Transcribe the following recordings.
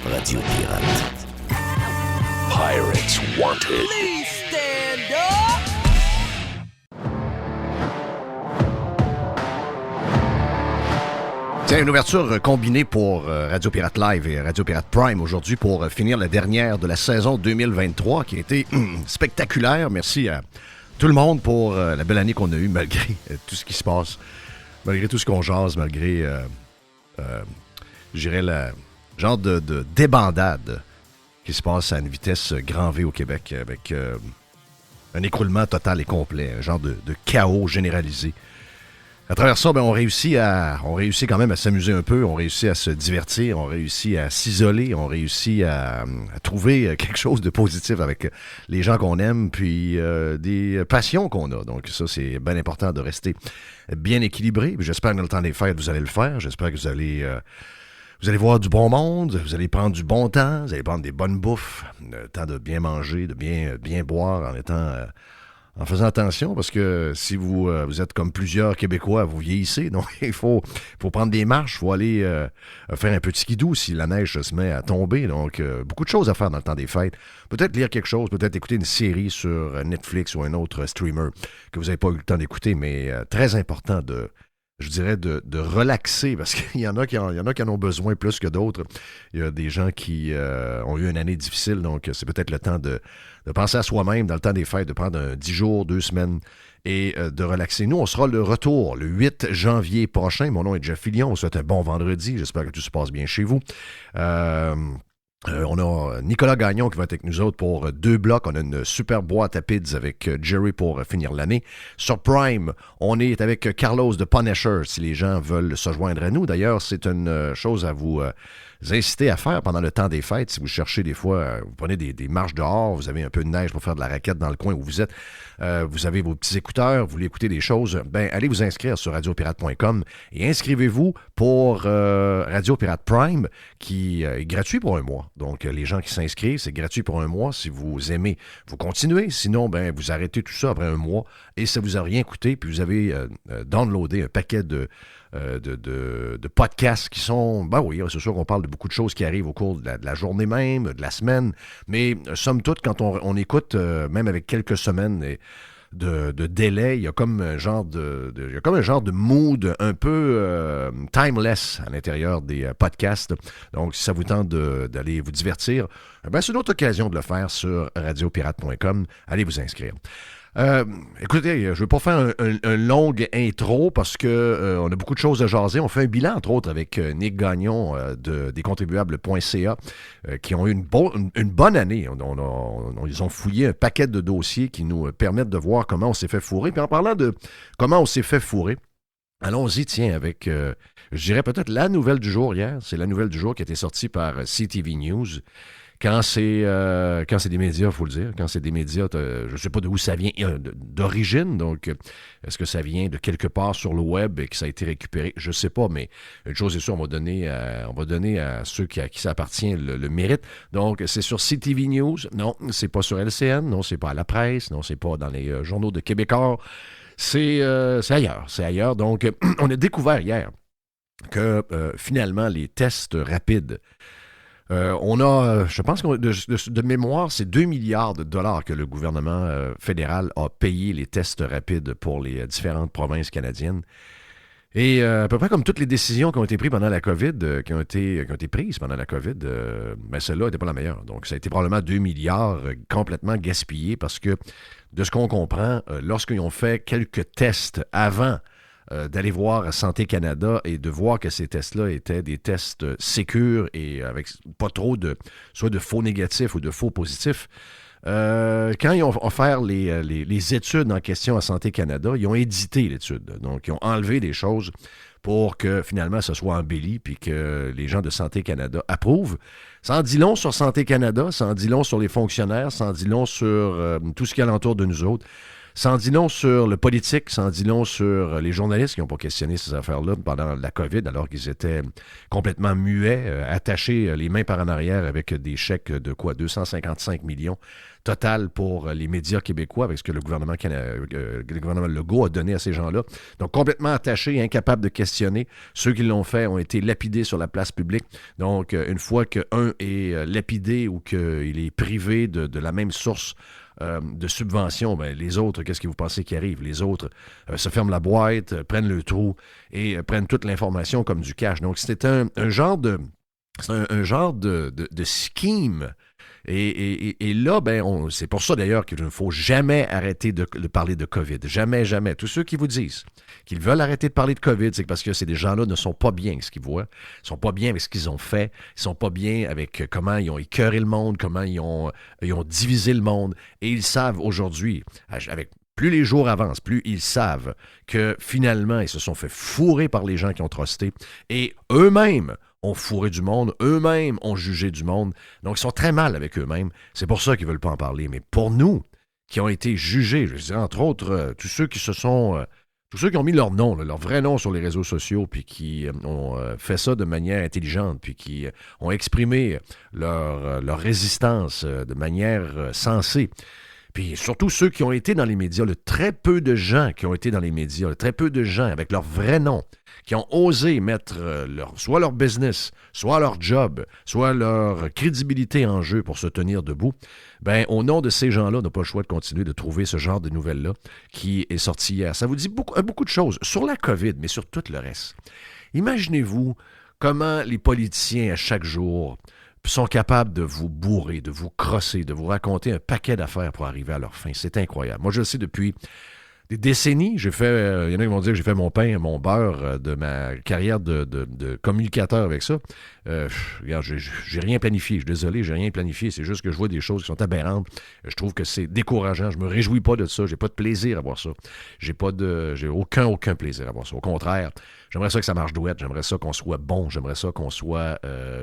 Radio Pirate. Pirates Wanted. Please stand up! C'est une ouverture combinée pour Radio Pirate Live et Radio Pirate Prime aujourd'hui pour finir la dernière de la saison 2023 qui a été spectaculaire. Merci à tout le monde pour la belle année qu'on a eue malgré tout ce qui se passe, malgré tout ce qu'on jase, malgré, je dirais, le genre de débandade qui se passe à une vitesse grand V au Québec avec un écroulement total et complet, un genre de chaos généralisé. À travers ça, on réussit quand même à s'amuser un peu, on réussit à se divertir, on réussit à s'isoler, on réussit à trouver quelque chose de positif avec les gens qu'on aime, puis des passions qu'on a. Donc ça, c'est bien important de rester bien équilibré. J'espère que dans le temps des fêtes, vous allez le faire. J'espère que vous allez voir du bon monde, vous allez prendre du bon temps, vous allez prendre des bonnes bouffes, le temps de bien manger, de bien boire en faisant attention, parce que si vous êtes comme plusieurs Québécois, vous vieillissez, donc il faut prendre des marches, il faut aller faire un petit skidoo si la neige se met à tomber. Donc, beaucoup de choses à faire dans le temps des fêtes. Peut-être lire quelque chose, peut-être écouter une série sur Netflix ou un autre streamer que vous n'avez pas eu le temps d'écouter, mais très important de relaxer, parce qu'il y en a qui en ont besoin plus que d'autres. Il y a des gens qui ont eu une année difficile, donc c'est peut-être le temps de penser à soi-même dans le temps des fêtes, de prendre 10 jours, 2 semaines et de relaxer. Nous, on sera de retour le 8 janvier prochain. Mon nom est Jeff Fillion. On vous souhaite un bon vendredi. J'espère que tout se passe bien chez vous. On a Nicolas Gagnon qui va être avec nous autres pour 2 blocs. On a une super boîte à pids avec Jerry pour finir l'année. Sur Prime, on est avec Carlos de Punisher si les gens veulent se joindre à nous. D'ailleurs, c'est une chose à vous inciter à faire pendant le temps des fêtes. Si vous cherchez des fois, vous prenez des marches dehors, vous avez un peu de neige pour faire de la raquette dans le coin où vous êtes, vous avez vos petits écouteurs, vous voulez écouter des choses, allez vous inscrire sur radiopirate.com et inscrivez-vous pour Radio Pirate Prime qui est gratuit pour 1 mois. Donc, les gens qui s'inscrivent, c'est gratuit pour 1 mois. Si vous aimez, vous continuez. Sinon, vous arrêtez tout ça après 1 mois et ça ne vous a rien coûté. Puis vous avez downloadé un paquet de podcasts qui sont... oui, c'est sûr qu'on parle de beaucoup de choses qui arrivent au cours de la journée même, de la semaine, mais somme toute, quand on écoute, même avec quelques semaines de délai, il y a comme un genre de mood un peu timeless à l'intérieur des podcasts. Donc, si ça vous tente d'aller vous divertir, c'est une autre occasion de le faire sur radiopirate.com. Allez vous inscrire. Écoutez, je ne vais pas faire un long intro parce que on a beaucoup de choses à jaser. On fait un bilan, entre autres, avec Nick Gagnon des contribuables.ca qui ont eu une bonne année. Ils ont fouillé un paquet de dossiers qui nous permettent de voir comment on s'est fait fourrer. Puis en parlant de comment on s'est fait fourrer, allons-y, tiens, avec, je dirais peut-être la nouvelle du jour hier. C'est la nouvelle du jour qui a été sortie par CTV News. Quand c'est des médias, il faut le dire, quand c'est des médias, je ne sais pas d'où ça vient d'origine, donc est-ce que ça vient de quelque part sur le web et que ça a été récupéré? Je ne sais pas, mais une chose est sûre, on va donner à ceux à qui ça appartient le mérite. Donc, c'est sur CTV News, non, c'est pas sur LCN, non, c'est pas à la presse, non, c'est pas dans les journaux de Québécois, c'est ailleurs. Donc, on a découvert hier que finalement, les tests rapides, on a, je pense que de mémoire, c'est 2 milliards de dollars que le gouvernement fédéral a payé les tests rapides pour les différentes provinces canadiennes. Et à peu près comme toutes les décisions qui ont été prises pendant la COVID, qui ont été prises pendant la COVID, celle-là n'était pas la meilleure. Donc, ça a été probablement 2 milliards complètement gaspillés parce que, de ce qu'on comprend, lorsqu'ils ont fait quelques tests avant d'aller voir Santé Canada et de voir que ces tests-là étaient des tests sécures et avec pas trop soit de faux négatifs ou de faux positifs. Quand ils ont offert les études en question à Santé Canada, ils ont édité l'étude. Donc, ils ont enlevé des choses pour que finalement ça soit embelli puis que les gens de Santé Canada approuvent. Ça en dit long sur Santé Canada, ça en dit long sur les fonctionnaires, ça en dit long sur tout ce qui est alentour de nous autres. Ça en dit long sur le politique, ça en dit long sur les journalistes qui n'ont pas questionné ces affaires-là pendant la COVID, alors qu'ils étaient complètement muets, attachés les mains par en arrière avec des chèques de quoi? 255 millions total pour les médias québécois, avec ce que le gouvernement Legault a donné à ces gens-là. Donc, complètement attachés, incapables de questionner. Ceux qui l'ont fait ont été lapidés sur la place publique. Donc, une fois qu'un est lapidé ou qu'il est privé de la même source de subvention, ben, les autres, qu'est-ce que vous pensez qui arrive? Les autres se ferment la boîte, prennent le trou et prennent toute l'information comme du cash. Donc, c'était un genre de scheme. Et là, ben, c'est pour ça d'ailleurs qu'il ne faut jamais arrêter de parler de COVID. Jamais, jamais. Tous ceux qui vous disent qu'ils veulent arrêter de parler de COVID, c'est parce que ces gens-là ne sont pas bien avec ce qu'ils voient. Ils ne sont pas bien avec ce qu'ils ont fait. Ils ne sont pas bien avec comment ils ont écœuré le monde, comment ils ont divisé le monde. Et ils savent aujourd'hui, plus les jours avancent, plus ils savent que finalement, ils se sont fait fourrer par les gens qui ont trusté. Et eux-mêmes ont fourré du monde, eux-mêmes ont jugé du monde. Donc, ils sont très mal avec eux-mêmes. C'est pour ça qu'ils ne veulent pas en parler. Mais pour nous, qui ont été jugés, je dirais entre autres, tous ceux qui ont mis leur nom, leur vrai nom sur les réseaux sociaux, puis qui ont fait ça de manière intelligente, puis qui ont exprimé leur résistance de manière sensée. Puis surtout ceux qui ont été dans les médias, le très peu de gens qui ont été dans les médias, le très peu de gens avec leur vrai nom, qui ont osé mettre soit leur business, soit leur job, soit leur crédibilité en jeu pour se tenir debout, ben au nom de ces gens-là, on n'a pas le choix de continuer de trouver ce genre de nouvelles-là qui est sorti hier. Ça vous dit beaucoup de choses sur la COVID, mais sur tout le reste. Imaginez-vous comment les politiciens, à chaque jour, sont capables de vous bourrer, de vous crosser, de vous raconter un paquet d'affaires pour arriver à leur fin. C'est incroyable. Moi, je le sais depuis des décennies. Il y en a qui vont dire que j'ai fait mon pain, mon beurre de ma carrière de communicateur avec ça. Regarde, j'ai rien planifié. Je suis désolé, j'ai rien planifié. C'est juste que je vois des choses qui sont aberrantes. Je trouve que c'est décourageant. Je me réjouis pas de ça. J'ai pas de plaisir à voir ça. J'ai aucun plaisir à voir ça. Au contraire, j'aimerais ça que ça marche douette. J'aimerais ça qu'on soit bon. J'aimerais ça qu'on soit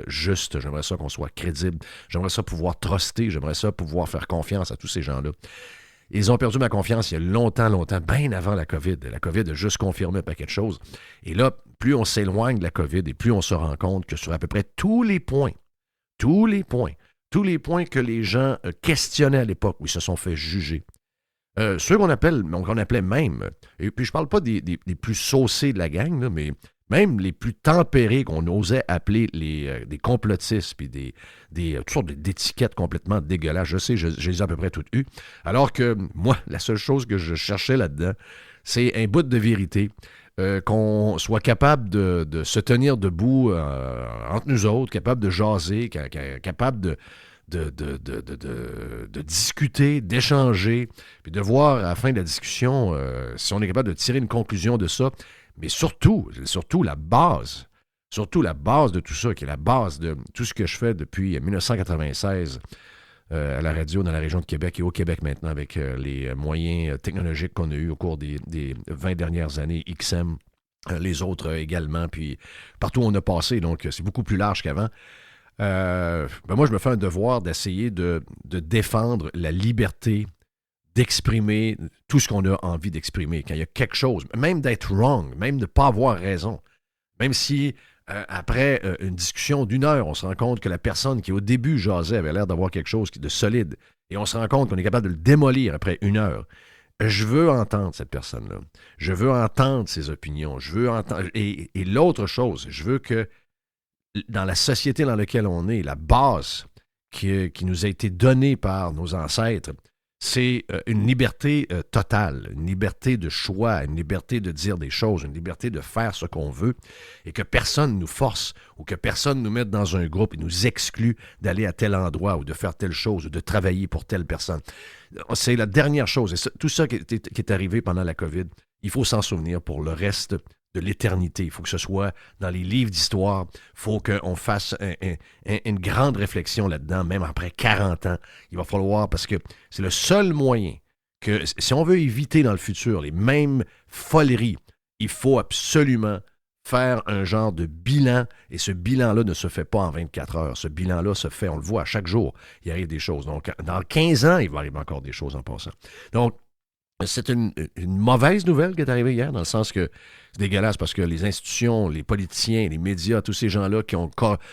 juste. J'aimerais ça qu'on soit crédible. J'aimerais ça pouvoir truster. J'aimerais ça pouvoir faire confiance à tous ces gens-là. Ils ont perdu ma confiance il y a longtemps, bien avant la COVID. La COVID a juste confirmé un paquet de choses. Et là, plus on s'éloigne de la COVID et plus on se rend compte que sur à peu près tous les points que les gens questionnaient à l'époque où ils se sont fait juger, ceux qu'on appelait même, et puis je parle pas des plus saucés de la gang, là, mais même les plus tempérés qu'on osait appeler des complotistes, puis toutes sortes d'étiquettes complètement dégueulasses. Je sais, je les ai à peu près toutes eues. Alors que moi, la seule chose que je cherchais là-dedans, c'est un bout de vérité, qu'on soit capable de se tenir debout entre nous autres, capable de jaser, capable de discuter, d'échanger, puis de voir à la fin de la discussion si on est capable de tirer une conclusion de ça. Mais surtout la base de tout ça, qui est la base de tout ce que je fais depuis 1996 à la radio dans la région de Québec et au Québec maintenant avec les moyens technologiques qu'on a eus au cours des 20 dernières années, XM, les autres également, puis partout où on a passé, donc c'est beaucoup plus large qu'avant. Moi, je me fais un devoir d'essayer de défendre la liberté d'exprimer tout ce qu'on a envie d'exprimer. Quand il y a quelque chose, même d'être wrong, même de ne pas avoir raison, même si après une discussion d'1 heure, on se rend compte que la personne qui au début jasait avait l'air d'avoir quelque chose de solide, et on se rend compte qu'on est capable de le démolir après 1 heure. Je veux entendre cette personne-là. Je veux entendre ses opinions. Je veux entendre. Et l'autre chose, je veux que dans la société dans laquelle on est, la base qui nous a été donnée par nos ancêtres, c'est une liberté totale, une liberté de choix, une liberté de dire des choses, une liberté de faire ce qu'on veut et que personne nous force ou que personne nous mette dans un groupe et nous exclue d'aller à tel endroit ou de faire telle chose ou de travailler pour telle personne. C'est la dernière chose. Et tout ça qui est arrivé pendant la COVID, il faut s'en souvenir pour le reste de l'éternité. Il faut que ce soit dans les livres d'histoire. Il faut qu'on fasse une grande réflexion là-dedans, même après 40 ans. Il va falloir, parce que c'est le seul moyen que, si on veut éviter dans le futur les mêmes foleries, il faut absolument faire un genre de bilan, et ce bilan-là ne se fait pas en 24 heures. Ce bilan-là se fait, on le voit à chaque jour, il arrive des choses. Donc, dans 15 ans, il va arriver encore des choses en passant. Donc, C'est une mauvaise nouvelle qui est arrivée hier, dans le sens que c'est dégueulasse parce que les institutions, les politiciens, les médias, tous ces gens-là qui ont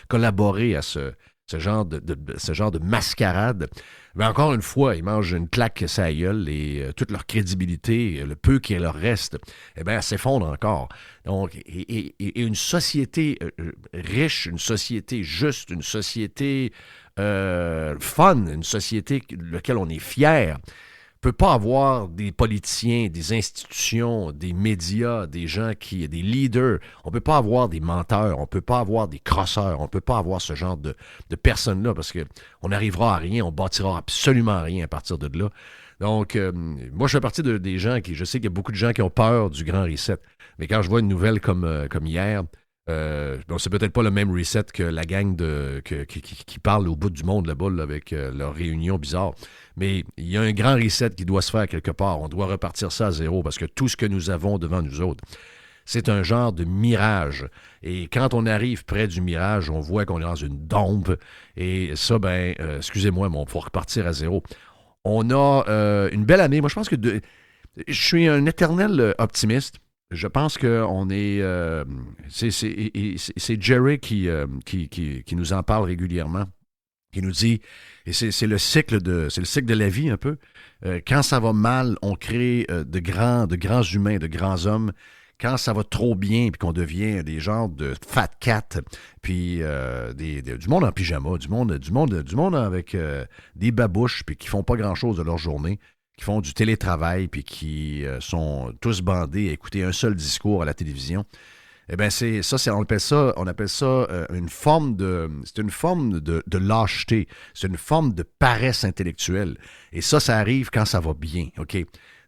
collaboré à ce genre de mascarade, ben encore une fois, ils mangent une claque sur la gueule et toute leur crédibilité, le peu qui leur reste, eh bien, elle s'effondre encore. Donc, et une société riche, une société juste, une société fun, une société de laquelle on est fier, peut pas avoir des politiciens, des institutions, des médias, des gens des leaders. On peut pas avoir des menteurs, on peut pas avoir des crosseurs, on peut pas avoir ce genre de personnes-là parce qu'on n'arrivera à rien, on bâtira absolument rien à partir de là. Donc, moi, je fais partie des gens je sais qu'il y a beaucoup de gens qui ont peur du grand reset. Mais quand je vois une nouvelle comme hier, bon, c'est peut-être pas le même reset que la gang qui parle au bout du monde là-bas là, avec leur réunion bizarre. Mais il y a un grand reset qui doit se faire quelque part. On doit repartir ça à zéro parce que tout ce que nous avons devant nous autres, c'est un genre de mirage. Et quand on arrive près du mirage, on voit qu'on est dans une dombe. Et ça, excusez-moi, mais on faut repartir à zéro. On a une belle année. Moi, je pense que je suis un éternel optimiste. Je pense qu'on est... c'est Jerry qui nous en parle régulièrement, qui nous dit, et c'est le cycle de la vie un peu, quand ça va mal, on crée de grands humains, de grands hommes. Quand ça va trop bien, puis qu'on devient des genres de fat cat, puis du monde en pyjama, du monde avec des babouches, puis qui font pas grand-chose de leur journée, qui font du télétravail, puis qui sont tous bandés à écouter un seul discours à la télévision. Eh bien, on appelle ça une forme de lâcheté. C'est une forme de paresse intellectuelle. Et ça arrive quand ça va bien, OK?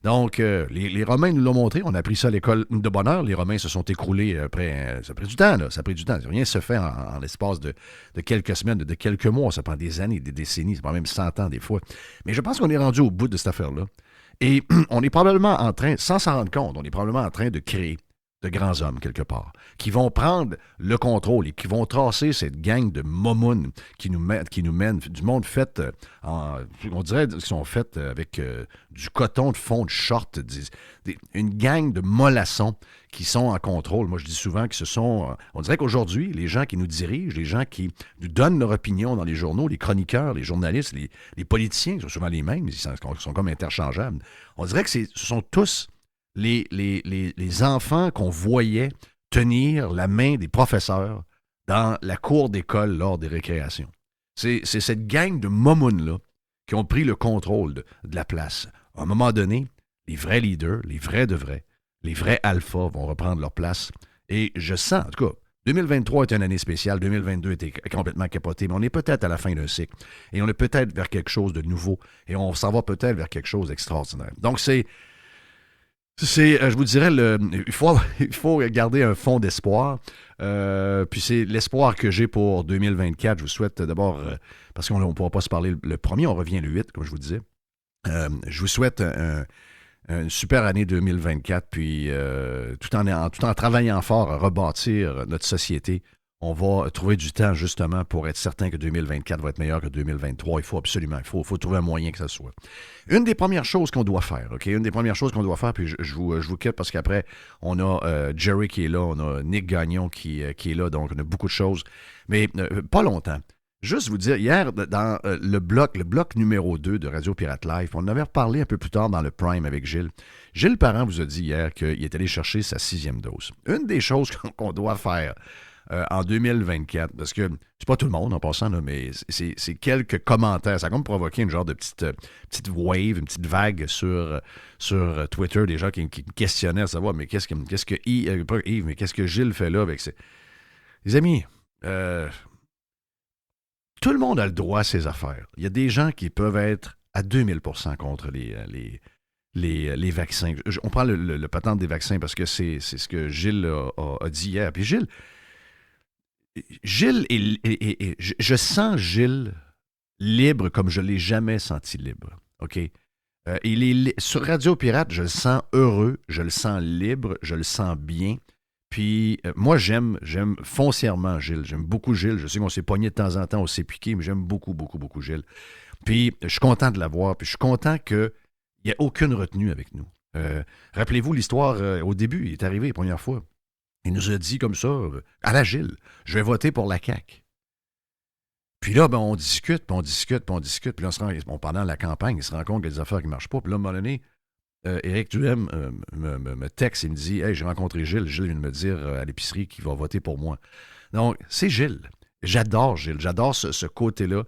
Donc, les Romains nous l'ont montré. On a appris ça à l'école de bonne heure. Les Romains se sont écroulés après... Ça a pris du temps, là. Ça a pris du temps. Rien ne se fait en l'espace de quelques semaines, de quelques mois. Ça prend des années, des décennies. Ça prend même 100 ans des fois. Mais je pense qu'on est rendu au bout de cette affaire-là. Et on est probablement en train, sans s'en rendre compte, on est probablement en train de créer de grands hommes, quelque part, qui vont prendre le contrôle et qui vont tracer cette gang de momounes qui nous mènent du monde fait, on dirait qu'ils sont faits avec du coton de fond de short, une gang de mollassons qui sont en contrôle. Moi, je dis souvent que on dirait qu'aujourd'hui, les gens qui nous dirigent, les gens qui nous donnent leur opinion dans les journaux, les chroniqueurs, les journalistes, les politiciens, qui sont souvent les mêmes, ils sont comme interchangeables, on dirait que ce sont tous les enfants qu'on voyait tenir la main des professeurs dans la cour d'école lors des récréations. C'est cette gang de momounes-là qui ont pris le contrôle de la place. À un moment donné, les vrais leaders, les vrais de vrais, les vrais alphas vont reprendre leur place. Et je sens, en tout cas, 2023 est une année spéciale, 2022 était complètement capoté, mais on est peut-être à la fin d'un cycle. Et on est peut-être vers quelque chose de nouveau. Et on s'en va peut-être vers quelque chose d'extraordinaire. Donc, je vous dirais, il faut garder un fond d'espoir. Puis c'est l'espoir que j'ai pour 2024. Je vous souhaite d'abord, parce qu'on ne pourra pas se parler le premier, on revient le 8, comme je vous disais. Je vous souhaite une super année 2024, puis tout en travaillant fort à rebâtir notre société. On va trouver du temps, justement, pour être certain que 2024 va être meilleur que 2023. Il faut trouver un moyen que ça soit. Une des premières choses qu'on doit faire, OK? Une des premières choses qu'on doit faire, puis je vous quitte parce qu'après, on a Jerry qui est là, on a Nick Gagnon qui est là, donc on a beaucoup de choses. Mais pas longtemps. Juste vous dire, hier, dans le bloc numéro 2 de Radio Pirate Live, on en avait reparlé un peu plus tard dans le Prime avec Gilles. Gilles Parent vous a dit hier qu'il est allé chercher sa 6e dose. Une des choses qu'on doit faire en 2024, parce que c'est pas tout le monde en passant, là, mais c'est quelques commentaires. Ça a comme provoqué une genre de petite wave, une petite vague sur Twitter, des gens qui me questionnaient à savoir, mais qu'est-ce que Gilles fait là avec ses... Les amis, tout le monde a le droit à ses affaires. Il y a des gens qui peuvent être à 2000% contre les vaccins. On prend le patente des vaccins parce que c'est ce que Gilles a dit hier. Puis Gilles, je sens Gilles libre comme je ne l'ai jamais senti libre. OK? Sur Radio Pirate, je le sens heureux, je le sens libre, je le sens bien. Puis moi, j'aime foncièrement Gilles. J'aime beaucoup Gilles. Je sais qu'on s'est pogné de temps en temps, on s'est piqué, mais j'aime beaucoup, beaucoup, beaucoup Gilles. Puis je suis content de l'avoir. Puis je suis content que Il n'y a aucune retenue avec nous. Rappelez-vous l'histoire au début, il est arrivé la première fois. Il nous a dit comme ça, à la Gilles, je vais voter pour la CAQ. Puis là, on discute, puis on discute, puis on discute. Puis là, pendant la campagne, il se rend compte qu'il y a des affaires qui ne marchent pas. Puis là, à un moment donné, Éric Duhem me texte et me dit « Hey, j'ai rencontré Gilles. Gilles vient de me dire à l'épicerie qu'il va voter pour moi. » Donc, c'est Gilles. J'adore Gilles. J'adore ce côté-là.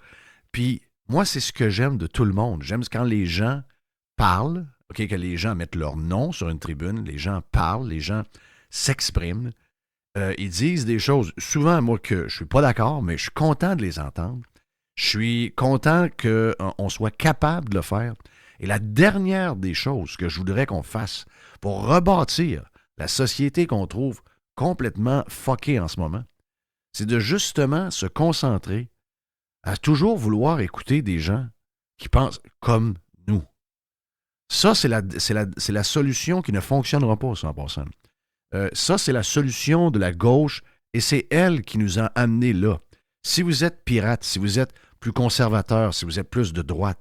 Puis, moi, c'est ce que j'aime de tout le monde. J'aime quand les gens parlent, que les gens mettent leur nom sur une tribune, les gens parlent, les gens s'expriment. Ils disent des choses, souvent, moi, que je suis pas d'accord, mais je suis content de les entendre. Je suis content qu'on soit capable de le faire. Et la dernière des choses que je voudrais qu'on fasse pour rebâtir la société qu'on trouve complètement fuckée en ce moment, c'est de justement se concentrer à toujours vouloir écouter des gens qui pensent comme nous. Ça, c'est la solution qui ne fonctionnera pas, 100%. Ça, c'est la solution de la gauche et c'est elle qui nous a amenés là. Si vous êtes pirate, si vous êtes plus conservateur, si vous êtes plus de droite,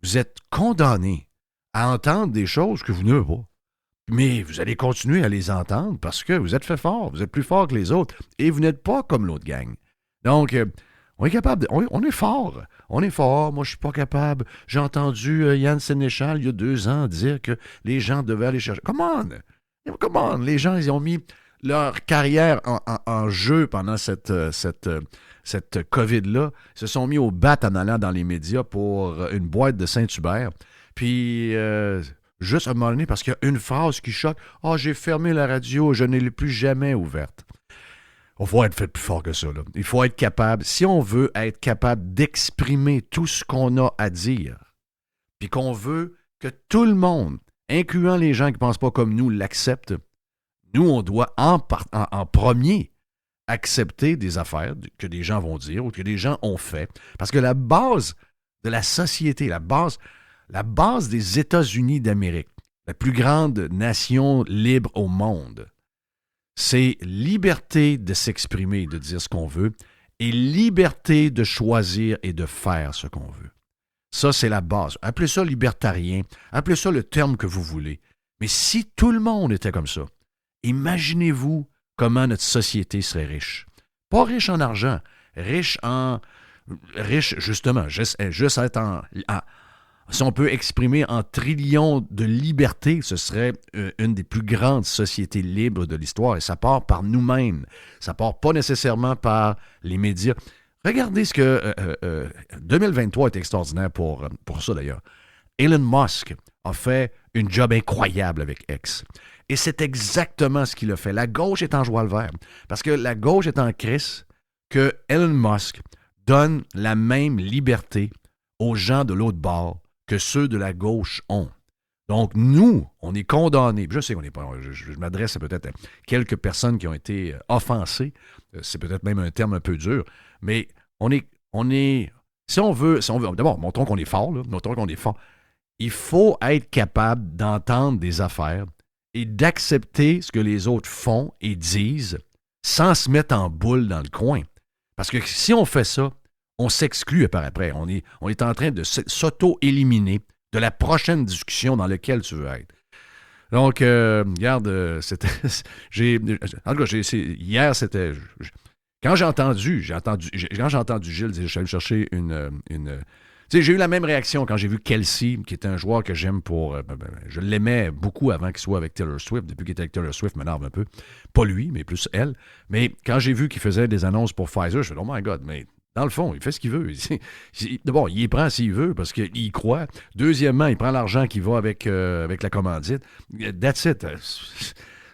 vous êtes condamné à entendre des choses que vous n'avez pas. Mais vous allez continuer à les entendre parce que vous êtes fait fort, vous êtes plus fort que les autres et vous n'êtes pas comme l'autre gang. Donc, on est capable, on est fort. On est fort. Moi, je suis pas capable. J'ai entendu Yann Sénéchal, il y a 2 ans, dire que les gens devaient aller chercher. Come on! Les gens, ils ont mis leur carrière en jeu pendant cette COVID-là. Ils se sont mis au bat en allant dans les médias pour une boîte de Saint-Hubert. Puis, juste à un moment donné, parce qu'il y a une phrase qui choque. « Ah, j'ai fermé la radio, je ne l'ai plus jamais ouverte. » Il faut être fait plus fort que ça. Là. Il faut être capable, si on veut être capable d'exprimer tout ce qu'on a à dire, puis qu'on veut que tout le monde, incluant les gens qui ne pensent pas comme nous, l'acceptent, nous, on doit en premier accepter des affaires que des gens vont dire ou que des gens ont fait. Parce que la base de la société, la base des États-Unis d'Amérique, la plus grande nation libre au monde, c'est liberté de s'exprimer et de dire ce qu'on veut et liberté de choisir et de faire ce qu'on veut. Ça, c'est la base. Appelez ça libertarien, appelez ça le terme que vous voulez. Mais si tout le monde était comme ça, imaginez-vous comment notre société serait riche. Pas riche en argent, riche justement, juste être si on peut exprimer en trillions de libertés, ce serait une des plus grandes sociétés libres de l'histoire. Et ça part par nous-mêmes. Ça part pas nécessairement par les médias. Regardez ce que 2023 est extraordinaire pour ça, d'ailleurs. Elon Musk a fait une job incroyable avec X. Et c'est exactement ce qu'il a fait. La gauche est en joie le vert. Parce que la gauche est en crise que Elon Musk donne la même liberté aux gens de l'autre bord que ceux de la gauche ont. Donc, nous, on est condamnés. Je sais qu'on n'est pas... Je m'adresse à peut-être à quelques personnes qui ont été offensées. C'est peut-être même un terme un peu dur. Mais on est... Si on veut... D'abord, montrons qu'on est fort, là. Montrons qu'on est fort. Il faut être capable d'entendre des affaires et d'accepter ce que les autres font et disent sans se mettre en boule dans le coin. Parce que si on fait ça, on s'exclut par après. On est en train de s'auto-éliminer de la prochaine discussion dans laquelle tu veux être. Donc, regarde, c'était... En tout cas, hier, c'était... Quand j'ai entendu Gilles, je suis allé chercher une tu sais, j'ai eu la même réaction quand j'ai vu Kelsey, qui est un joueur que j'aime je l'aimais beaucoup avant qu'il soit avec Taylor Swift. Depuis qu'il était avec Taylor Swift, m'énerve un peu. Pas lui, mais plus elle. Mais quand j'ai vu qu'il faisait des annonces pour Pfizer, je me suis dit, oh my God, mais dans le fond, il fait ce qu'il veut. D'abord, il y prend s'il veut, parce qu'il y croit. Deuxièmement, il prend l'argent qui va avec la commandite. That's it.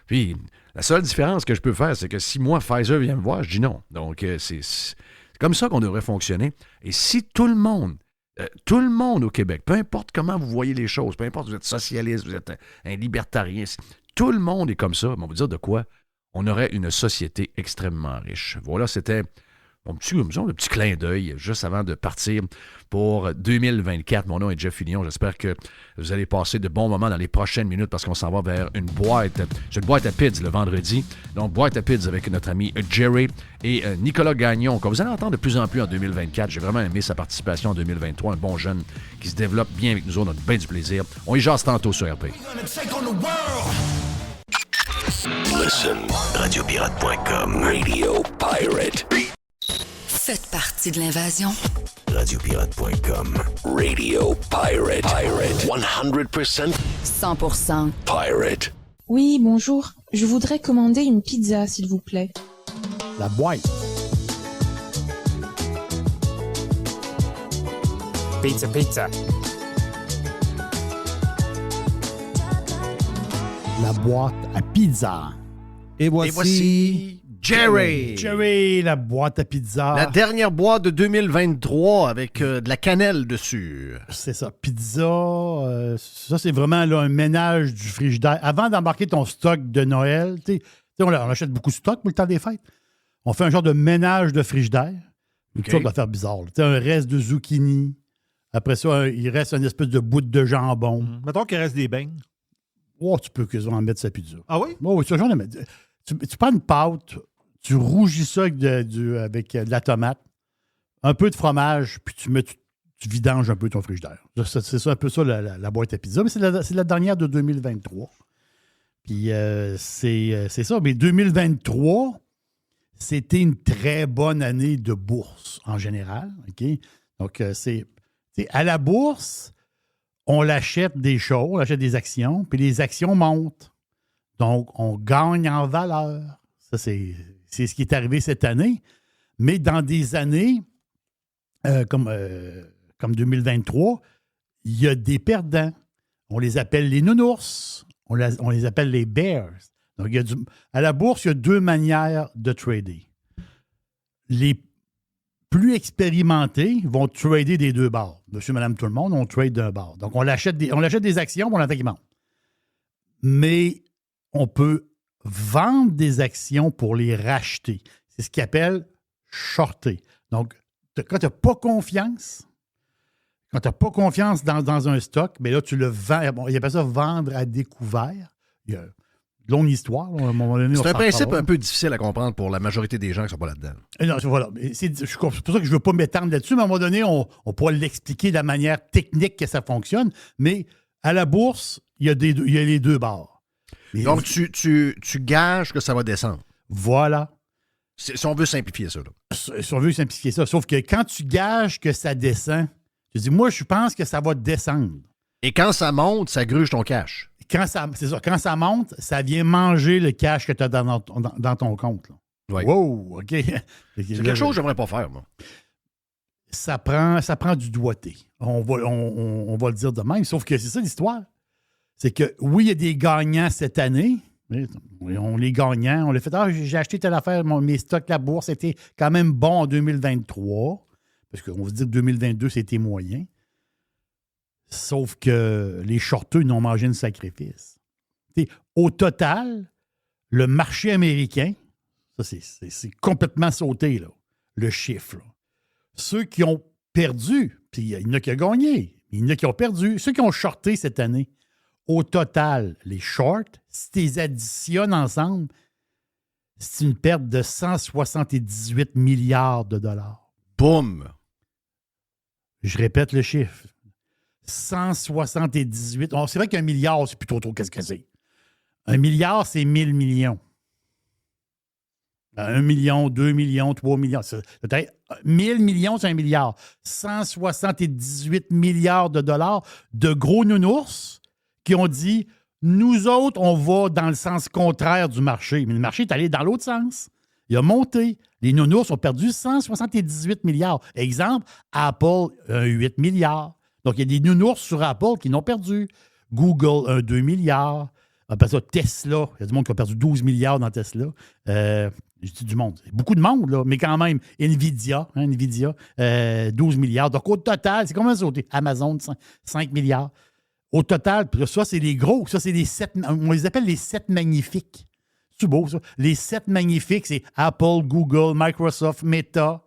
Puis, la seule différence que je peux faire, c'est que si moi, Pfizer vient me voir, je dis non. Donc, c'est comme ça qu'on devrait fonctionner. Et si tout le monde au Québec, peu importe comment vous voyez les choses, peu importe si vous êtes socialiste, vous êtes un libertarien, tout le monde est comme ça. Mais on va dire de quoi? On aurait une société extrêmement riche. Voilà, c'était le petit clin d'œil juste avant de partir pour 2024. Mon nom est Jeff Fillion. J'espère que vous allez passer de bons moments dans les prochaines minutes parce qu'on s'en va vers une boîte. C'est une boîte à Pids le vendredi. Donc, boîte à Pids avec notre ami Jerry et Nicolas Gagnon, que vous allez entendre de plus en plus en 2024. J'ai vraiment aimé sa participation en 2023. Un bon jeune qui se développe bien avec nous autres. On a bien du plaisir. On y jase tantôt sur RP. Listen, radiopirate.com. Radio Pirate. Faites partie de l'invasion. Radiopirate.com. Radio Pirate. 100% 100%. pirate. Oui, bonjour. Je voudrais commander une pizza, s'il vous plaît. La boîte. Pizza, pizza. La boîte à pizza. Et voici Jerry. Jerry, la boîte à pizza. La dernière boîte de 2023 avec de la cannelle dessus. C'est ça, pizza. Ça, c'est vraiment là, un ménage du frigidaire. Avant d'embarquer ton stock de Noël, on achète beaucoup de stock pour le temps des fêtes. On fait un genre de ménage de frigidaire. Tout ça doit faire bizarre. Un reste de zucchini. Après ça, il reste une espèce de bout de jambon. Mettons qu'il reste des beignes. Oh, tu peux quasiment en mettre sa pizza. Ah oui? Oh, oui, c'est genre de mettre. Tu prends une pâte, tu rougis ça avec de la tomate, un peu de fromage, puis tu vidanges un peu ton frigidaire. C'est ça, un peu ça la boîte à pizza. Mais c'est la dernière de 2023. Puis c'est ça. Mais 2023, c'était une très bonne année de bourse en général. OK? Donc, à la bourse, on l'achète des choses, on achète des actions, puis les actions montent. Donc, on gagne en valeur. Ça, c'est ce qui est arrivé cette année. Mais dans des années comme 2023, il y a des perdants. On les appelle les nounours. On les appelle les bears. Donc, à la bourse, il y a deux manières de trader. Les plus expérimentés vont trader des deux bords. Monsieur, madame, tout le monde, on trade d'un bord. Donc, on achète des actions, on attend qu'ils montent. Mais on peut vendre des actions pour les racheter. C'est ce qu'ils appellent shorter. Donc, quand tu n'as pas confiance, dans un stock, bien là, tu le vends. Bon, ils appellent ça vendre à découvert. Il y a longue histoire. Là, à un moment donné, c'est un principe un peu difficile à comprendre pour la majorité des gens qui ne sont pas là-dedans. Non, voilà. C'est pour ça que je ne veux pas m'étendre là-dessus, mais à un moment donné, on pourra l'expliquer de la manière technique que ça fonctionne. Mais à la bourse, il y a les deux bords. Donc, tu gages que ça va descendre. Voilà. Si on veut simplifier ça. Là. Si on veut simplifier ça. Sauf que quand tu gages que ça descend, tu dis, moi, je pense que ça va descendre. Et quand ça monte, ça gruge ton cash. Quand ça monte, ça vient manger le cash que tu as dans ton compte. Là. Oui. Wow, OK. C'est quelque chose que j'aimerais pas faire, moi. Ça prend du doigté. On va le dire de même. Sauf que c'est ça l'histoire. C'est que oui, il y a des gagnants cette année. On les gagnants. On l'a fait. J'ai acheté telle affaire. Mes stocks, la bourse, c'était quand même bon en 2023. Parce qu'on va se dire que 2022, c'était moyen. Sauf que les shorteux n'ont mangé une sacrifice. Au total, le marché américain, ça c'est complètement sauté, là, le chiffre. Là. Ceux qui ont perdu, puis il y en a qui ont gagné, il y en a qui ont perdu, ceux qui ont shorté cette année, au total, les shorts, si tu les additionnes ensemble, c'est une perte de 178 milliards de dollars. Boum! Je répète le chiffre. 178. Oh, c'est vrai qu'un milliard, c'est plutôt trop. Qu'est-ce que c'est? Un milliard, c'est 1000 millions. 1 million, 2 millions, 3 millions. 1000 millions, c'est 1 milliard. 178 milliards de dollars de gros nounours qui ont dit, nous autres, on va dans le sens contraire du marché. Mais le marché est allé dans l'autre sens. Il a monté. Les nounours ont perdu 178 milliards. Exemple, Apple, 8 milliards. Donc, il y a des nounours sur Apple qui n'ont perdu. Google, 2 milliards. Après ça, Tesla. Il y a du monde qui a perdu 12 milliards dans Tesla. Je dis du monde. Beaucoup de monde, là, mais quand même. Nvidia, 12 milliards. Donc, au total, c'est combien ça? Amazon, 5 milliards. Au total, ça, c'est les gros. Ça, c'est les 7. On les appelle les 7 magnifiques. C'est beau, ça. Les 7 magnifiques, c'est Apple, Google, Microsoft, Meta,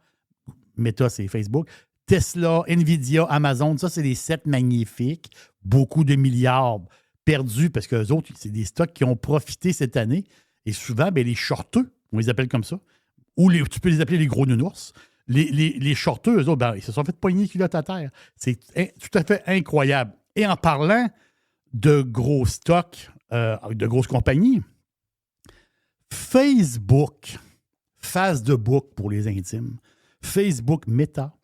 Meta, c'est Facebook. Tesla, Nvidia, Amazon, ça, c'est les 7 magnifiques. Beaucoup de milliards perdus parce qu'eux autres, c'est des stocks qui ont profité cette année. Et souvent, les shorteux, on les appelle comme ça, ou tu peux les appeler les gros nounours. Les shorteux, eux autres, ils se sont fait pogner les culottes à terre. C'est tout à fait incroyable. Et en parlant de gros stocks, de grosses compagnies, Facebook, face de book pour les intimes, Facebook Meta,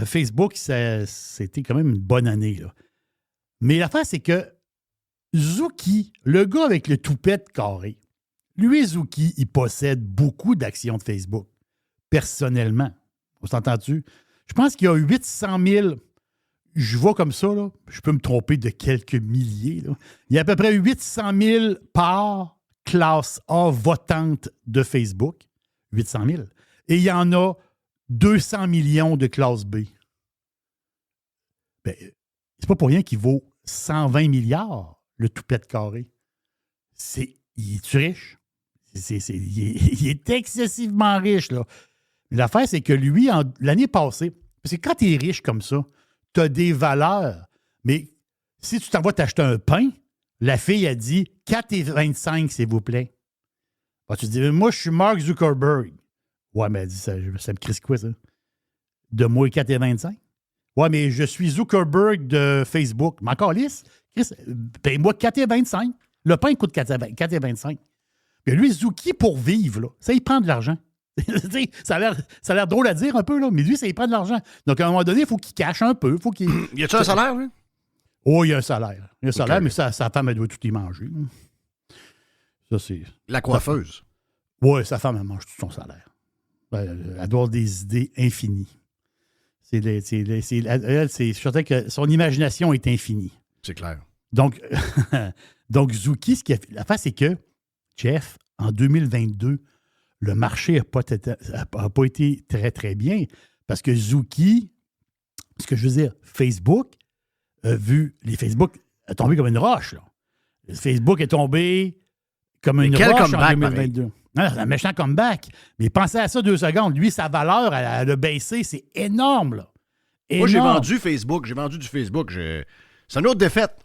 Facebook, c'était quand même une bonne année. Là. Mais l'affaire, c'est que Zucchi, le gars avec le toupette carré, lui, Zucchi, il possède beaucoup d'actions de Facebook, personnellement. On s'entend-tu? Je pense qu'il y a 800 000, je vois comme ça, là, je peux me tromper de quelques milliers. Là. Il y a à peu près 800 000 parts classe A votantes de Facebook. 800 000. Et il y en a 200 millions de classe B. C'est pas pour rien qu'il vaut 120 milliards, le toupette carré. Il est-tu riche? Il est excessivement riche, là. L'affaire, c'est que lui, l'année passée, parce que quand tu es riche comme ça, tu as des valeurs. Mais si tu t'en vas t'acheter un pain, la fille a dit 4,25 s'il vous plaît. Alors, tu te dis, moi, je suis Mark Zuckerberg. Ouais, mais elle dit, ça me crisse quoi, ça? De moi, 4,25? Ouais, mais je suis Zuckerberg de Facebook. Mais encore lisse, Chris, paye-moi 4,25. Le pain coûte 4,25. Mais lui, Zucchi, pour vivre, là, ça, il prend de l'argent. ça a l'air drôle à dire un peu, là, mais lui, ça, il prend de l'argent. Donc, à un moment donné, il faut qu'il cache un peu. Y a-tu un salaire, lui? Oh, il y a un salaire. Il y a un salaire, Okay. mais sa femme, elle doit tout y manger. Ça, c'est... La coiffeuse. Oui, sa femme, elle mange tout son salaire. Elle doit avoir des idées infinies. Je suis certain que son imagination est infinie. C'est clair. Donc Zucchi, ce qu'il a fait, l'affaire, c'est que, Jeff, en 2022, le marché n'a pas été très, très bien parce que Zucchi, ce que je veux dire, Facebook, Facebook est tombé comme une roche. Là. Facebook est tombé comme une roche en 2022. Non, c'est un méchant comeback. Mais pensez à ça 2 secondes. Lui, sa valeur, elle a baissé. C'est énorme. Là. Moi, j'ai Énorme. vendu Facebook. J'ai vendu du Facebook. C'est une autre défaite.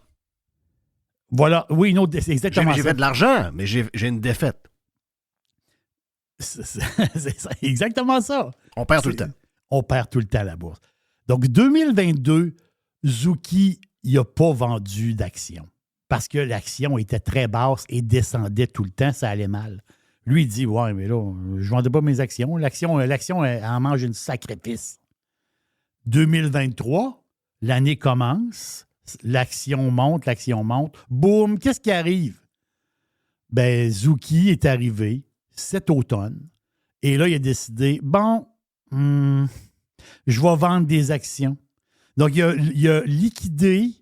Voilà. Oui, une autre défaite. C'est exactement J'ai ça. fait de l'argent, mais j'ai une défaite. C'est exactement ça. On perd tout le temps. On perd tout le temps à la bourse. Donc, 2022, Zucchi, il n'a pas vendu d'actions parce que l'action était très basse et descendait tout le temps. Ça allait mal. Lui, il dit, ouais, mais là, je ne vendais pas mes actions. L'action, elle en mange une sacrifice. 2023, l'année commence. L'action monte. Boum, qu'est-ce qui arrive? Ben, Zucchi est arrivé cet automne. Et là, il a décidé, je vais vendre des actions. Donc, il a liquidé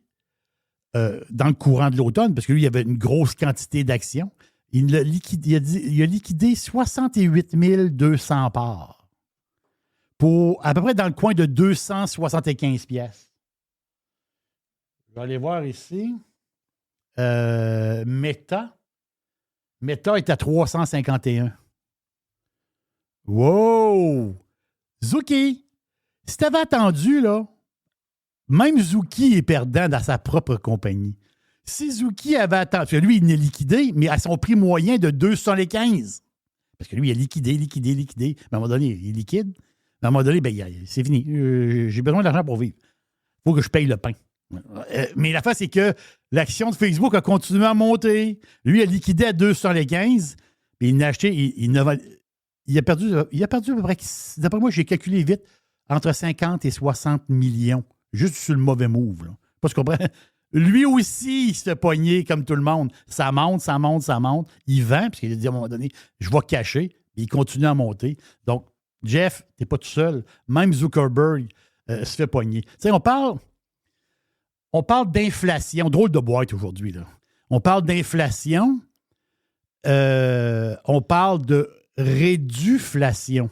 dans le courant de l'automne, parce que lui, il avait une grosse quantité d'actions. Il a liquidé 68 200 parts pour à peu près dans le coin de 275 pièces. Je vais aller voir ici. Meta est à 351. Wow! Zucchi! Si t'avais attendu, là, même Zucchi est perdant dans sa propre compagnie. Si Zucchi avait attendu, parce que lui, il n'est liquidé, mais à son prix moyen de 215. Parce que lui, il a liquidé. Mais à un moment donné, il est liquide. À un moment donné, c'est fini. J'ai besoin d'argent pour vivre. Il faut que je paye le pain. Mais la face, c'est que l'action de Facebook a continué à monter. Lui, il a liquidé à 215. Puis il n'a acheté, il a perdu à peu près, d'après moi, j'ai calculé vite, entre 50 et 60 millions, juste sur le mauvais move. Là. Pas, tu comprends? Lui aussi, il se fait pogner comme tout le monde. Ça monte. Il vend, parce qu'il a dit à un moment donné, je vais cacher. Il continue à monter. Donc, Jeff, tu n'es pas tout seul. Même Zuckerberg se fait pogner. Tu sais, on parle d'inflation. Drôle de boîte aujourd'hui, là. On parle d'inflation. On parle de réduflation.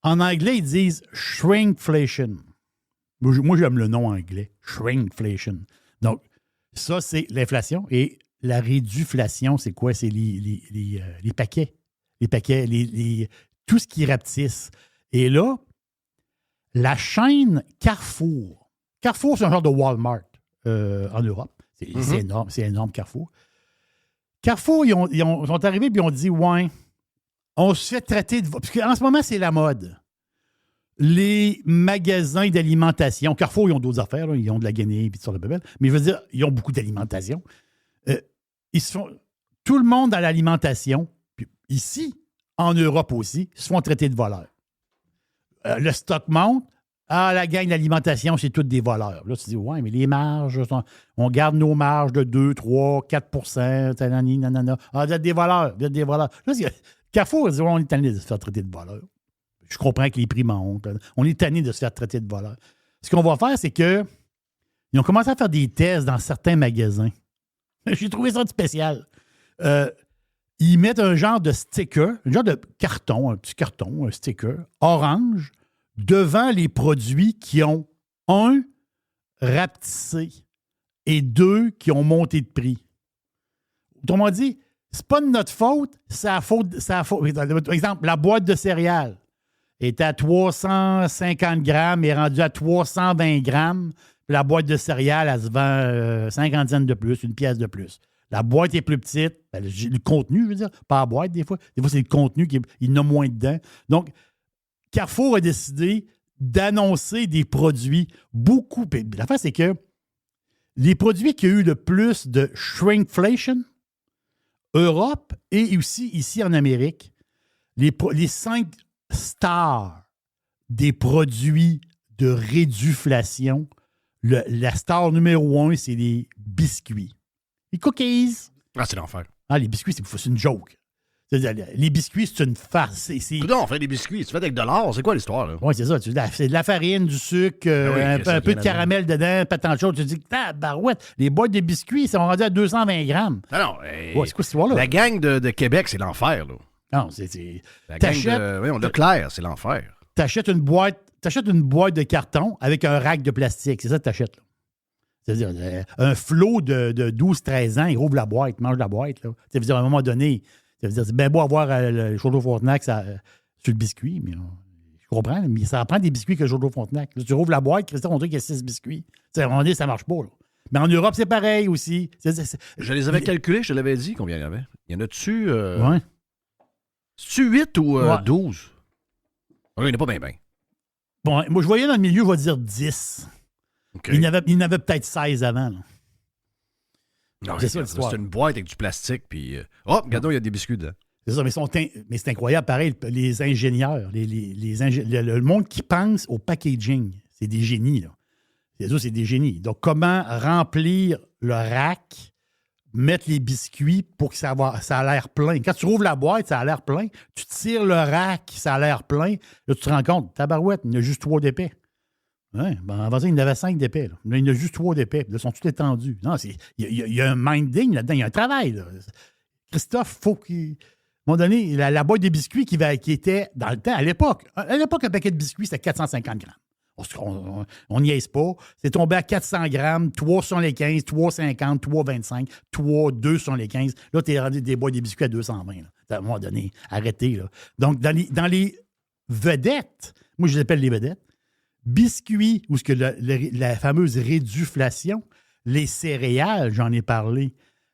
En anglais, ils disent shrinkflation. Moi, j'aime le nom anglais. Shrinkflation. Donc, ça, c'est l'inflation. Et la réduflation, c'est quoi? C'est les paquets. Les paquets, tout ce qui rapetisse. Et là, La chaîne Carrefour. Carrefour, c'est un genre de Walmart en Europe. C'est énorme, c'est énorme, Carrefour. Carrefour, ils sont arrivés et ils ont dit, ouais, on se fait traiter de... Parce qu'en ce moment, c'est la mode. Les magasins d'alimentation, Carrefour, ils ont d'autres affaires, là, ils ont de la guenille et tout ça, le bébé, mais je veux dire, ils ont beaucoup d'alimentation. Ils se font... Tout le monde dans l'alimentation, puis ici, en Europe aussi, se font traiter de voleurs. Le stock monte. Ah, la gang d'alimentation, c'est tous des voleurs. Là, tu te dis, ouais, mais les marges, on garde nos marges de 2, 3, 4 nanana. Ah, vous êtes des voleurs, vous êtes des voleurs. Là, Carrefour, dit, ouais, on est tanné de se faire traiter de voleurs. Je comprends que les prix montent. On est tanné de se faire traiter de voleurs. Ce qu'on va faire, c'est que ils ont commencé à faire des tests dans certains magasins. J'ai trouvé ça spécial. Ils mettent un genre de sticker, un genre de carton, un petit carton, un sticker, orange, devant les produits qui ont, 1, rapetissé et 2, qui ont monté de prix. Autrement dit, c'est pas de notre faute, c'est la faute. Par exemple, la boîte de céréales est à 350 grammes et est rendue à 320 grammes. La boîte de céréales, elle se vend 50 cents de plus, une pièce de plus. La boîte est plus petite. Le contenu, je veux dire, pas la boîte des fois. Des fois, c'est le contenu qui il y en a moins dedans. Donc, Carrefour a décidé d'annoncer des produits beaucoup. L'affaire, c'est que les produits qui ont eu le plus de shrinkflation, Europe et aussi ici en Amérique, les 5 stars des produits de réduflation, la star numéro 1, c'est les biscuits. Les cookies. Ah, c'est l'enfer. Ah, les biscuits, c'est une joke. C'est-à-dire, les biscuits, c'est une farce. Non, on fait des biscuits. Tu fais avec de l'or. C'est quoi l'histoire, là? Oui, c'est ça. C'est de la farine, du sucre, un peu de caramel dedans, pas tant de choses. Tu te dis, barouette, les boîtes de biscuits, ils sont rendus à 220 grammes. Non, c'est quoi cette histoire-là? La gang de Québec, c'est l'enfer, là. Non, c'est... La gang de Leclerc, c'est l'enfer. T'achètes une boîte de carton avec un rack de plastique. C'est ça que t'achètes, là. C'est-à-dire, un flot de 12-13 ans, il rouvre la boîte, mange la boîte, là. Ça veut dire, à un moment donné... Ça veut dire, c'est bien beau avoir le Chaudeau-Frontenac sur le biscuit, mais je comprends, mais ça prend des biscuits que le Chaudeau-Frontenac. Là, tu rouvres la boîte, Christophe, on dit qu'il y a 6 biscuits. À un moment donné, ça ne marche pas. Là. Mais en Europe, c'est pareil aussi. Je les avais calculés, je te l'avais dit combien il y en avait. Il y en a-tu... Ouais. C'est-tu 8 ou 12? Il n'y en a pas bien. Bon, moi, je voyais dans le milieu, je vais dire 10. Okay. Il y en avait peut-être 16 avant. Là. Non, c'est une boîte avec du plastique, puis... regardons, il y a des biscuits dedans. C'est ça, mais c'est incroyable, pareil, les ingénieurs, le monde qui pense au packaging, c'est des génies, là. C'est des génies. Donc, comment remplir le rack, mettre les biscuits pour que ça a l'air plein. Quand tu rouvres la boîte, ça a l'air plein. Tu tires le rack, ça a l'air plein. Là, tu te rends compte, tabarouette, il y en a juste 3 d'épais. Ouais, avant ça, il y en avait 5 d'épais. Là. Il y en a juste 3 d'épais. Là, ils sont tous étendus. Non, il y a un minding là-dedans. Il y a un travail. Là. Christophe, faut qu'il... À un moment donné, la boîte de biscuits qui était, dans le temps, à l'époque, un paquet de biscuits, c'était 450 grammes. On n'y niaise pas. C'est tombé à 400 grammes, 3,75, 3,50, 3,25, 2 sur les 15. Là, tu es rendu des boîtes de biscuits à 220. Là. À un moment donné, arrêtez. Là. Donc, dans les vedettes, moi, je les appelle les vedettes, biscuits, ou ce que la fameuse réduflation, les céréales, j'en ai parlé,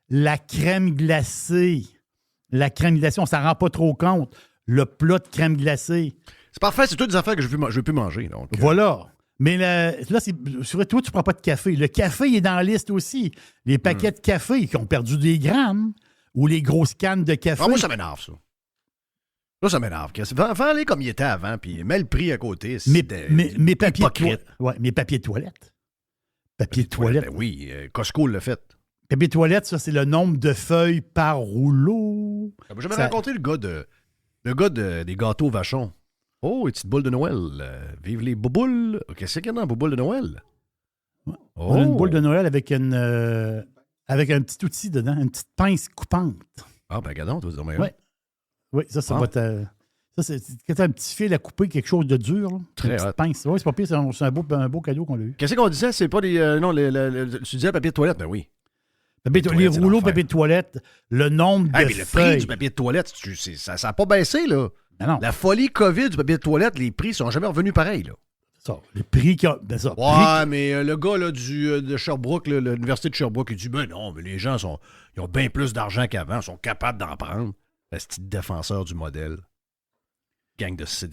la crème glacée, on ne s'en rend pas trop compte, le plat de crème glacée. C'est parfait, c'est toutes des affaires que je veux plus manger. Donc. Voilà. Mais là, toi, tu ne prends pas de café. Le café il est dans la liste aussi. Les paquets de café qui ont perdu des grammes ou les grosses cannes de café. Ah, moi, ça m'énerve, ça. Là, ça m'énerve. Fais-les comme il était avant, puis mets le prix à côté. Mes papiers de toilette. Papier de toilette. Ben oui, Costco l'a fait. Papier de toilette, ça, c'est le nombre de feuilles par rouleau. J'avais rencontré le gars des gâteaux vachons. Oh, une petite boule de Noël. Vive les bouboules. Qu'est-ce qu'il y a dans la bouboule de Noël? Ouais. On a une boule de Noël avec un petit outil dedans, une petite pince coupante. Ah, ben, regardons, tu vas dire, mais oui, ça va être... Ça, c'est quand t'as un petit fil à couper, quelque chose de dur. Là. Très une pince. Oui, c'est pas pire, c'est un beau cadeau qu'on a eu. Qu'est-ce qu'on disait? C'est pas des... tu disais papier de toilette? Ben oui. Les rouleaux de papier de toilette, le nombre de mais feuilles. Le prix du papier de toilette, ça n'a pas baissé, là. Ben non. La folie COVID du papier de toilette, les prix sont jamais revenus pareil, là. Ça, le prix qu'il y a. Ben ça, Ouais, mais le gars là, de Sherbrooke, là, l'université de Sherbrooke, il dit ben non, mais les gens ils ont bien plus d'argent qu'avant, ils sont capables d'en prendre. C'est le défenseur du modèle. Gang c'est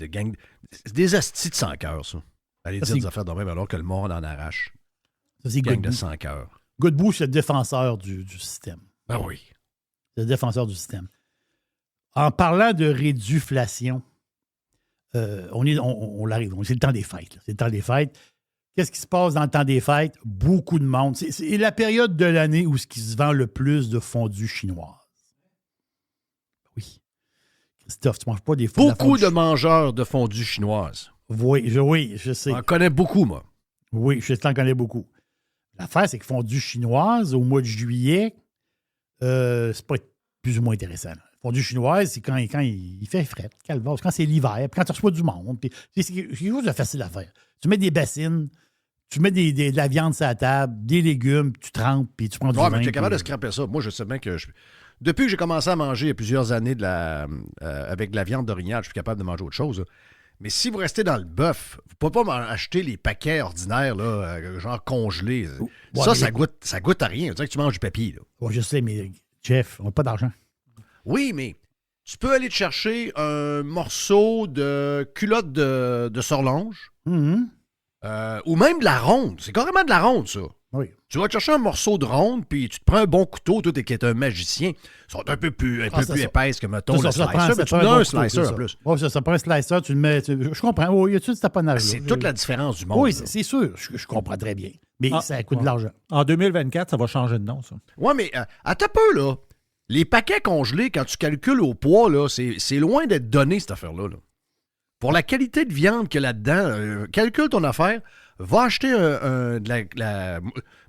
des astis de sans cœur, ça. Allez dire des affaires de même alors que le monde en arrache. Ça, c'est Gang de sans cœur. Godbout, c'est le défenseur du système. Ben oui. C'est le défenseur du système. En parlant de réduflation, on l'arrive. C'est le temps des fêtes. Là. C'est le temps des fêtes. Qu'est-ce qui se passe dans le temps des fêtes? Beaucoup de monde. C'est la période de l'année où ce qui se vend le plus de fondue chinoise. Oui. Christophe, tu ne manges pas des fondue. Beaucoup de mangeurs de fondue chinoise. Oui, je sais. J'en connais beaucoup, moi. Oui, je t'en connais beaucoup. L'affaire, c'est que fondue chinoise, au mois de juillet, c'est pas plus ou moins intéressant. Fondue chinoise, c'est quand il fait frais, calvaire, quand c'est l'hiver, puis quand tu reçois du monde. C'est quelque chose de facile à faire. Tu mets des bassines, tu mets de la viande sur la table, des légumes, tu trempes, puis tu prends du vin. Ouais, mais tu es capable de scraper ça. Moi, je sais bien que depuis que j'ai commencé à manger il y a plusieurs années avec de la viande d'orignal, je suis capable de manger autre chose. Là. Mais si vous restez dans le bœuf, vous ne pouvez pas acheter les paquets ordinaires, là, genre congelés. Ouais, ça goûte à rien. On dirait que tu manges du papier. Là. Ouais, je sais, mais Jeff, on n'a pas d'argent. Oui, mais tu peux aller te chercher un morceau de culotte de sorlonge ou même de la ronde. C'est carrément de la ronde, ça. Oui. Tu vas te chercher un morceau de ronde, puis tu te prends un bon couteau, toi, qui est un magicien. Ils sont un peu plus épaisses que, mettons, le slicer. Mais tu prends un slicer en plus. Oui, ça prend un slicer, tu le mets. Je comprends. Oui, il y a tout ce taponnage. C'est toute la différence du monde. Oui, c'est sûr. Je comprends très bien. Mais ça coûte de l'argent. En 2024, ça va changer de nom, ça. Oui, mais attends un peu, là. Les paquets congelés, quand tu calcules au poids, là, c'est loin d'être donné, cette affaire-là. Là. Pour la qualité de viande qu'il y a là-dedans, calcule ton affaire. Va acheter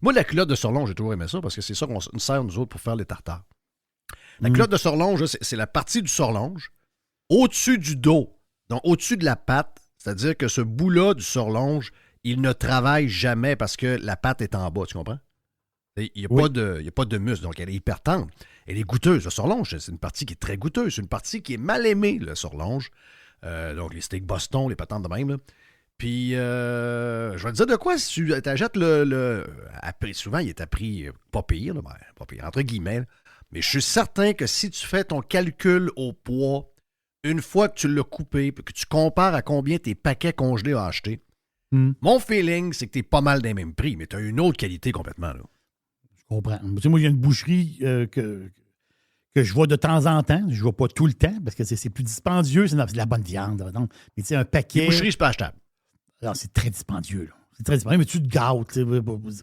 Moi, la culotte de sorlonge, j'ai toujours aimé ça parce que c'est ça qu'on nous sert, nous autres, pour faire les tartares. La culotte de sorlonge, c'est la partie du sorlonge au-dessus du dos, donc au-dessus de la patte. C'est-à-dire que ce bout-là du sorlonge, il ne travaille jamais parce que la patte est en bas, tu comprends? Il n'y a pas de muscle, donc elle est hyper tendre. Elle est goûteuse. Le sorlonge, c'est une partie qui est très goûteuse. C'est une partie qui est mal aimée, le sorlonge. Donc les steaks Boston, les patentes de même, là. Puis, je vais te dire de quoi, si tu achètes souvent, il est à prix pas pire, entre guillemets. Là. Mais je suis certain que si tu fais ton calcul au poids, une fois que tu l'as coupé, puis que tu compares à combien tes paquets congelés ont acheté, mon feeling, c'est que tu es pas mal des mêmes prix, mais tu as une autre qualité complètement. Là. Je comprends. Tu sais, moi, il y a une boucherie que je vois de temps en temps. Je ne vois pas tout le temps, parce que c'est plus dispendieux. C'est de la bonne viande. Là, donc. Mais tu sais, un paquet... Les boucheries, c'est pas achetable. Alors, c'est très dispendieux, là. C'est très dispendieux, mais tu te gâtes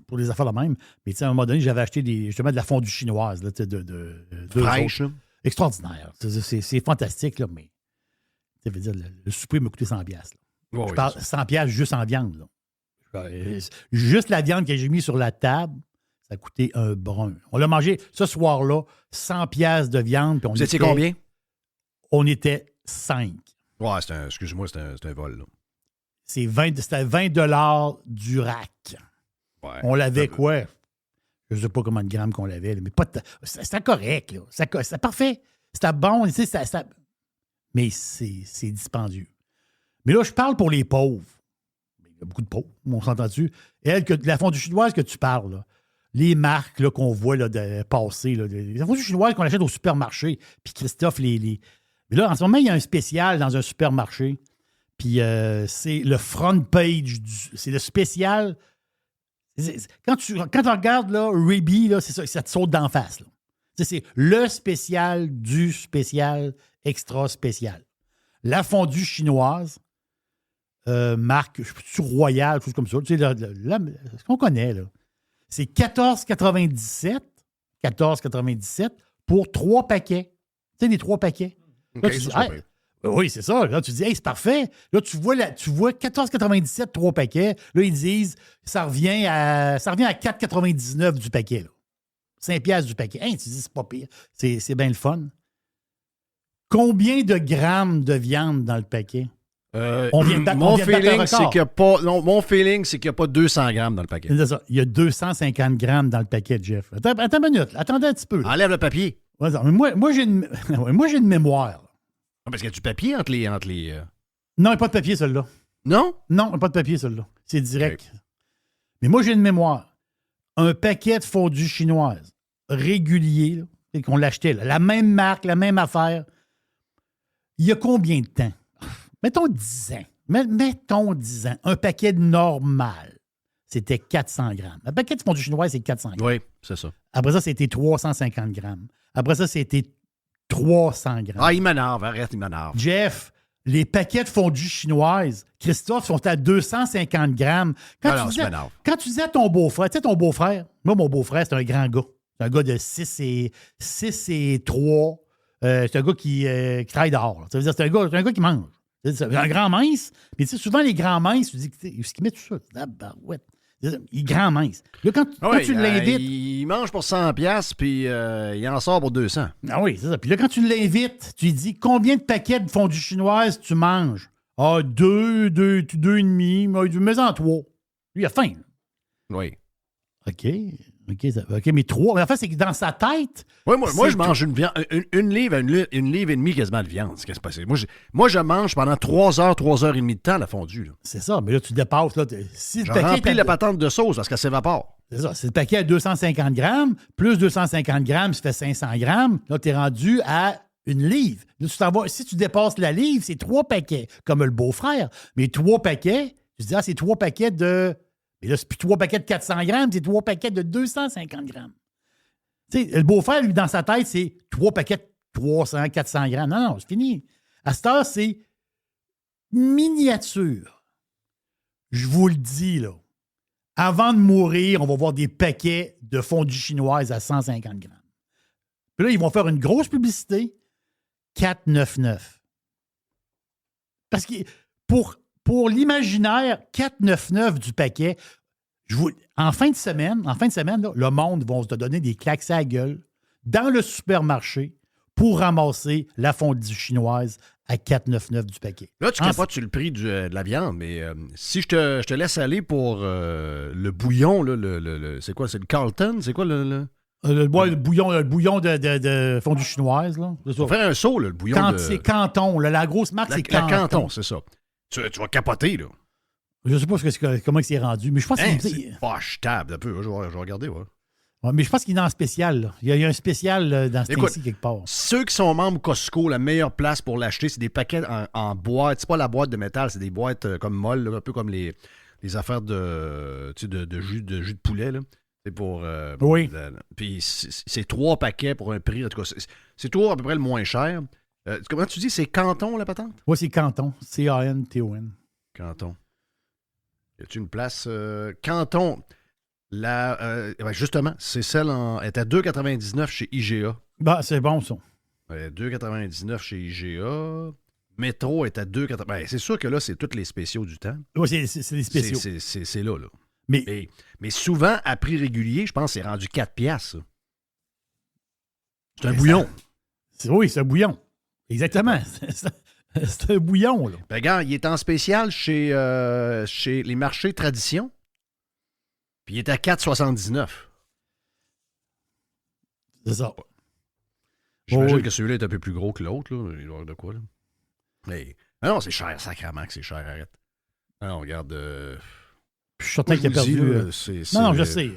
pour les affaires de même. Mais tu sais, à un moment donné, j'avais acheté justement de la fondue chinoise, là, fraîche, là. Extraordinaire. C'est fantastique, là, mais ça veut dire le souper m'a coûté 100$. Oh, je parle 100$ juste en viande. Là. Juste la viande que j'ai mise sur la table, ça a coûté un brun. On l'a mangé ce soir-là, 100$ de viande. Puis vous étiez combien? On était 5. Ouais, excuse-moi, c'est un vol, là. C'était 20$ du rack. Ouais, on l'avait quoi? Je ne sais pas combien de grammes qu'on l'avait, mais pas c'était correct. Là. C'était parfait. C'était bon. Mais c'est dispendieux. Mais là, je parle pour les pauvres. Il y a beaucoup de pauvres, on s'entend-tu? La fondue chinoise que tu parles, là, les marques là, qu'on voit là, passer, là, les fondues chinoises qu'on achète au supermarché, puis Christophe, Mais là, en ce moment, il y a un spécial dans un supermarché. Puis c'est le front page, c'est le spécial. Quand tu regardes là, Ruby, là, c'est ça te saute d'en face. Là. C'est le spécial du spécial extra spécial. La fondue chinoise, marque Royal, choses comme ça. Tu sais, ce qu'on connaît, là. C'est 14,97 pour 3 paquets. Tu sais, les 3 paquets. Là, Okay, oui, c'est ça. Là, tu dis, hey, c'est parfait. Là, tu vois 14,97, 3 paquets. Là, ils disent, ça revient à 4,99 du paquet. Là. 5$ du paquet. Hey, tu dis, c'est pas pire. C'est bien le fun. Combien de grammes de viande dans le paquet? Mon feeling, c'est qu'il n'y a pas 200 grammes dans le paquet. C'est ça. Il y a 250 grammes dans le paquet, Jeff. Attends une minute. Attendez un petit peu. Enlève le papier. Moi, j'ai une mémoire. Parce qu'il y a du papier entre les... Non, il n'y a pas de papier, celui-là. Non? Non, pas de papier, celui-là. C'est direct. Okay. Mais moi, j'ai une mémoire. Un paquet de fondue chinoise régulier, là, qu'on l'achetait, là, la même marque, la même affaire. Il y a combien de temps? Mettons 10 ans. Mettons 10 ans. Un paquet normal, c'était 400 grammes. Un paquet de fondue chinoise, c'est 400 grammes. Oui, c'est ça. Après ça, c'était 350 grammes. Après ça, c'était 300 grammes. Ah, il m'énerve. Arrête, il m'énerve. Jeff, les paquets de fondue chinoise, Christophe, sont à 250 grammes. Quand tu disais à ton beau-frère, tu sais, ton beau-frère, moi, mon beau-frère, c'est un grand gars. C'est un gars de 6 et 3. C'est un gars qui travaille dehors. Ça veut dire c'est un gars qui mange. C'est un grand mince. Mais tu sais, souvent, les grands minces, tu dis, est-ce qu'ils mettent tout ça? Ah, barouette. Il est grand mince. Là, quand tu l'invites... il mange pour 100$, puis il en sort pour 200$. Ah oui, c'est ça. Puis là, quand tu l'invites, tu lui dis combien de paquets de fondue chinoise tu manges? Ah, 2,5. Mets-en 3. Lui, il a faim. Oui. OK, mais 3. Mais en fait, c'est que dans sa tête. Oui, moi je mange une viande, une livre et demie quasiment de viande. Qu'est-ce qui se passe? Moi, je mange pendant 3 heures et demie de temps la fondue. Là. C'est ça, mais là, tu dépasses. Là, si je remplis la patente de sauce parce qu'elle s'évapore. C'est ça, c'est le paquet à 250 grammes, plus 250 grammes, ça fait 500 grammes. Là, tu es rendu à une livre. Là, si tu dépasses la livre, c'est 3 paquets, comme le beau-frère. Mais 3 paquets, tu te dis, c'est 3 paquets de... Mais là, c'est plus 3 paquets de 400 grammes, c'est 3 paquets de 250 grammes. Tu sais, le beau-frère, lui, dans sa tête, c'est 3 paquets de 300, 400 grammes. Non, c'est fini. À cette heure, c'est miniature. Je vous le dis, là. Avant de mourir, on va voir des paquets de fondue chinoise à 150 grammes. Puis là, ils vont faire une grosse publicité. 4,99. Parce que pour l'imaginaire, 4,99 du paquet, en fin de semaine, là, le monde va se donner des claques à la gueule dans le supermarché pour ramasser la fondue chinoise à 4,99 du paquet. Là, tu capotes sur le prix de la viande, mais si je te laisse aller pour le bouillon, là, c'est quoi? C'est le Carlton? C'est quoi le bouillon de fondue chinoise, là. On va faire un saut, là, le bouillon C'est Canton. Là, la grosse marque, c'est Canton. La Canton, c'est ça. Tu vas capoter, là. Je ne sais pas comment il s'est rendu, mais je pense qu'il c'est pas achetable un peu. Je vais regarder, ouais. Ouais, mais je pense qu'il est en spécial. Là. Il y a un spécial dans ce temps-ci quelque part. Ceux qui sont membres Costco, la meilleure place pour l'acheter, c'est des paquets en boîte. C'est pas la boîte de métal, c'est des boîtes comme molles, là, un peu comme les affaires de jus de poulet. Là. C'est pour... oui. Puis c'est 3 paquets pour un prix. En tout cas, c'est toujours à peu près le moins cher. Comment tu dis? C'est Canton, la patente? Oui, c'est Canton. C-A-N-T-O-N. Canton. Y a-t-il une place? Canton. Justement, c'est celle est à 2,99 chez IGA. Ben, c'est bon, ça. 2,99 chez IGA. Métro est à 2,99. Ben, c'est sûr que là, c'est tous les spéciaux du temps. Oui, c'est les spéciaux. C'est là. Mais souvent, à prix régulier, je pense que c'est rendu 4 piastres. C'est un bouillon. Oui, c'est un bouillon. Exactement. C'est un bouillon, là. Ben, regarde, il est en spécial chez les marchés Tradition. Puis il est à 4,79. C'est ça. J'imagine que celui-là est un peu plus gros que l'autre. Là. Il doit y avoir de quoi, là. Mais non, c'est cher, sacrément que c'est cher, arrête. Non, regarde. Je suis certain qu'il a perdu. Non, je sais.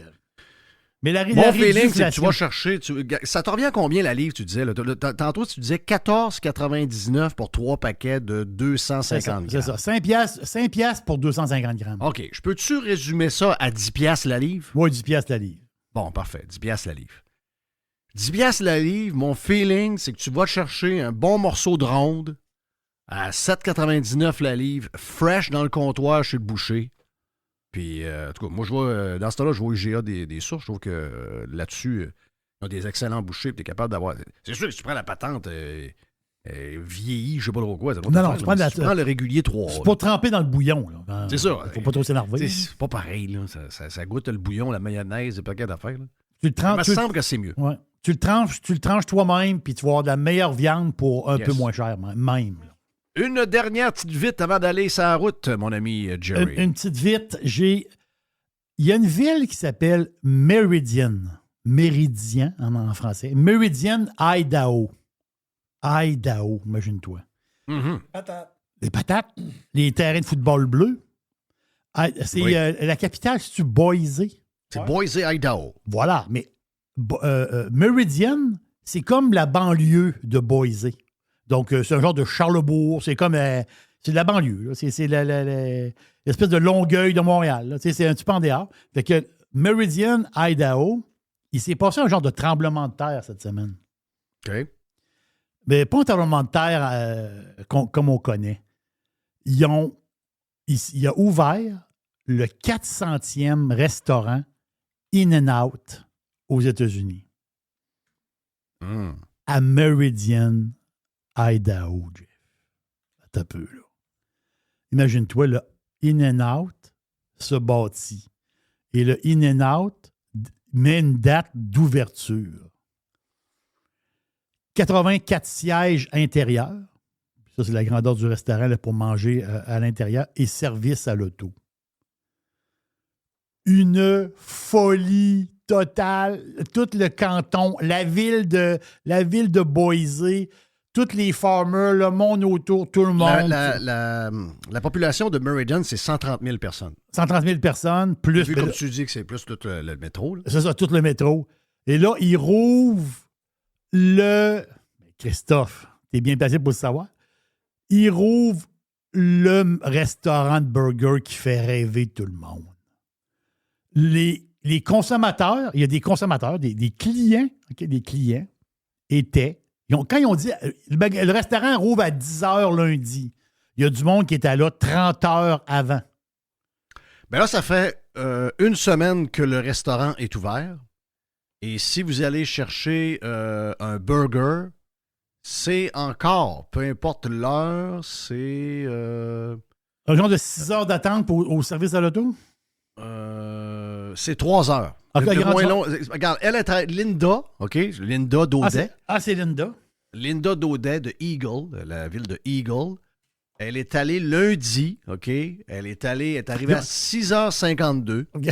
Mais la mon feeling, c'est que tu vas chercher. Ça te revient à combien la livre, tu disais? Là? Tantôt, tu disais 14,99 pour 3 paquets de 250 grammes. C'est ça. 5 piastres pour 250 grammes. OK. Je peux-tu résumer ça à 10 piastres la livre? Oui, 10 piastres la livre. Bon, parfait. 10 piastres la livre. 10 piastres la livre, mon feeling, c'est que tu vas chercher un bon morceau de ronde à 7,99 la livre, fresh dans le comptoir chez le boucher. Puis, en tout cas, moi, je vois, dans ce temps-là, je vois IGA des sources. Je trouve que là-dessus, ils ont des excellents bouchers. Tu es capable d'avoir. C'est sûr que si tu prends la patente vieillie, je sais pas trop quoi. Tu prends le régulier 3. C'est pas trempé dans le bouillon. Là. C'est ça. Faut pas trop s'énerver. C'est pas pareil. Là. Ça goûte le bouillon, la mayonnaise, des paquets d'affaires. Il me semble que c'est mieux. Ouais. Tu le tranches toi-même, puis tu vas avoir de la meilleure viande pour un peu moins cher, même. Là. Une dernière petite vite avant d'aller sur la route, mon ami Jerry. Une petite vite. Il y a une ville qui s'appelle Meridian. Méridien en français. Meridian, Idaho. Idaho, imagine-toi. Mm-hmm. Attends. Les patates, les terrains de football bleu. C'est Oui. la capitale, c'est-tu Boise? C'est Boise, Idaho. Voilà, mais Meridian, c'est comme la banlieue de Boise. Donc, c'est un genre de Charlebourg. C'est comme... c'est de la banlieue. Là. C'est l'espèce de Longueuil de Montréal. Là. C'est un petit peu en dehors. Fait que Meridian, Idaho, il s'est passé un genre de tremblement de terre cette semaine. OK. Mais pas un tremblement de terre comme on connaît. Il a ouvert le 400e restaurant In-N-Out aux États-Unis. À Meridian, Idaho, Jeff. Attends un peu, là. Imagine-toi, le In-N-Out se bâtit. Et le In-N-Out met une date d'ouverture. 84 sièges intérieurs. Ça, c'est la grandeur du restaurant là, pour manger à l'intérieur et service à l'auto. Une folie totale. Tout le canton, la ville de Boise, tous les farmers, le monde autour, tout le monde. La population de Meridian, c'est 130 000 personnes. 130 000 personnes, plus... Vu comme tu dis que c'est plus tout le métro. Là. C'est ça, tout le métro. Et là, ils rouvrent Christophe, t'es bien placé pour le savoir. Ils rouvrent le restaurant de burger qui fait rêver tout le monde. Les consommateurs, il y a des consommateurs, des clients, okay, des clients étaient... quand ils ont dit le restaurant rouvre à 10 h lundi, il y a du monde qui était là 30 heures avant. Bien là, ça fait une semaine que le restaurant est ouvert. Et si vous allez chercher un burger, c'est encore, peu importe l'heure, c'est... Un genre de 6 heures d'attente au service à l'auto? C'est 3 heures. Okay, le moins long. Regarde, elle est Linda, OK? Linda Daudet. C'est Linda. Linda Daudet de Eagle, de la ville de Eagle. Elle est allée lundi, OK? Elle est arrivée à 6h52. Okay.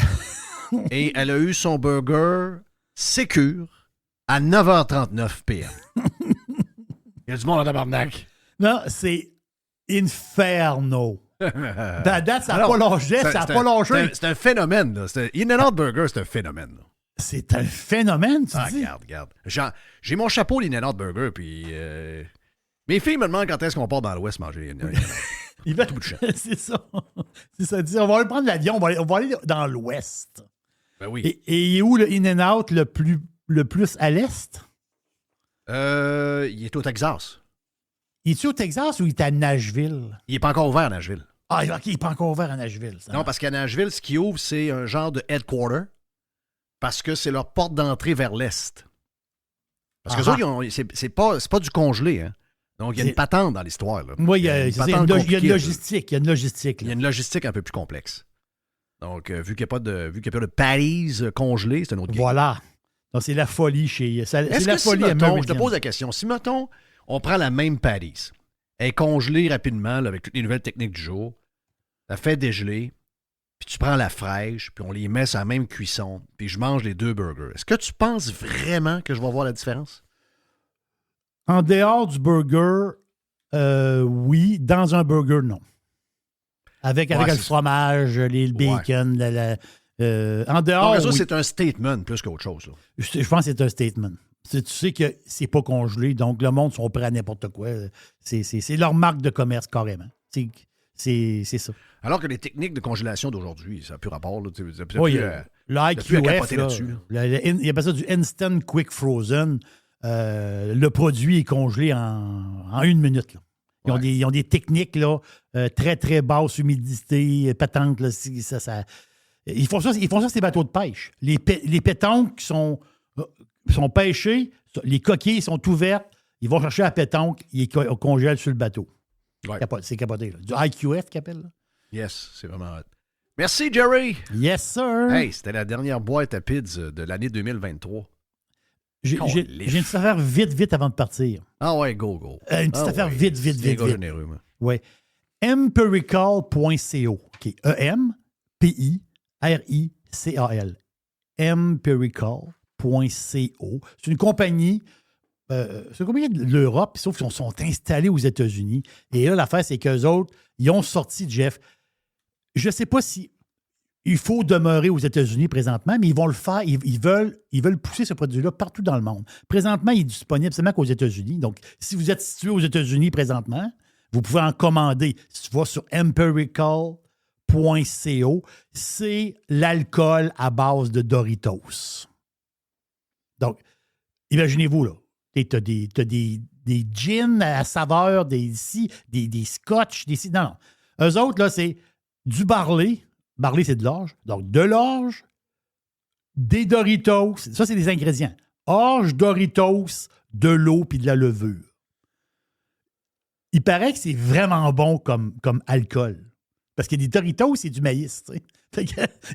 Et elle a eu son burger sécure à 9h39 p.m. Il y a du monde en tabarnak. Non, c'est Inferno. À date, ça n'a pas lâché. C'est un phénomène. Là. In-N-Out Burger, c'est un phénomène. Là. C'est un phénomène, tu dis? Regarde. J'ai mon chapeau d'In-N-Out Burger, puis mes filles me demandent quand est-ce qu'on part dans l'Ouest manger In-N-Out. Il va tout bout de champ. C'est ça. C'est ça. On va aller prendre l'avion, on va aller dans l'Ouest. Ben oui. Et il est où le In-N-Out le plus à l'Est? Il est au Texas. Il est-tu au Texas ou il est à Nashville? Il n'est pas encore ouvert à Nashville. Ah, OK, il n'est pas encore ouvert à Nashville. Ça. Non, parce qu'à Nashville, ce qui ouvre, c'est un genre de headquarter, parce que c'est leur porte d'entrée vers l'Est. Parce que ça, c'est pas du congelé, hein. Donc, il y a une patente dans l'histoire. Là. Oui, il y a une logistique. Il y a une logistique un peu plus complexe. Donc, vu qu'il n'y a pas de patties congelées, c'est un autre game. Voilà. Donc, c'est la folie chez... C'est la folie à Meridian. Je te pose la question. Si, mettons, on prend la même patties, elle est congelée rapidement là, avec toutes les nouvelles techniques du jour, elle fait dégeler, puis tu prends la fraîche, puis on les met sur la même cuisson, puis je mange les deux burgers. Est-ce que tu penses vraiment que je vais voir la différence? En dehors du burger, oui. Dans un burger, non. Avec le fromage, le bacon, en dehors... Donc, ça, c'est un statement plus qu'autre chose. Là. Je pense que c'est un statement. Tu sais que c'est pas congelé, donc le monde sont prêts à n'importe quoi. C'est leur marque de commerce, carrément. C'est ça. Alors que les techniques de congélation d'aujourd'hui, ça n'a plus rapport. Là, l'IQF, il appelle ça du Instant Quick Frozen. Le produit est congelé en 1 minute. Là. Ils ont des techniques là, très, très basse humidité, pétanque. Là, ils font ça, ces bateaux de pêche. Les pétanques qui sont pêchés, les coquilles sont ouvertes, ils vont chercher la pétanque, ils congèlent sur le bateau. Ouais. C'est capoté. Là. Du IQF qu'ils appellent. Là. Yes, c'est vraiment hot. Merci, Jerry. Yes, sir. Hey, c'était la dernière boîte à PIDS de l'année 2023. J'ai une petite affaire vite avant de partir. Ah ouais, go. Une petite affaire vite. Généreux, moi. Oui. Empirical.co. OK. EMPIRICAL. Empirical.co. C'est une compagnie c'est combien de l'Europe, sauf qu'ils sont installés aux États-Unis. Et là, l'affaire, c'est qu'eux autres, ils ont sorti, Jeff. Je ne sais pas si il faut demeurer aux États-Unis présentement, mais ils vont le faire. Ils veulent pousser ce produit-là partout dans le monde. Présentement, il est disponible seulement qu'aux États-Unis. Donc, si vous êtes situé aux États-Unis présentement, vous pouvez en commander. Si tu vas sur empirical.co, c'est l'alcool à base de Doritos. Donc, imaginez-vous, là. Tu as des gins à saveur, des scotch, Non, non. Eux autres, là, c'est du barley. Barley, c'est de l'orge. Donc, de l'orge, des Doritos. Ça, c'est des ingrédients. Orge, Doritos, de l'eau puis de la levure. Il paraît que c'est vraiment bon comme alcool. Parce que des Doritos, c'est du maïs, tu sais.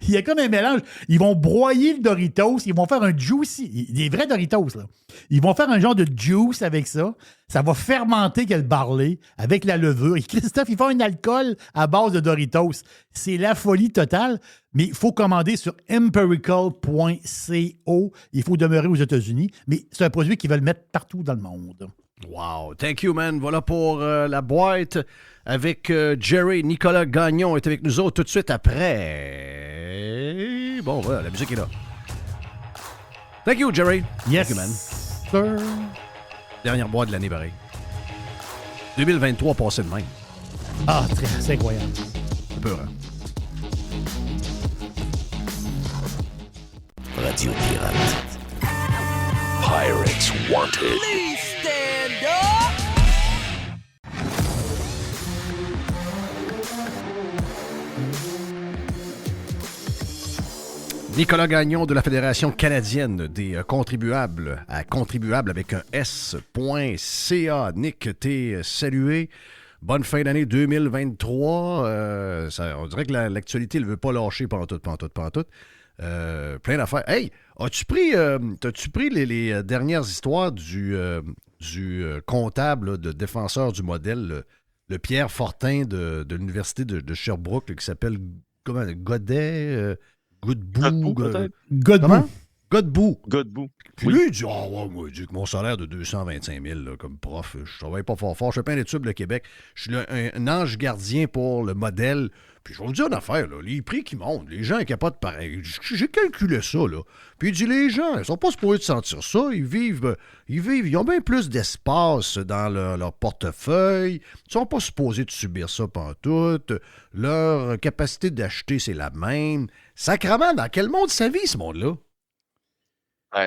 Il y a comme un mélange. Ils vont broyer le Doritos, ils vont faire un juicy, des vrais Doritos, là. Ils vont faire un genre de juice avec ça. Ça va fermenter que le barley avec la levure. Et Christophe, ils font un alcool à base de Doritos. C'est la folie totale, mais il faut commander sur empirical.co. Il faut demeurer aux États-Unis, mais c'est un produit qu'ils veulent mettre partout dans le monde. Wow, thank you, man. Voilà pour la boîte avec Jerry. Nicolas Gagnon est avec nous autres tout de suite après. Bon, voilà, la musique est là. Thank you, Jerry. Yes, thank you, man. sir. Dernière boîte de l'année, pareil. 2023 passé de même. Ah, c'est incroyable. C'est peur, hein? Radio Pirate. Pirates Wanted. Please stand up. Nicolas Gagnon de la Fédération canadienne des contribuables à contribuable avec un S.ca. Nick, t'es salué. Bonne fin d'année 2023. On dirait que l'actualité ne veut pas lâcher pantoute. Plein d'affaires. Hey, t'as-tu pris les dernières histoires du comptable là, de défenseur du modèle, le Pierre Fortin de l'Université de Sherbrooke, là, qui s'appelle comment, Godet? Godbout, peut-être. Godbout. Puis Oui. lui, il dit, moi, il dit que mon salaire de 225 000 là, comme prof, je travaille pas fort. Je fais plein d'études le Québec. Je suis un ange gardien pour le modèle. Puis je vais vous dire une affaire, là, les prix qui montent, les gens incapables de pareil. J'ai calculé ça, là. Puis il dit, les gens, ils sont pas supposés de sentir ça. Ils ont bien plus d'espace dans leur portefeuille. Ils sont pas supposés de subir ça pantoute. Leur capacité d'acheter, c'est la même. Sacrement, dans quel monde ça vit, ce monde-là?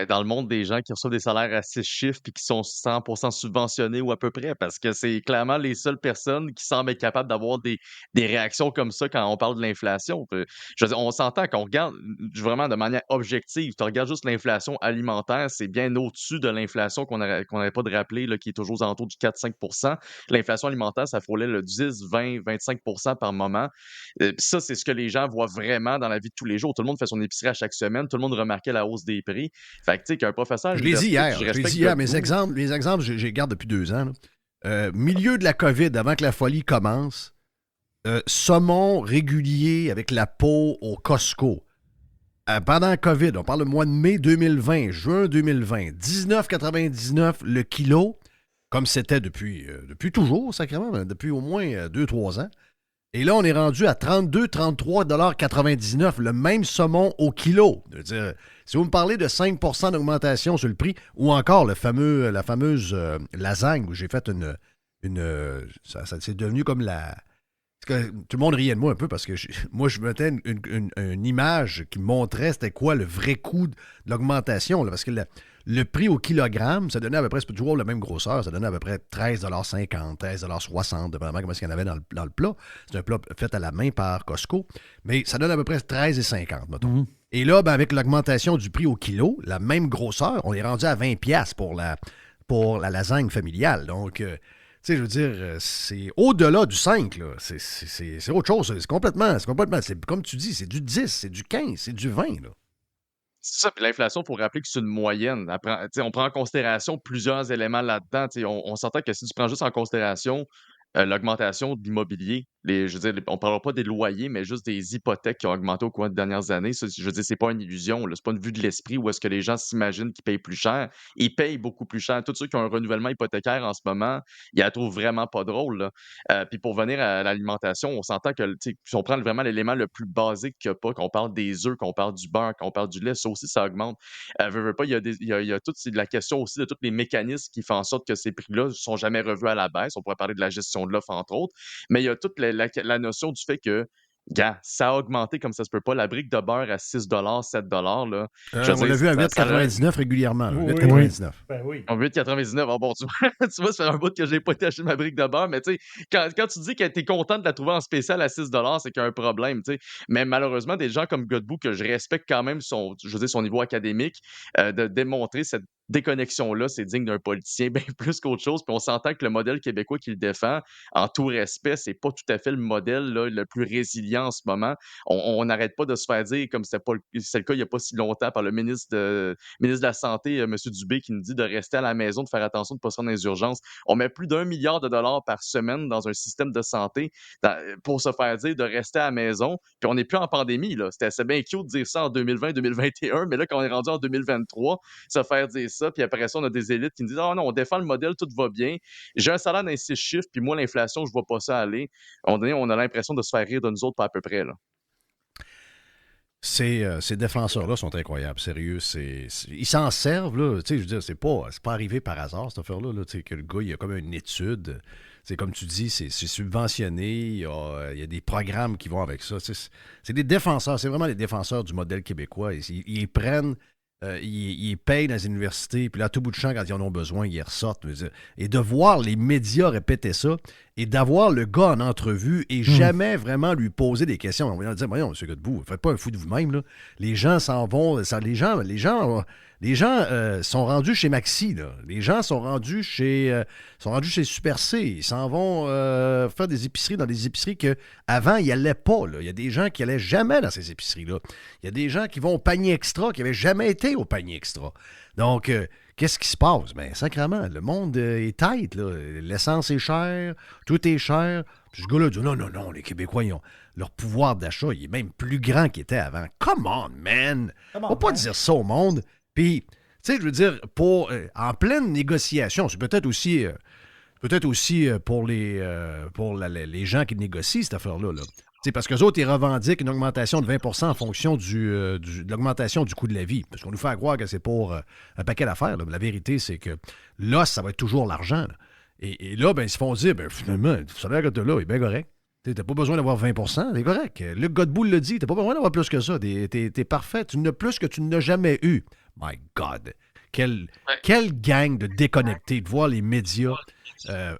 Dans le monde des gens qui reçoivent des salaires à 6 chiffres et qui sont 100% subventionnés ou à peu près, parce que c'est clairement les seules personnes qui semblent être capables d'avoir des réactions comme ça quand on parle de l'inflation. Je veux dire, on s'entend qu'on regarde vraiment de manière objective. Tu regardes juste l'inflation alimentaire, c'est bien au-dessus de l'inflation qu'on n'avait pas de rappeler, là, qui est toujours aux alentours du 4-5%. L'inflation alimentaire, ça frôlait le 10, 20, 25% par moment. Ça, c'est ce que les gens voient vraiment dans la vie de tous les jours. Tout le monde fait son épicerie à chaque semaine. Tout le monde remarquait la hausse des prix. Fait que, tu sais, qu'un professeur... Je l'ai dit hier. Mes exemples, je les garde depuis 2 ans. Milieu de la COVID, avant que la folie commence, saumon régulier avec la peau au Costco. Pendant la COVID, on parle du mois de mai 2020, juin 2020, 19,99 le kilo, comme c'était depuis toujours, sacrément, depuis au moins 2-3 ans. Et là, on est rendu à 33,99 le même saumon au kilo. Je veux dire, si vous me parlez de 5 % d'augmentation sur le prix, ou encore la fameuse lasagne où j'ai fait ça c'est devenu comme tout le monde riait de moi un peu parce que moi, je mettais une image qui me montrait c'était quoi le vrai coût de l'augmentation. Là, parce que le prix au kilogramme, ça donnait à peu près, c'est toujours la même grosseur, ça donnait à peu près 13,50 13,60 dépendamment comment il y en avait dans le plat. C'est un plat fait à la main par Costco, mais ça donne à peu près 13,50, mettons. Mm-hmm. Et là, avec l'augmentation du prix au kilo, la même grosseur, on est rendu à 20$ pour la lasagne familiale. Donc, tu sais, je veux dire, c'est au-delà du 5, là. C'est autre chose. C'est complètement, c'est comme tu dis, c'est du 10, c'est du 15, c'est du 20, là. C'est ça, puis l'inflation, il faut rappeler que c'est une moyenne. On prend en considération plusieurs éléments là-dedans. On s'entend que si tu prends juste en considération l'augmentation de l'immobilier, Je veux dire, on ne parlera pas des loyers, mais juste des hypothèques qui ont augmenté au cours des dernières années. Ça, je veux dire, c'est pas une illusion, là. C'est pas une vue de l'esprit où est-ce que les gens s'imaginent qu'ils payent plus cher. Ils payent beaucoup plus cher. Tous ceux qui ont un renouvellement hypothécaire en ce moment, ils la trouvent vraiment pas drôle, là. Puis pour venir à l'alimentation, on s'entend que, tu sais, si on prend vraiment l'élément le plus basique qu'il y a pas, qu'on parle des œufs, qu'on parle du beurre, qu'on parle du lait, ça aussi, ça augmente. Veux pas, il y a toute la question aussi de tous les mécanismes qui font en sorte que ces prix-là ne sont jamais revus à la baisse. On pourrait parler de la gestion de l'offre, entre autres. Mais il y a toute la notion du fait que, gars, ça a augmenté comme ça se peut pas. La brique de beurre à 6 7 là. On l'a vu à 8,99 régulièrement. Oui, 8,99. Ben oui. En 8,99, bon, tu vois, ça fait un bout que j'ai pas été acheter ma brique de beurre, mais tu sais, quand tu dis que tu es content de la trouver en spécial à 6 c'est qu'il y a un problème, tu sais. Mais malheureusement, des gens comme Godbout, que je respecte quand même son niveau académique, de démontrer cette déconnexion-là, c'est digne d'un politicien bien plus qu'autre chose. Puis on s'entend que le modèle québécois qui le défend, en tout respect, c'est pas tout à fait le modèle là, le plus résilient en ce moment. On n'arrête pas de se faire dire, comme c'est le cas il n'y a pas si longtemps, par le ministre de la Santé, M. Dubé, qui nous dit de rester à la maison, de faire attention, de ne pas se rendre dans les urgences. On met plus d'1 milliard de dollars par semaine dans un système de santé pour se faire dire de rester à la maison. Puis on n'est plus en pandémie, là. C'était assez bien cute de dire ça en 2020-2021, mais là, quand on est rendu en 2023, se faire dire ça, puis après ça, on a des élites qui nous disent « Ah non, on défend le modèle, tout va bien. J'ai un salaire dans les 6 chiffres, puis moi, l'inflation, je vois pas ça aller. » À un moment donné, on a l'impression de se faire rire de nous autres, pas à peu près, là. Ces défenseurs-là sont incroyables, sérieux. Ils s'en servent, là. Tu sais, je veux dire, c'est pas arrivé par hasard, cette affaire-là, là, tu sais, que le gars, il a comme une étude. C'est comme tu dis, c'est subventionné. Il y a des programmes qui vont avec ça. C'est des défenseurs, c'est vraiment les défenseurs du modèle québécois. Ils prennent. Ils payent dans les universités, puis là, à tout bout de champ, quand ils en ont besoin, ils ressortent. Et de voir les médias répéter ça, et d'avoir le gars en entrevue et jamais vraiment lui poser des questions. On va dire, voyons, M. Godbout, faites pas un fou de vous-même, là. Les gens s'en vont. Les gens sont rendus chez Maxi, là. Les gens sont rendus chez Super C. Ils s'en vont faire des épiceries dans des épiceries qu'avant, ils n'allaient pas, là. Il y a des gens qui n'allaient jamais dans ces épiceries-là. Il y a des gens qui vont au panier extra, qui n'avaient jamais été au panier extra. Donc, qu'est-ce qui se passe? Bien, sacrément, le monde est tight, là. L'essence est chère, tout est cher. Puis ce gars-là dit non, les Québécois, leur pouvoir d'achat, il est même plus grand qu'il était avant. Come on, man! Faut pas dire ça au monde. Puis, tu sais, je veux dire, en pleine négociation, c'est peut-être aussi pour les gens qui négocient cette affaire-là, là. Parce qu'eux autres, ils revendiquent une augmentation de 20 % en fonction de l'augmentation du coût de la vie. Parce qu'on nous fait croire que c'est pour un paquet d'affaires, là. Mais la vérité, c'est que là, ça va être toujours l'argent, là. Et là, ben, ils se font dire, ben, finalement, le salaire que tu as là est bien correct. Tu n'as pas besoin d'avoir 20 %, c'est correct. Luc Godbout le dit, tu n'as pas besoin d'avoir plus que ça. T'es parfait. Tu n'as plus que tu n'as jamais eu. My God! Quelle gang de déconnectés, de voir les médias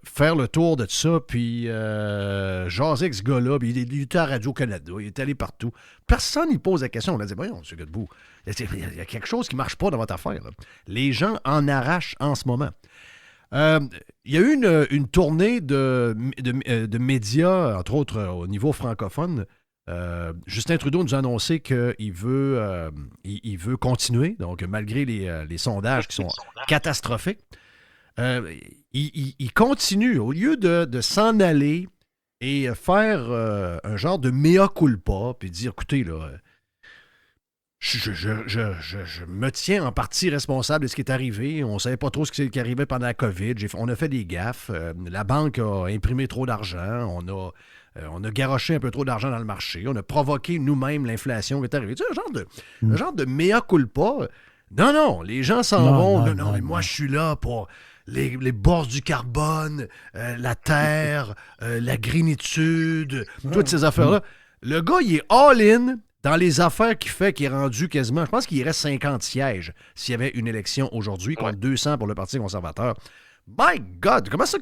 faire le tour de ça, puis jaser avec ce gars-là, puis il était à Radio-Canada, il est allé partout. Personne n'y pose la question. On a dit, voyons, M. Godbout, il y a quelque chose qui ne marche pas dans votre affaire, là. Les gens en arrachent en ce moment. Il y a eu une tournée de médias, entre autres au niveau francophone. Justin Trudeau nous a annoncé qu'il veut continuer, donc malgré les sondages qui sont catastrophiques. Il continue, au lieu de s'en aller et faire un genre de mea culpa, puis dire, écoutez, là, je me tiens en partie responsable de ce qui est arrivé. On ne savait pas trop ce qui arrivait pendant la COVID. On a fait des gaffes. La banque a imprimé trop d'argent. On a garoché un peu trop d'argent dans le marché. On a provoqué nous-mêmes l'inflation qui est arrivée. Tu sais, un genre de mea culpa. Non, les gens s'en vont. Non, mais moi, je suis là pour les bourses du carbone, la terre, la greenitude, toutes ces affaires-là. Le gars, il est all-in dans les affaires qu'il fait, qui est rendu quasiment... Je pense qu'il reste 50 sièges s'il y avait une élection aujourd'hui, contre 200 pour le Parti conservateur. My God! Comment ça...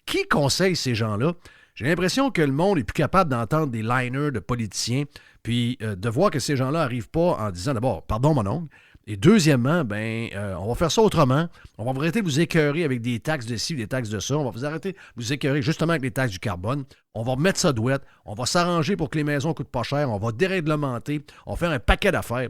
Qui conseille ces gens-là? J'ai l'impression que le monde est plus capable d'entendre des liners de politiciens, puis de voir que ces gens-là n'arrivent pas en disant d'abord, pardon mon oncle, et deuxièmement, on va faire ça autrement. On va arrêter de vous écœurer avec des taxes de ci, des taxes de ça. On va vous arrêter de vous écœurer justement avec les taxes du carbone. On va mettre ça douette. On va s'arranger pour que les maisons ne coûtent pas cher. On va déréglementer. On va faire un paquet d'affaires.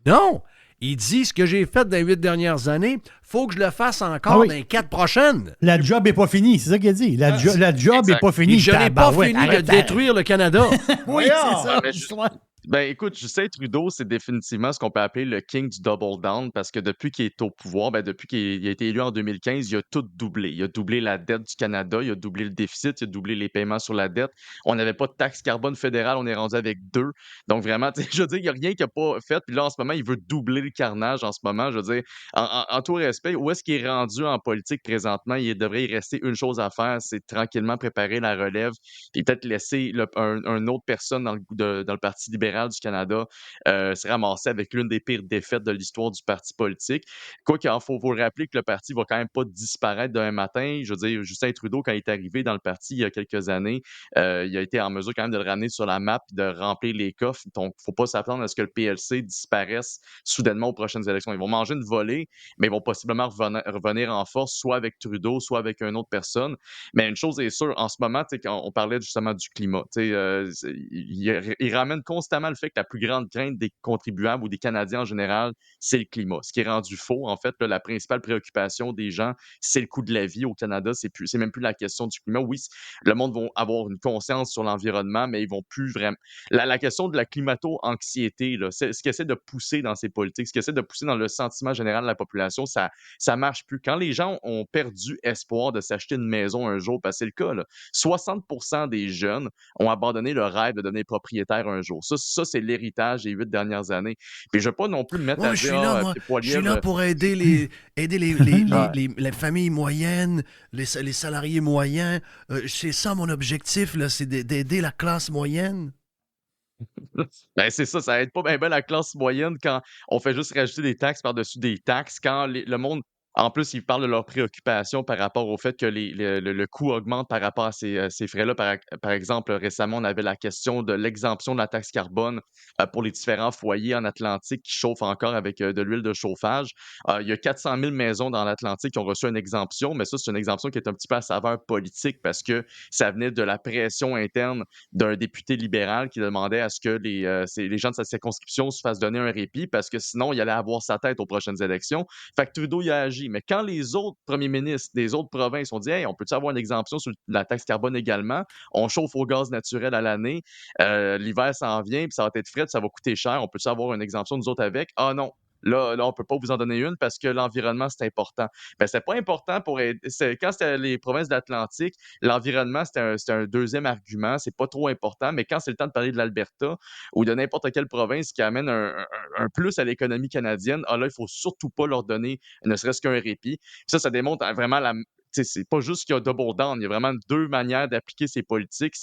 Non! Il dit ce que j'ai fait dans les 8 dernières années, faut que je le fasse encore Ah oui. dans les 4 prochaines. La job n'est pas finie, c'est ça qu'il a dit. La job n'est Exact. pas finie. Je n'ai pas tabarouette. fini de Arrête, détruire le Canada. Oui, c'est ça. Ouais, mais l'histoire. Ben écoute, Justin Trudeau, c'est définitivement ce qu'on peut appeler le king du double down parce que depuis qu'il est au pouvoir, depuis qu'il a été élu en 2015, il a tout doublé. Il a doublé la dette du Canada, il a doublé le déficit, il a doublé les paiements sur la dette. On n'avait pas de taxe carbone fédérale, on est rendu avec 2. Donc vraiment, je veux dire, il n'y a rien qu'il n'a pas fait. Puis là, en ce moment, il veut doubler le carnage en ce moment. Je veux dire, en tout respect, où est-ce qu'il est rendu en politique présentement? Il devrait y rester une chose à faire, c'est tranquillement préparer la relève puis peut-être laisser une autre personne dans le Parti libéral du Canada se ramasser avec l'une des pires défaites de l'histoire du parti politique. Quoi qu'il faut vous rappeler que le parti va quand même pas disparaître d'un matin. Je veux dire, Justin Trudeau, quand il est arrivé dans le parti il y a quelques années, il a été en mesure quand même de le ramener sur la map et de remplir les coffres. Donc, faut pas s'attendre à ce que le PLC disparaisse soudainement aux prochaines élections. Ils vont manger une volée, mais ils vont possiblement revenir en force, soit avec Trudeau, soit avec une autre personne. Mais une chose est sûre, en ce moment, quand on parlait justement du climat, il ramène constamment le fait que la plus grande crainte des contribuables ou des Canadiens en général, c'est le climat. Ce qui est rendu faux, en fait, là, la principale préoccupation des gens, c'est le coût de la vie au Canada. C'est même plus la question du climat. Oui, le monde va avoir une conscience sur l'environnement, mais ils vont plus vraiment. La question de la climato-anxiété, là, c'est ce qu'ils essaient de pousser dans ces politiques, ce qu'ils essaient de pousser dans le sentiment général de la population, ça marche plus. Quand les gens ont perdu espoir de s'acheter une maison un jour, parce que c'est le cas, là, 60% des jeunes ont abandonné le rêve de devenir propriétaire un jour. Ça, c'est l'héritage des 8 dernières années. Puis je ne veux pas non plus me mettre à dire Je suis là pour aider les familles moyennes, les salariés moyens. C'est ça mon objectif, là, c'est d'aider la classe moyenne. C'est ça, ça aide pas bien la classe moyenne quand on fait juste rajouter des taxes par-dessus des taxes, quand le monde. En plus, ils parlent de leurs préoccupations par rapport au fait que le coût augmente par rapport à ces frais-là. Par exemple, récemment, on avait la question de l'exemption de la taxe carbone pour les différents foyers en Atlantique qui chauffent encore avec de l'huile de chauffage. Il y a 400 000 maisons dans l'Atlantique qui ont reçu une exemption, mais ça, c'est une exemption qui est un petit peu à saveur politique parce que ça venait de la pression interne d'un député libéral qui demandait à ce que les gens de sa circonscription se fassent donner un répit parce que sinon, il allait avoir sa tête aux prochaines élections. Fait que Trudeau y a agi. Mais quand les autres premiers ministres des autres provinces ont dit « Hey, on peut-tu avoir une exemption sur la taxe carbone également? On chauffe au gaz naturel à l'année. L'hiver s'en vient, puis ça va être frais, ça va coûter cher. On peut-tu avoir une exemption nous autres avec? Ah non. Là, on ne peut pas vous en donner une parce que l'environnement, c'est important. » C'est pas important pour aider. Quand c'était les provinces de l'Atlantique, l'environnement, c'était un deuxième argument. C'est pas trop important. Mais quand c'est le temps de parler de l'Alberta ou de n'importe quelle province qui amène un plus à l'économie canadienne, là, il faut surtout pas leur donner ne serait-ce qu'un répit. Puis ça démontre vraiment c'est pas juste qu'il y a double down, il y a vraiment 2 manières d'appliquer ces politiques.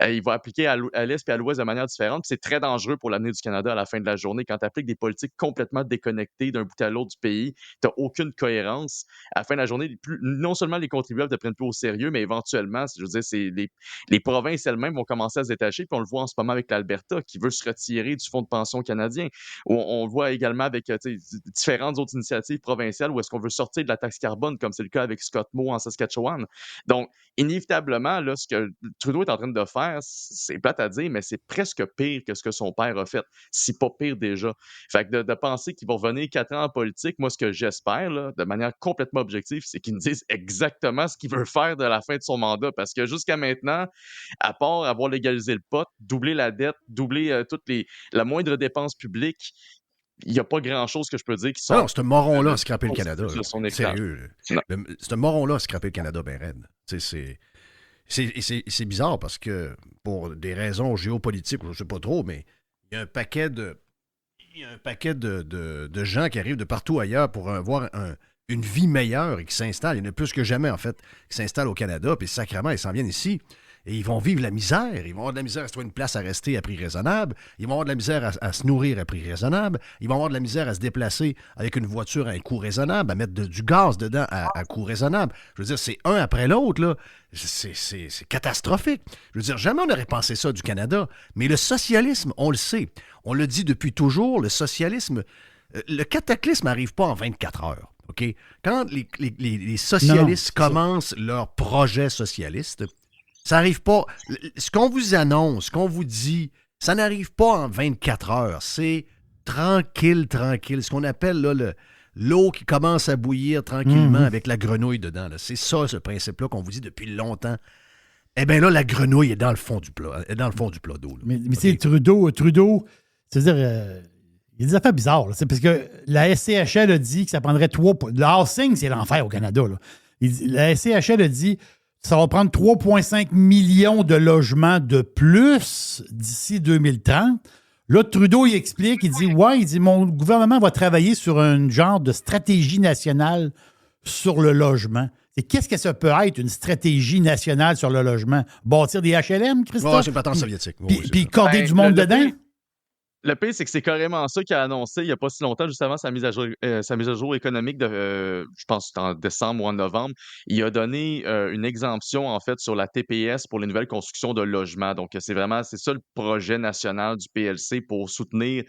Il va appliquer à l'Est et à l'Ouest de manière différente. C'est très dangereux pour l'avenir du Canada à la fin de la journée. Quand tu appliques des politiques complètement déconnectées d'un bout à l'autre du pays, tu n'as aucune cohérence. À la fin de la journée, non seulement les contribuables te prennent plus au sérieux, mais éventuellement, je veux dire, les provinces elles-mêmes vont commencer à se détacher. Puis on le voit en ce moment avec l'Alberta qui veut se retirer du fonds de pension canadien. On le voit également avec différentes autres initiatives provinciales où est-ce qu'on veut sortir de la taxe carbone, comme c'est le cas avec Scott Moe en Saskatchewan. Donc, inévitablement, là, ce que Trudeau est en train de faire, c'est plate à dire, mais c'est presque pire que ce que son père a fait. Si pas pire déjà. Fait que de penser qu'il va revenir 4 ans en politique, moi, ce que j'espère, là, de manière complètement objective, c'est qu'il nous dise exactement ce qu'il veut faire de la fin de son mandat. Parce que jusqu'à maintenant, à part avoir légalisé le pot, doubler la dette, doubler la moindre dépense publique, il n'y a pas grand-chose que je peux dire qui sort. Non, ce moron-là a scrappé le Canada. Sérieux. Ce moron-là a scrappé le Canada ben raide. C'est bizarre parce que pour des raisons géopolitiques, je ne sais pas trop, mais il y a un paquet de gens qui arrivent de partout ailleurs pour avoir une vie meilleure et qui s'installent. Il y en a plus que jamais, en fait, qui s'installent au Canada, puis sacrément, ils s'en viennent ici. Et ils vont vivre la misère. Ils vont avoir de la misère à se trouver une place à rester à prix raisonnable. Ils vont avoir de la misère à se nourrir à prix raisonnable. Ils vont avoir de la misère à se déplacer avec une voiture à un coût raisonnable, à mettre du gaz dedans à coût raisonnable. Je veux dire, c'est un après l'autre, là. C'est catastrophique. Je veux dire, jamais on n'aurait pensé ça du Canada. Mais le socialisme, on le sait. On le dit depuis toujours, le socialisme, le cataclysme n'arrive pas en 24 heures. OK? Quand les socialistes commencent leur projet socialiste, ça n'arrive pas. Ce qu'on vous annonce, ce qu'on vous dit, ça n'arrive pas en 24 heures. C'est tranquille. Ce qu'on appelle là, l'eau qui commence à bouillir tranquillement avec la grenouille dedans. Là. C'est ça, ce principe-là qu'on vous dit depuis longtemps. Eh bien là, la grenouille est dans le fond du plat. Elle est dans le fond du plat d'eau. Là. Mais c'est Trudeau, c'est-à-dire, il y a des affaires bizarres. Là. C'est parce que la SCHL a dit que ça prendrait 3... Le housing, c'est l'enfer au Canada. Là. La SCHL a dit que ça va prendre 3,5 millions de logements de plus d'ici 2030. Là, Trudeau, il explique, il dit, mon gouvernement va travailler sur un genre de stratégie nationale sur le logement. Et qu'est-ce que ça peut être, une stratégie nationale sur le logement? Bâtir des HLM, Christophe? C'est une patente soviétique. Puis corder du monde dedans? Le pire, c'est que c'est carrément ça qu'il a annoncé il n'y a pas si longtemps, juste avant sa mise à jour économique de, je pense, c'était en décembre ou en novembre. Il a donné une exemption, en fait, sur la TPS pour les nouvelles constructions de logements. Donc, c'est ça le projet national du PLC pour soutenir,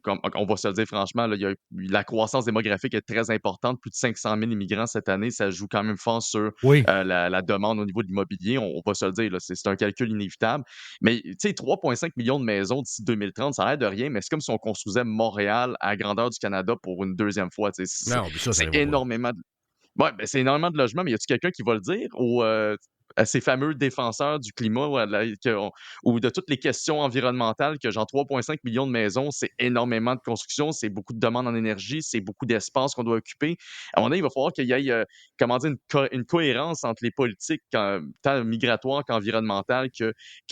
comme on va se le dire franchement, là, la croissance démographique est très importante. Plus de 500 000 immigrants cette année, ça joue quand même fort sur la demande au niveau de l'immobilier. On va se le dire, là, c'est un calcul inévitable. Mais, tu sais, 3,5 millions de maisons d'ici 2030, ça a l'air de rien, mais c'est comme si on construisait Montréal à la grandeur du Canada pour une deuxième fois. C'est énormément de... Ouais, ben, c'est énormément de logements, mais y a-t-il quelqu'un qui va le dire à ces fameux défenseurs du climat ou de toutes les questions environnementales que genre 3,5 millions de maisons, c'est énormément de construction, c'est beaucoup de demandes en énergie, c'est beaucoup d'espace qu'on doit occuper. À un moment donné, il va falloir qu'il y ait une cohérence entre les politiques tant migratoires qu'environnementales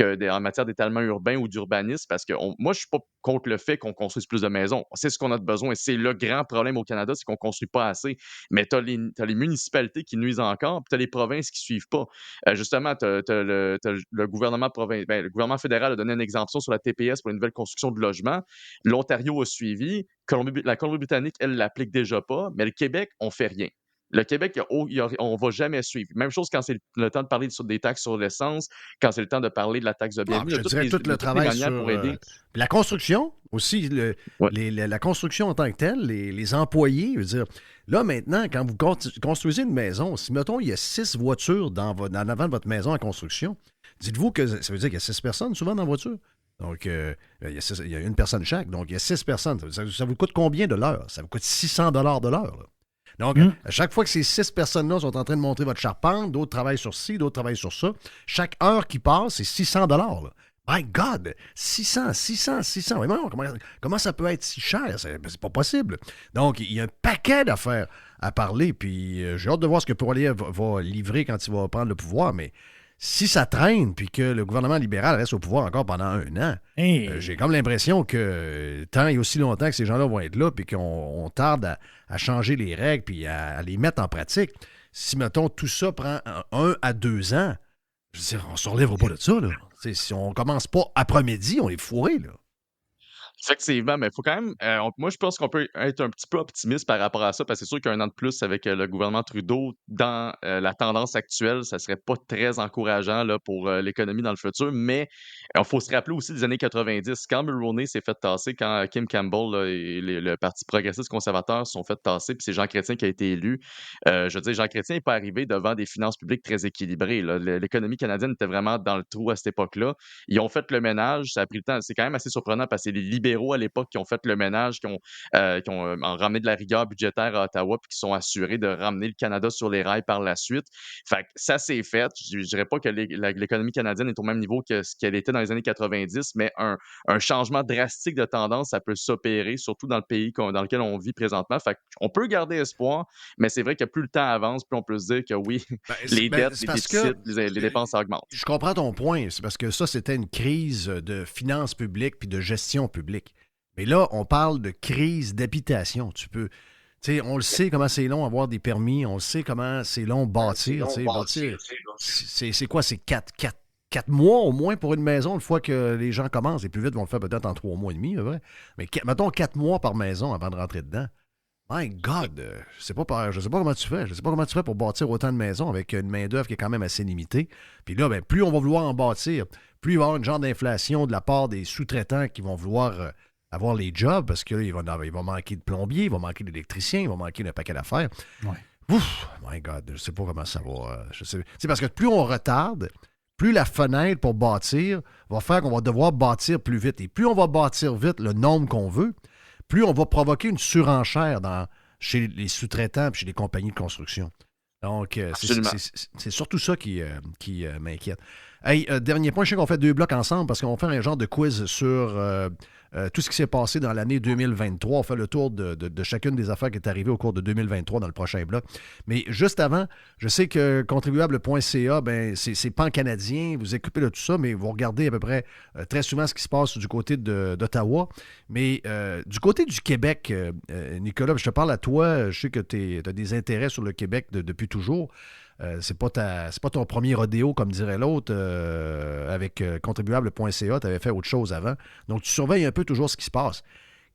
en matière d'étalement urbain ou d'urbanisme, parce que moi, je suis pas contre le fait qu'on construise plus de maisons. C'est ce qu'on a de besoin et c'est le grand problème au Canada, c'est qu'on construit pas assez. Mais tu as les municipalités qui nuisent encore, puis tu as les provinces qui suivent pas. Justement, le gouvernement le gouvernement fédéral a donné une exemption sur la TPS pour les nouvelles constructions de logements. L'Ontario a suivi. La Colombie-Britannique, elle, l'applique déjà pas. Mais le Québec, on fait rien. Le Québec, on ne va jamais suivre. Même chose quand c'est le temps de parler des taxes sur l'essence, quand c'est le temps de parler de la taxe de bienvenue. Je dirais tout le travail sur la construction aussi, la construction en tant que telle, les employés, je veux dire, là maintenant, quand vous construisez une maison, si mettons il y a 6 voitures en avant de votre maison en construction, dites-vous que ça veut dire qu'il y a 6 personnes souvent dans la voiture. Donc, il y a une personne chaque, donc il y a 6 personnes. Ça vous coûte combien de l'heure? Ça vous coûte 600 $ de l'heure. Là. Donc, à chaque fois que ces 6 personnes-là sont en train de monter votre charpente, d'autres travaillent sur ci, d'autres travaillent sur ça, chaque heure qui passe, c'est 600 $. Là. My God! 600. Mais non, comment ça peut être si cher? C'est pas possible. Donc, il y a un paquet d'affaires à parler, puis j'ai hâte de voir ce que Poilievre va livrer quand il va prendre le pouvoir, mais si ça traîne, puis que le gouvernement libéral reste au pouvoir encore pendant 1 an, j'ai comme l'impression que tant et aussi longtemps que ces gens-là vont être là, puis qu'on tarde à changer les règles, puis à les mettre en pratique, si, mettons, tout ça prend 1 à 2 ans, je veux dire, on ne se relèvera pas de ça, là. Si on commence pas après-midi, on est fourré, là. Effectivement, mais il faut quand même. Moi, je pense qu'on peut être un petit peu optimiste par rapport à ça, parce que c'est sûr qu'un an de plus avec le gouvernement Trudeau dans la tendance actuelle, ça serait pas très encourageant là, pour l'économie dans le futur. Mais il faut se rappeler aussi des années 90, quand Mulroney s'est fait tasser, quand Kim Campbell là, et le Parti progressiste conservateur se sont fait tasser, puis c'est Jean Chrétien qui a été élu. Je veux dire, Jean Chrétien n'est pas arrivé devant des finances publiques très équilibrées. Là. L'économie canadienne était vraiment dans le trou à cette époque-là. Ils ont fait le ménage, ça a pris le temps. C'est quand même assez surprenant parce que c'est les libéraux à l'époque qui ont fait le ménage, qui ont ramené de la rigueur budgétaire à Ottawa puis qui sont assurés de ramener le Canada sur les rails par la suite. Fait que ça s'est fait. Je dirais pas que l'économie canadienne est au même niveau que ce qu'elle était dans les années 90, mais un changement drastique de tendance, ça peut s'opérer, surtout dans le pays dans lequel on vit présentement. Fait qu'on peut garder espoir, mais c'est vrai que plus le temps avance, plus on peut se dire que oui, les dettes, les déficits, les dépenses augmentent. Je comprends ton point. C'est parce que ça, c'était une crise de finances publiques puis de gestion publique. Mais là, on parle de crise d'habitation. On le sait comment c'est long avoir des permis, on le sait comment c'est long bâtir. C'est quoi? C'est 4 mois au moins pour une maison, une fois que les gens commencent. Les plus vite vont le faire peut-être en 3 mois et demi, vrai. Mais mettons 4 mois par maison avant de rentrer dedans. My God! Je sais pas comment tu fais. Je sais pas comment tu fais pour bâtir autant de maisons avec une main-d'œuvre qui est quand même assez limitée. Puis là, plus on va vouloir en bâtir, plus il va y avoir une genre d'inflation de la part des sous-traitants qui vont vouloir avoir les jobs parce qu'il va manquer de plombiers, il va manquer d'électriciens, il va manquer d'un paquet d'affaires. Ouais. Ouf! My God, je sais pas comment ça va. C'est parce que plus on retarde, plus la fenêtre pour bâtir va faire qu'on va devoir bâtir plus vite. Et plus on va bâtir vite le nombre qu'on veut, plus on va provoquer une surenchère chez les sous-traitants et chez les compagnies de construction. Donc, c'est surtout ça qui m'inquiète. Hey, dernier point, je sais qu'on fait 2 blocs ensemble parce qu'on va faire un genre de quiz sur tout ce qui s'est passé dans l'année 2023. On fait le tour de chacune des affaires qui est arrivée au cours de 2023 dans le prochain bloc. Mais juste avant, je sais que contribuable.ca, ben, c'est pan-canadien, vous occupez de tout ça, mais vous regardez à peu près très souvent ce qui se passe du côté d'Ottawa. Mais du côté du Québec, Nicolas, je te parle à toi, je sais que tu as des intérêts sur le Québec depuis toujours. C'est pas ton premier rodéo, comme dirait l'autre, avec contribuable.ca. Tu avais fait autre chose avant. Donc, tu surveilles un peu toujours ce qui se passe.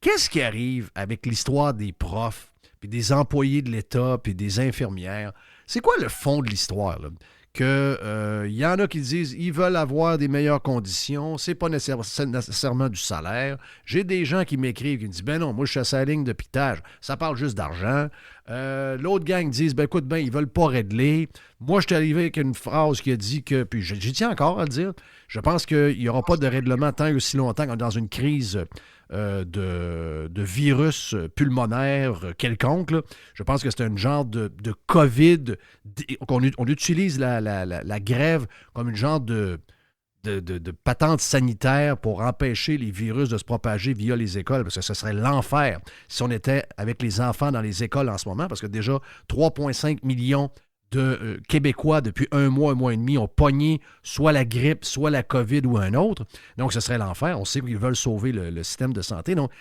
Qu'est-ce qui arrive avec l'histoire des profs, puis des employés de l'État, puis des infirmières? C'est quoi le fond de l'histoire, là? Que y en a qui disent ils veulent avoir des meilleures conditions, c'est pas nécessairement du salaire. J'ai des gens qui m'écrivent qui me disent ben non, moi je suis à sa ligne de pitage, ça parle juste d'argent. L'autre gang disent ben écoute, ben ils veulent pas régler. Moi je suis arrivé avec une phrase qui a dit que, puis j'y tiens encore à le dire, je pense qu'il n'y aura pas de règlement tant et aussi longtemps qu'on est dans une crise de virus pulmonaire quelconque. Là. Je pense que c'est un genre de COVID. On utilise la grève comme une genre de patente sanitaire pour empêcher les virus de se propager via les écoles, parce que ce serait l'enfer si on était avec les enfants dans les écoles en ce moment, parce que déjà 3,5 millions de Québécois, depuis un mois et demi, ont pogné soit la grippe, soit la COVID ou un autre. Donc, ce serait l'enfer. On sait qu'ils veulent sauver le système de santé. Donc,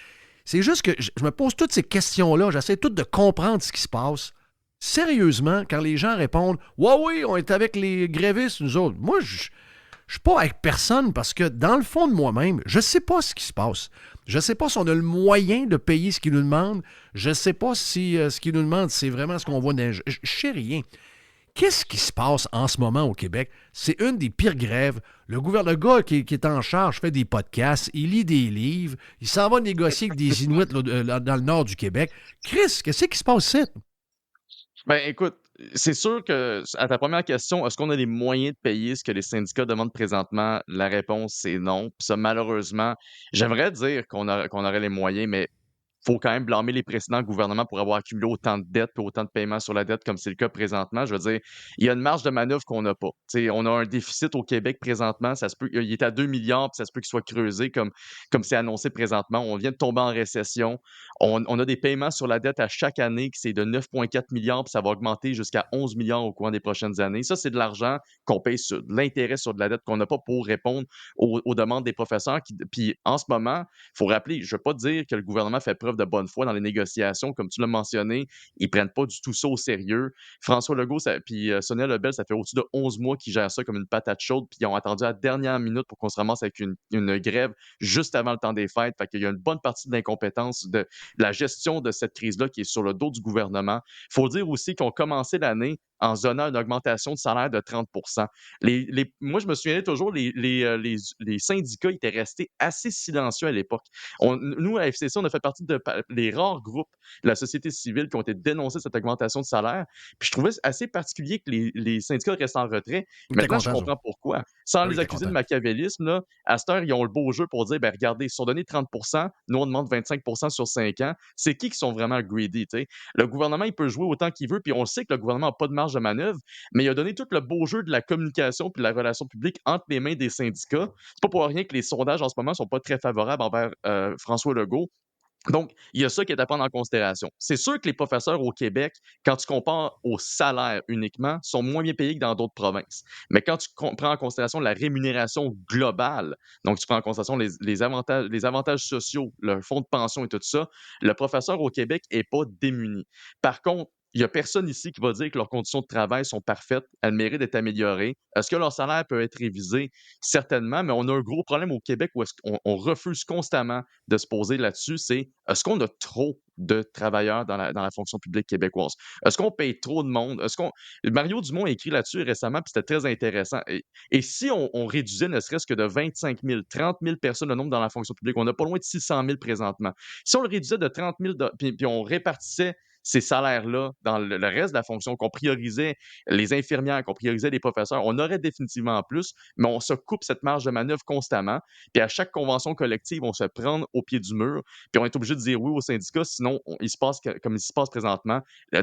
c'est juste que je me pose toutes ces questions-là. J'essaie toutes de comprendre ce qui se passe. Sérieusement, quand les gens répondent « Ouais, oui, on est avec les grévistes, nous autres. » Moi, je ne suis pas avec personne parce que, dans le fond de moi-même, je ne sais pas ce qui se passe. Je ne sais pas si on a le moyen de payer ce qu'ils nous demandent. Je ne sais pas si ce qu'ils nous demandent, c'est vraiment ce qu'on voit dans... Je ne sais rien. Qu'est-ce qui se passe en ce moment au Québec? C'est une des pires grèves. Le gars qui est en charge fait des podcasts, il lit des livres, il s'en va négocier avec des Inuits dans le nord du Québec. Chris, qu'est-ce qui se passe ici? Ben, écoute, c'est sûr que, à ta première question, est-ce qu'on a les moyens de payer ce que les syndicats demandent présentement? La réponse, c'est non. Puis ça, malheureusement, j'aimerais dire qu'on aurait les moyens, mais faut quand même blâmer les précédents gouvernements pour avoir accumulé autant de dettes et autant de paiements sur la dette comme c'est le cas présentement. Je veux dire, il y a une marge de manœuvre qu'on n'a pas. T'sais, on a un déficit au Québec présentement, ça se peut, il est à 2 milliards, puis ça se peut qu'il soit creusé comme c'est annoncé présentement. On vient de tomber en récession. On a des paiements sur la dette à chaque année qui c'est de 9,4 milliards, puis ça va augmenter jusqu'à 11 milliards au cours des prochaines années. Ça, c'est de l'argent qu'on paye sur de l'intérêt sur de la dette qu'on n'a pas pour répondre aux demandes des professeurs. Puis en ce moment, il faut rappeler, je ne veux pas dire que le gouvernement fait preuve de bonne foi dans les négociations. Comme tu l'as mentionné, ils ne prennent pas du tout ça au sérieux. François Legault puis Sonia Lebel, ça fait au-dessus de 11 mois qu'ils gèrent ça comme une patate chaude, puis ils ont attendu à la dernière minute pour qu'on se ramasse avec une grève juste avant le temps des fêtes. Fait qu'il y a une bonne partie de l'incompétence de la gestion de cette crise-là qui est sur le dos du gouvernement. Il faut dire aussi qu'ils ont commencé l'année en zonnant une augmentation de salaire de 30 moi, je me souviens toujours, les syndicats étaient restés assez silencieux à l'époque. Nous, à FCC, on a fait partie des rares groupes de la société civile qui ont été dénoncés cette augmentation de salaire. Puis je trouvais assez particulier que les syndicats restent en retrait. Maintenant, je comprends pourquoi. Sans les accuser de machiavélisme, là, à cette heure, ils ont le beau jeu pour dire, ben regardez, ils sont donnés 30 nous, on demande 25 sur 5 ans. C'est qui sont vraiment greedy, tu sais? Le gouvernement, il peut jouer autant qu'il veut, puis on le sait que le gouvernement n'a pas de marge de manœuvre, mais il a donné tout le beau jeu de la communication puis de la relation publique entre les mains des syndicats. C'est pas pour rien que les sondages en ce moment sont pas très favorables envers François Legault. Donc, il y a ça qui est à prendre en considération. C'est sûr que les professeurs au Québec, quand tu compares au salaire uniquement, sont moins bien payés que dans d'autres provinces. Mais quand tu prends en considération la rémunération globale, donc tu prends en considération les avantages sociaux, le fonds de pension et tout ça, le professeur au Québec n'est pas démuni. Par contre, il n'y a personne ici qui va dire que leurs conditions de travail sont parfaites, elles méritent d'être améliorées. Est-ce que leur salaire peut être révisé? Certainement, mais on a un gros problème au Québec où on refuse constamment de se poser là-dessus, c'est est-ce qu'on a trop de travailleurs dans la fonction publique québécoise? Est-ce qu'on paye trop de monde? Mario Dumont a écrit là-dessus récemment, puis c'était très intéressant. Et si on réduisait ne serait-ce que de 25 000, 30 000 personnes le nombre dans la fonction publique, on n'a pas loin de 600 000 présentement. Si on le réduisait de 30 000, puis on répartissait ces salaires-là dans le reste de la fonction, qu'on priorisait les infirmières, qu'on priorisait les professeurs, on aurait définitivement plus, mais on se coupe cette marge de manœuvre constamment. Puis à chaque convention collective, on se prend au pied du mur, puis on est obligé de dire oui aux syndicats, sinon il se passe comme il se passe présentement.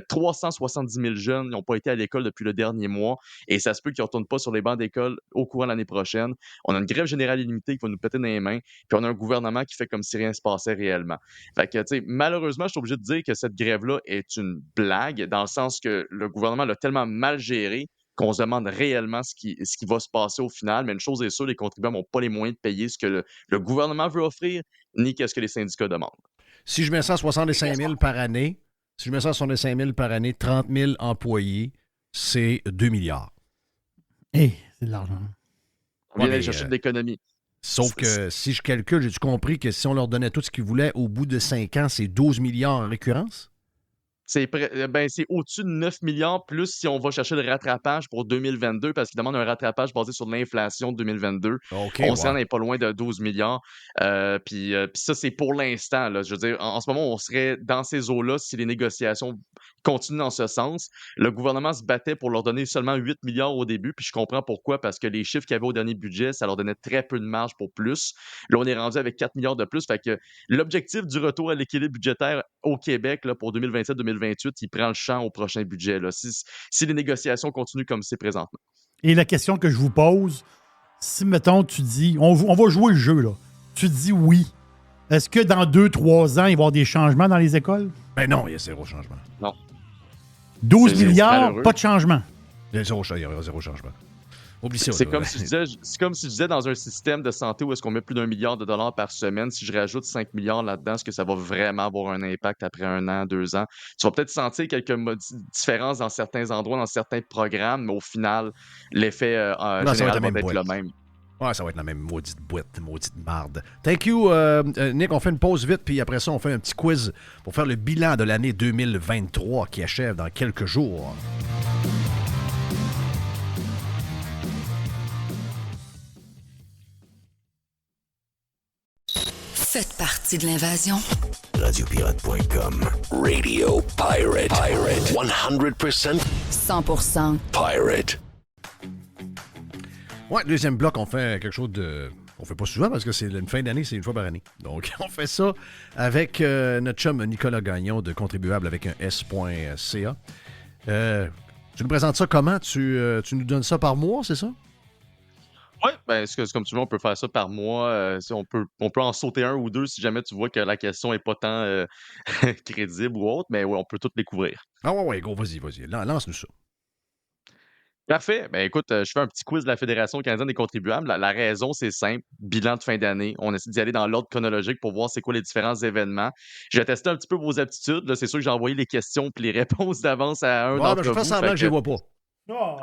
370 000 jeunes n'ont pas été à l'école depuis le dernier mois, et ça se peut qu'ils ne retournent pas sur les bancs d'école au courant de l'année prochaine. On a une grève générale illimitée qui va nous péter dans les mains, puis on a un gouvernement qui fait comme si rien ne se passait réellement. Fait que, tu sais, malheureusement, je suis obligé de dire que cette grève-là est une blague, dans le sens que le gouvernement l'a tellement mal géré qu'on se demande réellement ce qui va se passer au final. Mais une chose est sûre, les contribuables n'ont pas les moyens de payer ce que le gouvernement veut offrir, ni qu'est-ce que les syndicats demandent. Si je mets ça à 65 000 par année, 30 000 employés, c'est 2 milliards. C'est de l'argent. On vient d'aller chercher de l'économie. Sauf que si je calcule, j'ai-tu compris que si on leur donnait tout ce qu'ils voulaient, au bout de 5 ans, c'est 12 milliards en récurrence? C'est au-dessus de 9 milliards, plus si on va chercher le rattrapage pour 2022, parce qu'ils demandent un rattrapage basé sur l'inflation de 2022. On s'en est pas loin de 12 milliards. Puis ça, c'est pour l'instant. Là. Je veux dire, en ce moment, on serait dans ces eaux-là si les négociations continuent dans ce sens. Le gouvernement se battait pour leur donner seulement 8 milliards au début, puis je comprends pourquoi, parce que les chiffres qu'il y avait au dernier budget, ça leur donnait très peu de marge pour plus. Là, on est rendu avec 4 milliards de plus. Fait que l'objectif du retour à l'équilibre budgétaire au Québec là, pour 2027-2028, il prend le champ au prochain budget, là, si les négociations continuent comme c'est présentement. Et la question que je vous pose, si, mettons, tu dis, on va jouer le jeu, là. Tu dis oui. Est-ce que dans 2-3 ans, il va y avoir des changements dans les écoles? Ben non, il y a zéro changement. Non. 12 milliards, pas de changement. Il y a zéro changement. Oublie ça. C'est comme si je disais dans un système de santé où est-ce qu'on met plus d'1 milliard de dollars par semaine, si je rajoute 5 milliards là-dedans, est-ce que ça va vraiment avoir un impact après 1 an, 2 ans? Tu vas peut-être sentir quelques différences dans certains endroits, dans certains programmes, mais au final, l'effet général va être le même. Ouais, ça va être la même maudite boîte, maudite marde. Thank you, Nick. On fait une pause vite, puis après ça, on fait un petit quiz pour faire le bilan de l'année 2023 qui achève dans quelques jours. Faites partie de l'invasion. Radiopirate.com. Radio Pirate. 100% 100% Pirate. Ouais, deuxième bloc, on fait quelque chose de... On fait pas souvent parce que c'est une fin d'année, c'est une fois par année. Donc, on fait ça avec notre chum Nicolas Gagnon de Contribuable avec un S.ca. Tu nous présentes ça comment? Tu nous donnes ça par mois, c'est ça? Oui, ben, comme tu veux, on peut faire ça par mois. On peut en sauter un ou deux si jamais tu vois que la question n'est pas tant crédible ou autre, mais ouais, on peut tout découvrir. Ah ouais, go, vas-y. Lance-nous ça. Parfait. Ben écoute, je fais un petit quiz de la Fédération canadienne des contribuables. La raison, c'est simple. Bilan de fin d'année. On essaie d'y aller dans l'ordre chronologique pour voir c'est quoi les différents événements. Je vais tester un petit peu vos aptitudes. Là, c'est sûr que j'ai envoyé les questions et les réponses d'avance à un d'entre vous. Je fais semblant que je les vois pas.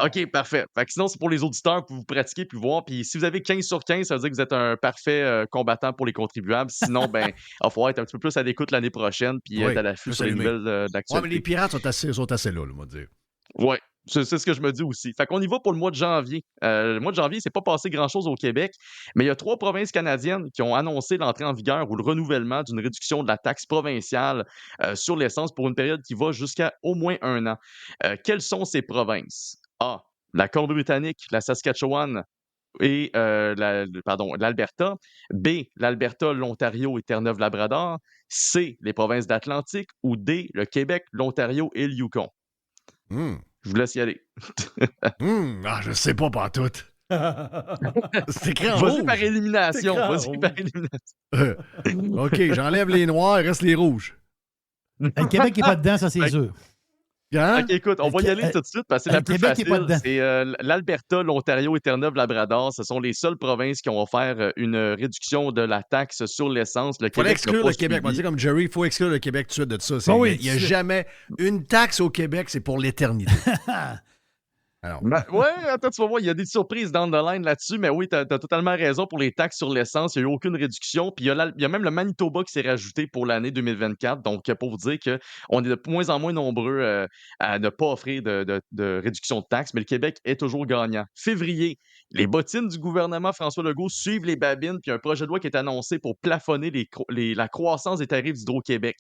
OK, parfait. Fait que sinon, c'est pour les auditeurs pour vous pratiquer puis voir. Puis si vous avez 15 sur 15, ça veut dire que vous êtes un parfait combattant pour les contribuables. Sinon, ben, il va falloir être un petit peu plus à l'écoute l'année prochaine puis être à l'affût sur les nouvelles d'actualité. Ouais, mais les pirates sont assez là, on va dire. Ouais. C'est ce que je me dis aussi. Fait qu'on y va pour le mois de janvier. Le mois de janvier, c'est pas passé grand-chose au Québec, mais il y a 3 provinces canadiennes qui ont annoncé l'entrée en vigueur ou le renouvellement d'une réduction de la taxe provinciale sur l'essence pour une période qui va jusqu'à au moins 1 an. Quelles sont ces provinces? A. La Colombie-Britannique, la Saskatchewan et l'Alberta. B. L'Alberta, l'Ontario et Terre-Neuve-Labrador. C. Les provinces d'Atlantique. Ou D. Le Québec, l'Ontario et le Yukon. Je vous laisse y aller. Je sais pas pantoute. C'est écrit en rouge. Vas-y par élimination. OK, j'enlève les noirs, il reste les rouges. Le Québec n'est pas dedans, ça, c'est sûr. Hein? OK, écoute, on va y aller tout de suite parce que c'est la plus facile. C'est l'Alberta, l'Ontario et Terre-Neuve-Labrador. Ce sont les seules provinces qui ont offert une réduction de la taxe sur l'essence. Il faut exclure le Québec. On va dire comme Jerry, il faut exclure le Québec tout de suite de ça. Il n'y a jamais une taxe au Québec, c'est pour l'éternité. Alors, Ouais, attends, tu vas voir, il y a des surprises down the line là-dessus, mais oui, t'as totalement raison pour les taxes sur l'essence. Il n'y a eu aucune réduction. Puis il y a même le Manitoba qui s'est rajouté pour l'année 2024. Donc, pour vous dire qu'on est de moins en moins nombreux à ne pas offrir de réduction de taxes, mais le Québec est toujours gagnant. Février, les bottines du gouvernement François Legault suivent les babines, puis un projet de loi qui est annoncé pour plafonner la croissance des tarifs d'Hydro-Québec.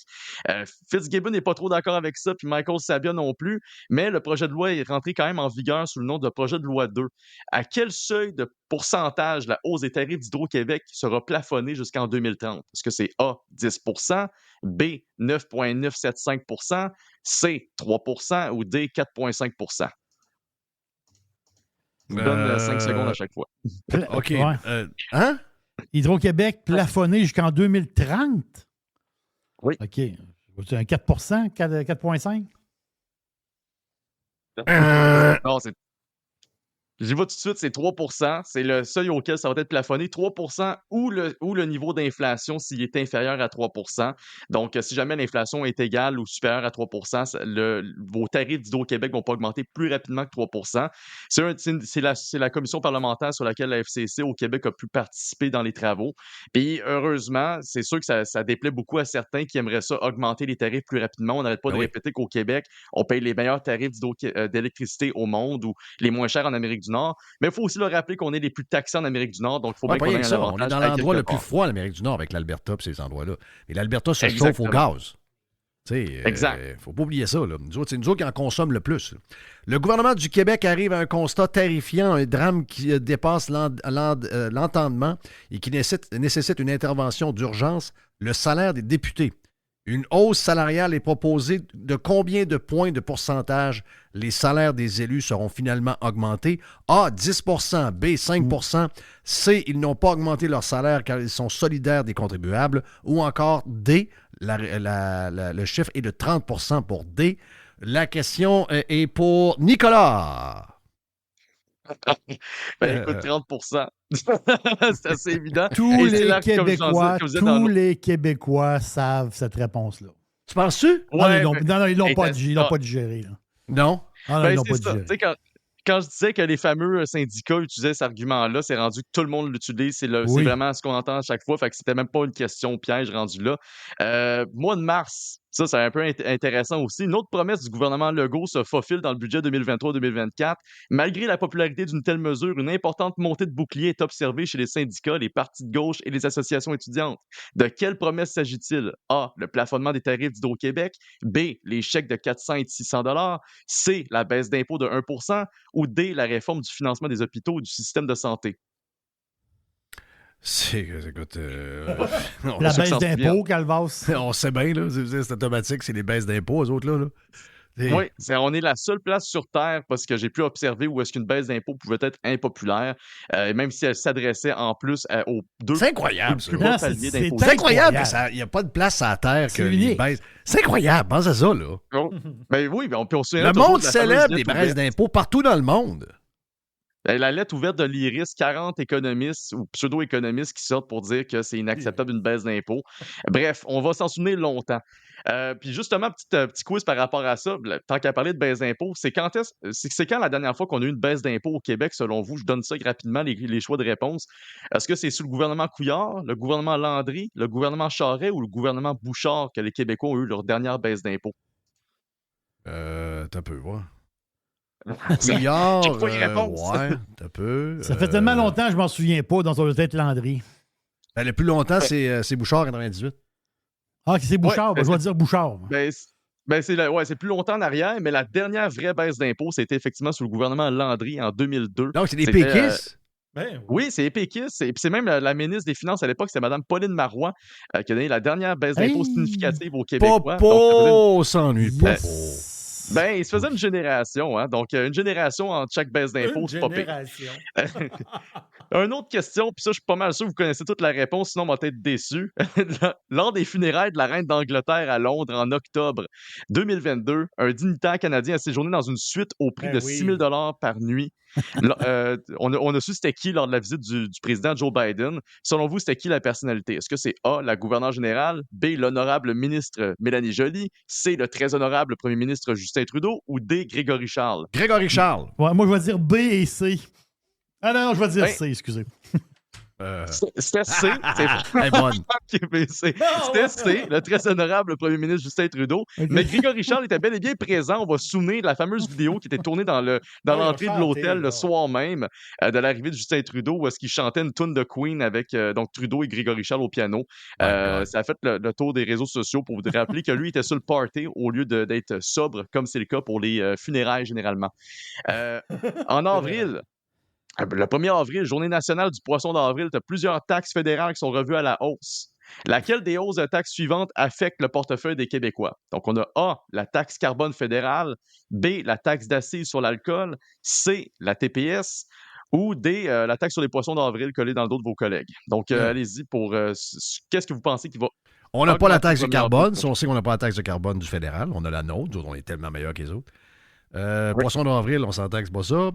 Fitzgibbon n'est pas trop d'accord avec ça, puis Michael Sabia non plus, mais le projet de loi est rentré quand même en vigueur sous le nom de projet de loi 2. À quel seuil de pourcentage la hausse des tarifs d'Hydro-Québec sera plafonnée jusqu'en 2030? Est-ce que c'est A, 10 B, 9,975 C, 3 ou D, 4,5 Je vous donne 5 secondes à chaque fois. OK. Ouais. Hein? Hydro-Québec plafonné jusqu'en 2030? Oui. OK. C'est un 4 4,5 Non, j'y vais tout de suite, c'est 3 c'est le seuil auquel ça va être plafonné. 3 ou le niveau d'inflation s'il est inférieur à 3 Donc, si jamais l'inflation est égale ou supérieure à 3 vos tarifs d'Hydro-Québec ne vont pas augmenter plus rapidement que 3 C'est la commission parlementaire sur laquelle la FCC au Québec a pu participer dans les travaux. Puis, heureusement, c'est sûr que ça déplaît beaucoup à certains qui aimeraient ça augmenter les tarifs plus rapidement. On n'arrête pas de répéter qu'au Québec, on paye les meilleurs tarifs d'électricité au monde ou les moins chers en Amérique du Nord. Mais il faut aussi le rappeler qu'on est les plus taxés en Amérique du Nord, donc il faut bien qu'on ait un ça. avantage. On est dans l'endroit le plus froid en Amérique du Nord avec l'Alberta et ces endroits-là. Et l'Alberta se chauffe au gaz. Exact. Il ne faut pas oublier ça. Là. Nous autres, c'est nous autres qui en consomment le plus. Le gouvernement du Québec arrive à un constat terrifiant, un drame qui dépasse l'entendement et qui nécessite une intervention d'urgence, le salaire des députés. Une hausse salariale est proposée. De combien de points de pourcentage les salaires des élus seront finalement augmentés? A, 10 B, 5 C, ils n'ont pas augmenté leur salaire car ils sont solidaires des contribuables. Ou encore D, le chiffre est de 30 pour D. La question est pour Nicolas. Écoute, 30 c'est assez évident. Tous les Québécois savent cette réponse-là. Tu penses-tu? Ouais, non, ils l'ont pas digéré. Là. Non? Ils l'ont pas digéré. Quand je disais que les fameux syndicats utilisaient cet argument-là, c'est rendu que tout le monde l'utilise. C'est vraiment ce qu'on entend à chaque fois. Fait que c'était même pas une question piège rendu là. Mois de mars, ça, c'est un peu intéressant aussi. Une autre promesse du gouvernement Legault se faufile dans le budget 2023-2024. Malgré la popularité d'une telle mesure, une importante montée de bouclier est observée chez les syndicats, les partis de gauche et les associations étudiantes. De quelle promesse s'agit-il? A, le plafonnement des tarifs d'Hydro-Québec. B, les chèques de 400 et 600 $. C, la baisse d'impôt de 1 ou D, la réforme du financement des hôpitaux et du système de santé. Écoute, la baisse d'impôts, Calvas. On sait bien, là, c'est automatique, c'est les baisses d'impôts, eux autres, là. Oui, on est la seule place sur Terre parce que j'ai pu observer où est-ce qu'une baisse d'impôts pouvait être impopulaire, même si elle s'adressait en plus aux deux c'est incroyable, plus bas paliers d'impôts. C'est incroyable qu'il n'y a pas de place à la Terre que les baisses. C'est incroyable, pense à ça, là. Ben oui, on peut se le monde célèbre les baisses d'impôts partout dans le monde. La lettre ouverte de l'IRIS, 40 économistes ou pseudo-économistes qui sortent pour dire que c'est inacceptable une baisse d'impôts. Bref, on va s'en souvenir longtemps. Puis justement, petit quiz par rapport à ça, tant qu'à parler de baisse d'impôts, c'est quand la dernière fois qu'on a eu une baisse d'impôts au Québec, selon vous? Je donne ça rapidement, les choix de réponse. Est-ce que c'est sous le gouvernement Couillard, le gouvernement Landry, le gouvernement Charest ou le gouvernement Bouchard que les Québécois ont eu leur dernière baisse d'impôts? T'as peu, voir. Couillard, t'as peu. Ça fait tellement longtemps que je m'en souviens pas dans son tête Landry. Le plus longtemps, c'est Bouchard, 98. Ah, c'est Bouchard. Je vais dire Bouchard. C'est plus longtemps en arrière, mais la dernière vraie baisse d'impôts, c'était effectivement sous le gouvernement Landry en 2002. Donc, c'est des péquistes? Oui, c'est les péquistes. Et puis c'est même la ministre des Finances à l'époque, c'était Mme Pauline Marois, qui a donné la dernière baisse d'impôts significative au Québécois. Popo s'ennuie pas. Il se faisait une génération, hein? Donc une génération entre chaque baisse d'impôts, c'est pas pire. Une autre question, puis ça, je suis pas mal sûr que vous connaissez toute la réponse, sinon on va être déçu. Lors des funérailles de la reine d'Angleterre à Londres en octobre 2022, un dignitaire canadien a séjourné dans une suite au prix de 6 000 $ par nuit. On a su c'était qui lors de la visite du président Joe Biden. Selon vous, c'était qui la personnalité? Est-ce que c'est A, la gouverneure générale, B, l'honorable ministre Mélanie Joly, C, le très honorable premier ministre Justin Justin Trudeau, ou D, Grégory Charles? Grégory Charles. Ouais, moi, je vais dire B et C. Ah non, je vais dire C, excusez. C'était C. Elle est bonne. C'était C, le très honorable premier ministre Justin Trudeau. Okay. Mais Grégory Charles était bel et bien présent. On va se souvenir de la fameuse vidéo qui était tournée dans l'entrée de l'hôtel le soir même de l'arrivée de Justin Trudeau, où est-ce qu'il chantait une tune de Queen avec donc Trudeau et Grégory Charles au piano. Ça a fait le tour des réseaux sociaux pour vous rappeler que lui était sur le party au lieu d'être sobre, comme c'est le cas pour les funérailles généralement. En avril... Le 1er avril, Journée nationale du poisson d'avril, tu as plusieurs taxes fédérales qui sont revues à la hausse. Laquelle des hausses de taxes suivantes affecte le portefeuille des Québécois? Donc, on a A, la taxe carbone fédérale, B, la taxe d'accise sur l'alcool, C, la TPS, ou D, la taxe sur les poissons d'avril collée dans le dos de vos collègues. Donc, allez-y pour qu'est-ce que vous pensez qu'il va... On n'a pas la taxe de carbone. Si on sait qu'on n'a pas la taxe de carbone du fédéral, on a la nôtre. On est tellement meilleurs que les autres. Poisson d'avril, on s'entend que c'est pas ça.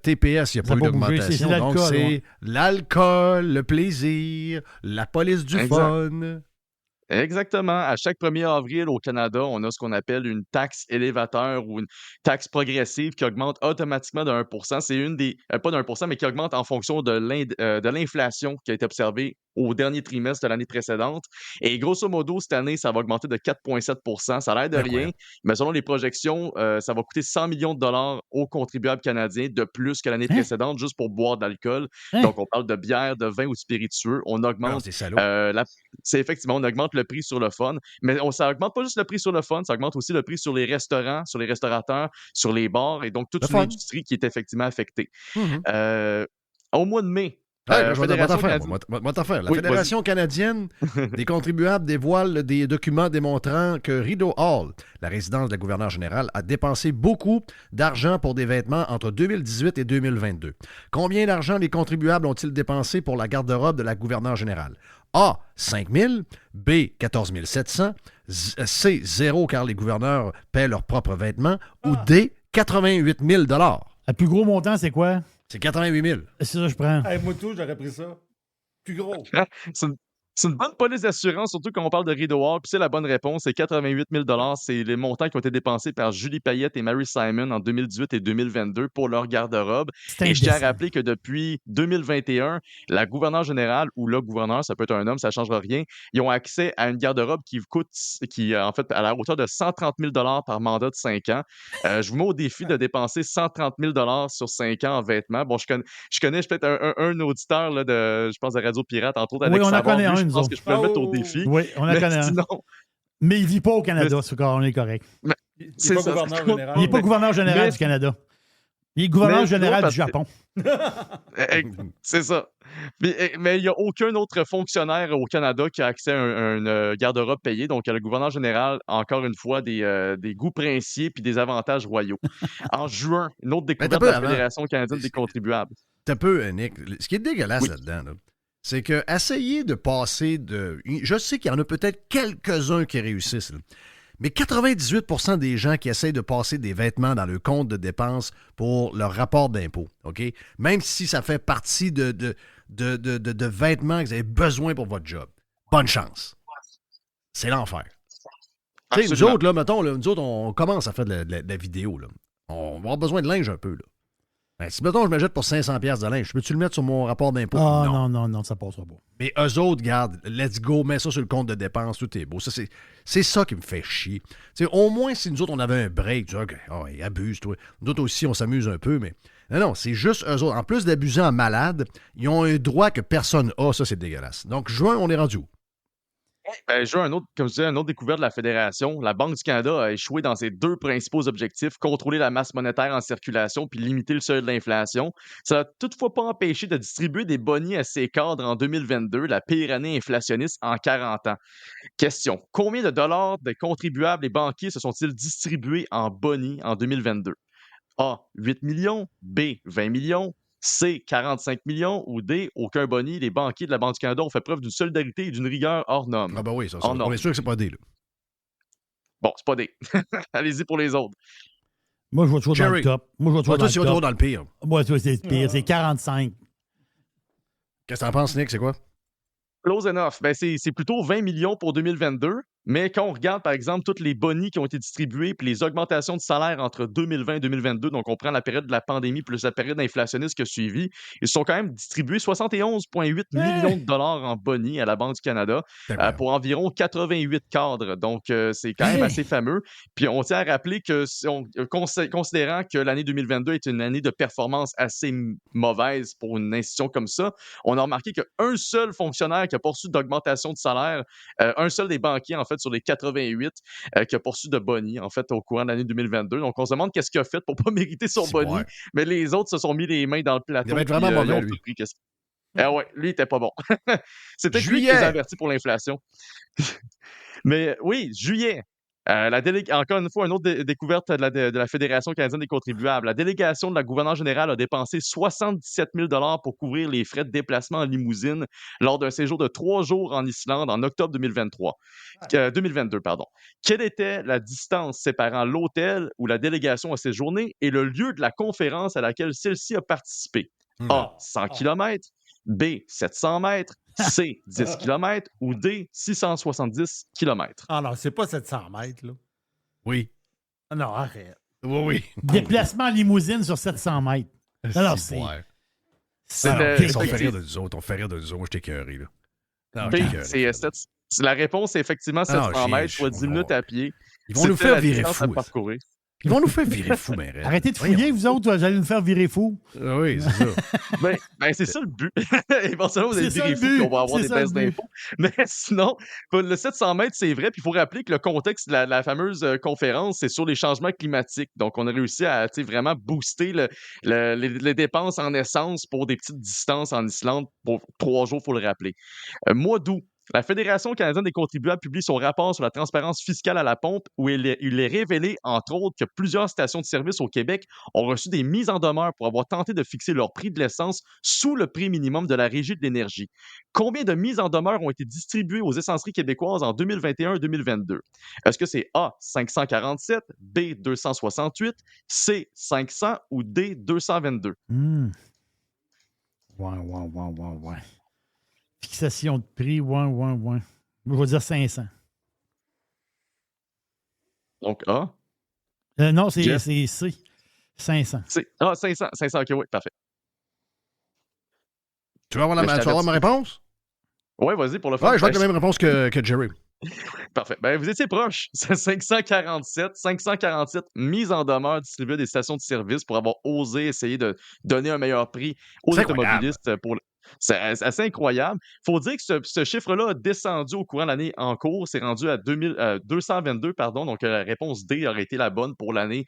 TPS, il n'y a pas eu d'augmentation. Donc, c'est l'alcool, le plaisir, la police du fun. Exactement. À chaque 1er avril au Canada, on a ce qu'on appelle une taxe élévateur ou une taxe progressive qui augmente automatiquement de 1%. C'est une des... pas de 1%, mais qui augmente en fonction de l'inflation qui a été observée au dernier trimestre de l'année précédente. Et grosso modo, cette année, ça va augmenter de 4,7 %. Ça a l'air de rien, mais selon les projections, ça va coûter 100 millions de dollars aux contribuables canadiens de plus que l'année précédente, juste pour boire de l'alcool. Donc, on parle de bière, de vin ou spiritueux. On augmente... c'est effectivement, on augmente le prix sur le fun. Mais ça augmente pas juste le prix sur le fun, ça augmente aussi le prix sur les restaurants, sur les restaurateurs, sur les bars, et donc toute une industrie qui est effectivement affectée. Au mois de mai, La Fédération canadienne des contribuables dévoile des documents démontrant que Rideau Hall, la résidence de la gouverneure générale, a dépensé beaucoup d'argent pour des vêtements entre 2018 et 2022. Combien d'argent les contribuables ont-ils dépensé pour la garde-robe de la gouverneure générale? A, 5 000, B, 14 700, C, 0 car les gouverneurs paient leurs propres vêtements, ou D, 88 000 $. Le plus gros montant, c'est quoi? C'est 88 000. C'est ça que je prends. Hey, moi tout, j'aurais pris ça. Plus gros. C'est une bonne police d'assurance, surtout quand on parle de Rideau Hall. Puis c'est la bonne réponse, c'est 88 000 $. C'est les montants qui ont été dépensés par Julie Payette et Mary Simon en 2018 et 2022 pour leur garde-robe. Et je tiens à rappeler que depuis 2021, la gouverneure générale ou le gouverneur, ça peut être un homme, ça ne changera rien, ils ont accès à une garde-robe qui en fait, à la hauteur de 130 000 $ par mandat de 5 ans. Je vous mets au défi de dépenser 130 000 $ sur 5 ans en vêtements. Bon, je connais peut-être un auditeur là, je pense, de Radio Pirate, entre autres, avec Savard. Je pense que je peux le mettre au défi. Oui, on la connaît. Mais il ne vit pas au Canada, on est correct. Il n'est pas gouverneur général. Il n'est pas gouverneur général du Canada. Il est gouverneur général du Japon. C'est ça. Mais il n'y a aucun autre fonctionnaire au Canada qui a accès à un garde-robe payé. Donc, le gouverneur général a encore une fois des goûts princiers puis des avantages royaux. En juin, une autre découverte de la Fédération canadienne des contribuables. T'as peu, Nick. Ce qui est dégueulasse là-dedans, là, c'est que essayer de passer de... Je sais qu'il y en a peut-être quelques-uns qui réussissent, là, mais 98 % des gens qui essayent de passer des vêtements dans le compte de dépenses pour leur rapport d'impôt, OK? Même si ça fait partie de vêtements que vous avez besoin pour votre job. Bonne chance. C'est l'enfer. Tu sais, nous autres, là, mettons, nous autres, on commence à faire de la vidéo, là. On va avoir besoin de linge un peu, là. Ben, si, mettons, je me jette pour 500$ de linge, peux-tu le mettre sur mon rapport d'impôt? Ah, non, ça passera pas. Mais eux autres, regarde, let's go, mets ça sur le compte de dépenses, tout est beau. Ça, c'est ça qui me fait chier. T'sais, au moins, si nous autres, on avait un break, tu dis, OK, ils abusent, toi. Nous autres aussi, on s'amuse un peu, mais... Non, c'est juste eux autres. En plus d'abuser en malade, ils ont un droit que personne n'a. Ça, c'est dégueulasse. Donc, juin, on est rendu où? Juin, comme je disais, un autre découverte de la Fédération. La Banque du Canada a échoué dans ses deux principaux objectifs, contrôler la masse monétaire en circulation puis limiter le seuil de l'inflation. Ça n'a toutefois pas empêché de distribuer des boni à ses cadres en 2022, la pire année inflationniste en 40 ans. Question, combien de dollars de contribuables et banquiers se sont-ils distribués en boni en 2022? A, 8 millions, B, 20 millions, C, 45 millions ou D, aucun boni. Les banquiers de la Banque du Canada ont fait preuve d'une solidarité et d'une rigueur hors norme. Ah ben oui, ça, on est sûr que c'est pas D, là. Bon, c'est pas D. Allez-y pour les autres. Moi, je vais toujours dans le top. Toi, tu vas toujours dans le pire. Moi, c'est le pire. C'est 45. Qu'est-ce que t'en penses, Nick? C'est quoi? Close enough. Ben, c'est plutôt 20 millions pour 2022. Mais quand on regarde, par exemple, tous les bonnies qui ont été distribués puis les augmentations de salaire entre 2020 et 2022, donc on prend la période de la pandémie plus la période inflationniste qui a suivi, ils se sont quand même distribués 71,8 millions de dollars en bonnies à la Banque du Canada pour environ 88 cadres. Donc, c'est quand même assez fameux. Puis, on tient à rappeler que, considérant que l'année 2022 est une année de performance assez mauvaise pour une institution comme ça, on a remarqué qu'un seul fonctionnaire qui a poursu d'augmentation de salaire, un seul des banquiers, en fait, sur les 88, qui a poursu de bonnie, en fait, au courant de l'année 2022. Donc, on se demande qu'est-ce qu'il a fait pour pas mériter son bonnie, mais les autres se sont mis les mains dans le plateau. Il va être vraiment mauvais, lui. Ah ouais, lui, il était pas bon. C'était lui qui les a avertis pour l'inflation. Mais oui, juillet. Encore une fois, une autre découverte de la Fédération canadienne des contribuables. La délégation de la gouverneure générale a dépensé 77 000 $ pour couvrir les frais de déplacement en limousine lors d'un séjour de 3 jours en Islande en octobre 2022. Quelle était la distance séparant l'hôtel où la délégation a séjourné et le lieu de la conférence à laquelle celle-ci a participé? A. 100 km, B. 700 mètres, C. 10 km ou D. 670 km. Ah non, c'est pas 700 mètres, là. Oui. Ah non, arrête. Oui. Déplacement en limousine sur 700 mètres. Alors, c'est... On fait rire de nous autres. Moi, je t'ai écœuré, là. Non, la réponse, c'est effectivement 700 mètres, soit 10 minutes à pied. Ils vont nous faire virer fou. Ils vont nous faire virer fou, mais arrêtez de fouiller, vous autres, vous allez nous faire virer fou. Oui, c'est ça. C'est ça le but. Éventuellement, vous allez virer fou et on va avoir des baisses d'impôts. Mais sinon, le 700 mètres, c'est vrai. Puis il faut rappeler que le contexte de la fameuse conférence, c'est sur les changements climatiques. Donc, on a réussi à vraiment booster les dépenses en essence pour des petites distances en Islande pour 3 jours, il faut le rappeler. Mois d'août. La Fédération canadienne des contribuables publie son rapport sur la transparence fiscale à la pompe où il est révélé, entre autres, que plusieurs stations de service au Québec ont reçu des mises en demeure pour avoir tenté de fixer leur prix de l'essence sous le prix minimum de la Régie de l'énergie. Combien de mises en demeure ont été distribuées aux essenceries québécoises en 2021 et 2022? Est-ce que c'est A, 547, B, 268, C, 500 ou D, 222? Ouais. Fixation de prix, ouais. Je vais dire 500. Donc A? Non, c'est C. 500. 500, ok, oui, parfait. Tu vas avoir ma réponse? Oui, vas-y, pour le faire. Ouais, je vais avoir la même réponse que Jerry. Parfait. Vous étiez proche. C'est 547 mises en demeure distribuées à des stations de service pour avoir osé essayer de donner un meilleur prix aux automobilistes pour C'est assez incroyable. Il faut dire que ce chiffre-là a descendu au courant de l'année en cours. C'est rendu à 222, pardon. Donc, la réponse D aurait été la bonne pour l'année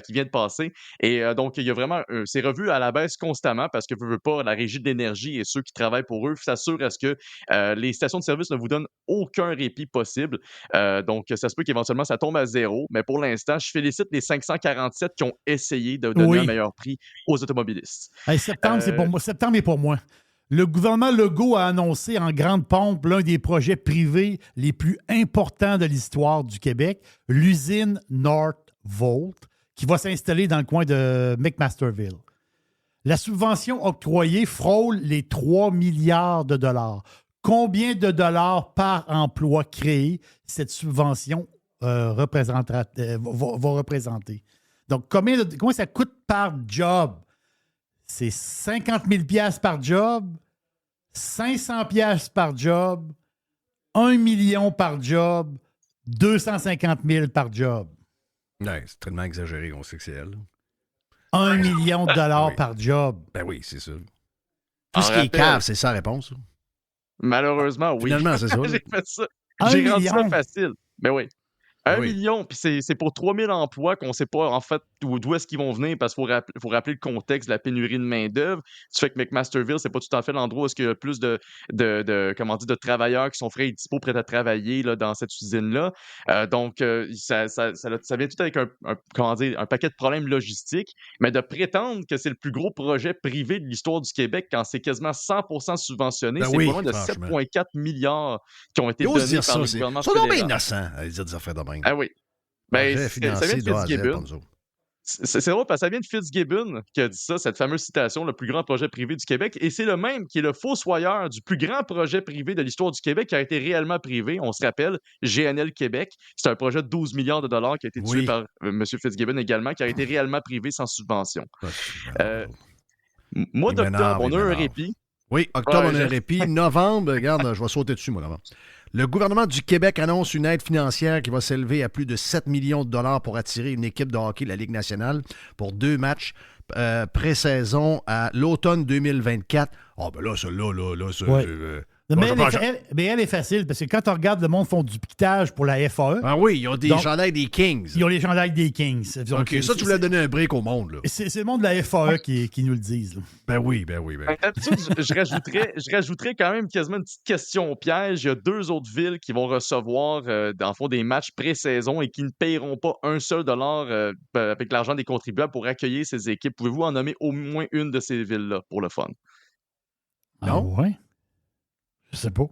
qui vient de passer. Et donc, il y a vraiment... c'est revu à la baisse constamment parce que, veut pas, la Régie de l'énergie et ceux qui travaillent pour eux s'assurent à ce que les stations de service ne vous donnent aucun répit possible. Donc, ça se peut qu'éventuellement, ça tombe à zéro. Mais pour l'instant, je félicite les 547 qui ont essayé de donner un meilleur prix aux automobilistes. Hey, septembre, c'est pour moi. Septembre est pour moi. Le gouvernement Legault a annoncé en grande pompe l'un des projets privés les plus importants de l'histoire du Québec, l'usine Northvolt, qui va s'installer dans le coin de McMasterville. La subvention octroyée frôle les 3 milliards de dollars. Combien de dollars par emploi créé cette subvention va représenter? Donc, combien ça coûte par job? C'est 50 000 $ par job, 500 $ par job, 1 million par job, 250 000 par job. Ouais, c'est tellement exagéré, on sait que c'est elle. 1 million de dollars par job. Ben oui, c'est ça. Tout ce qui est cave, c'est ça la réponse. Malheureusement, oui. Finalement, c'est ça. J'ai fait ça. J'ai rendu ça facile. Ben oui. 1 million, puis c'est pour 3 000 emplois qu'on ne sait pas en fait d'où est-ce qu'ils vont venir parce qu'il faut rappeler le contexte de la pénurie de main-d'œuvre. Tu fais que McMasterville, c'est pas tout à fait l'endroit où il y a plus de travailleurs qui sont frais et dispo prêts à travailler là, dans cette usine-là. Donc, ça vient tout avec un paquet de problèmes logistiques, mais de prétendre que c'est le plus gros projet privé de l'histoire du Québec quand c'est quasiment 100% subventionné, c'est pas loin de 7,4 milliards qui ont été donnés par le gouvernement fédéral. C'est bien innocent à dire des affaires de même. Ah oui. Ben, ça vient de Fitzgibbon. C'est drôle parce que ça vient de Fitzgibbon qui a dit ça, cette fameuse citation, le plus grand projet privé du Québec. Et c'est le même qui est le fossoyeur du plus grand projet privé de l'histoire du Québec qui a été réellement privé. On se rappelle, GNL Québec. C'est un projet de 12 milliards de dollars qui a été tué par M. Fitzgibbon également, qui a été réellement privé sans subvention. Mois d'octobre, on a un répit. Oui, octobre, on a un répit. Novembre, regarde, je vais sauter dessus, moi, novembre. Le gouvernement du Québec annonce une aide financière qui va s'élever à plus de 7 millions de dollars pour attirer une équipe de hockey de la Ligue nationale pour 2 matchs pré-saison à l'automne 2024. Ah, ben là, celle-là, c'est... Ouais. Mais elle est facile, parce que quand on regarde le monde font du piquetage pour la FAE... Ah oui, ils ont des chandails des Kings. Ils ont les chandails des Kings. Donc, OK, ça, tu voulais donner un break au monde, là. C'est le monde de la FAE qui nous le disent. Là. Ben oui. D'habitude, je rajouterais quand même quasiment une petite question au piège. Il y a 2 autres villes qui vont recevoir, dans le fond, des matchs pré-saison et qui ne paieront pas un seul dollar avec l'argent des contribuables pour accueillir ces équipes. Pouvez-vous en nommer au moins une de ces villes-là pour le fun? Non? Ah ouais? Je sais pas.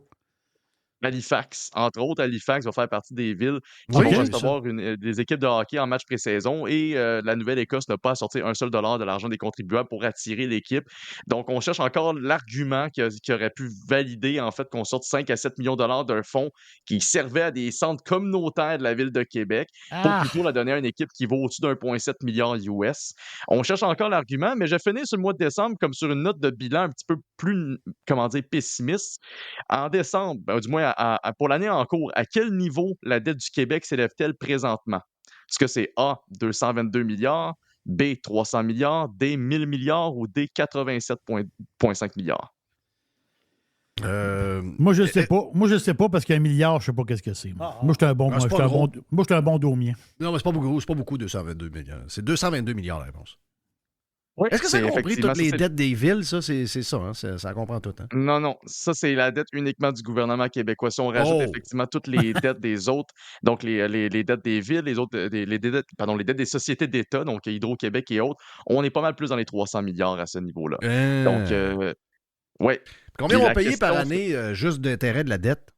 Halifax. Entre autres, Halifax va faire partie des villes qui Oui, vont recevoir des équipes de hockey en match pré-saison et la Nouvelle-Écosse n'a pas à sortir un seul dollar de l'argent des contribuables pour attirer l'équipe. Donc, on cherche encore l'argument qui aurait pu valider en fait qu'on sorte 5 à 7 millions de dollars d'un fonds qui servait à des centres communautaires de la ville de Québec pour plutôt la donner à une équipe qui vaut au-dessus d'1,7 milliard US. On cherche encore l'argument, mais je finis sur le mois de décembre comme sur une note de bilan un petit peu plus, pessimiste. En décembre, du moins pour l'année en cours, à quel niveau la dette du Québec s'élève-t-elle présentement? Est-ce que c'est A, 222 milliards, B, 300 milliards, D, 1000 milliards ou D, 87,5 milliards? Moi, je sais pas. Moi, je sais pas parce qu'un milliard, je sais pas qu'est-ce que c'est. Moi, je suis un bon, un bon domien. Non, mais c'est pas beaucoup, 222 milliards. C'est 222 milliards, la réponse. Oui, est-ce que ça a compris toutes les dettes des villes? Ça, c'est ça, hein? Ça comprend tout. Hein? Non. Ça, c'est la dette uniquement du gouvernement québécois. Si on rajoute effectivement toutes les dettes des autres, donc les dettes des villes, les dettes des sociétés d'État, donc Hydro-Québec et autres, on est pas mal plus dans les 300 milliards à ce niveau-là. Donc, oui. Combien on payer par année juste d'intérêt de la dette?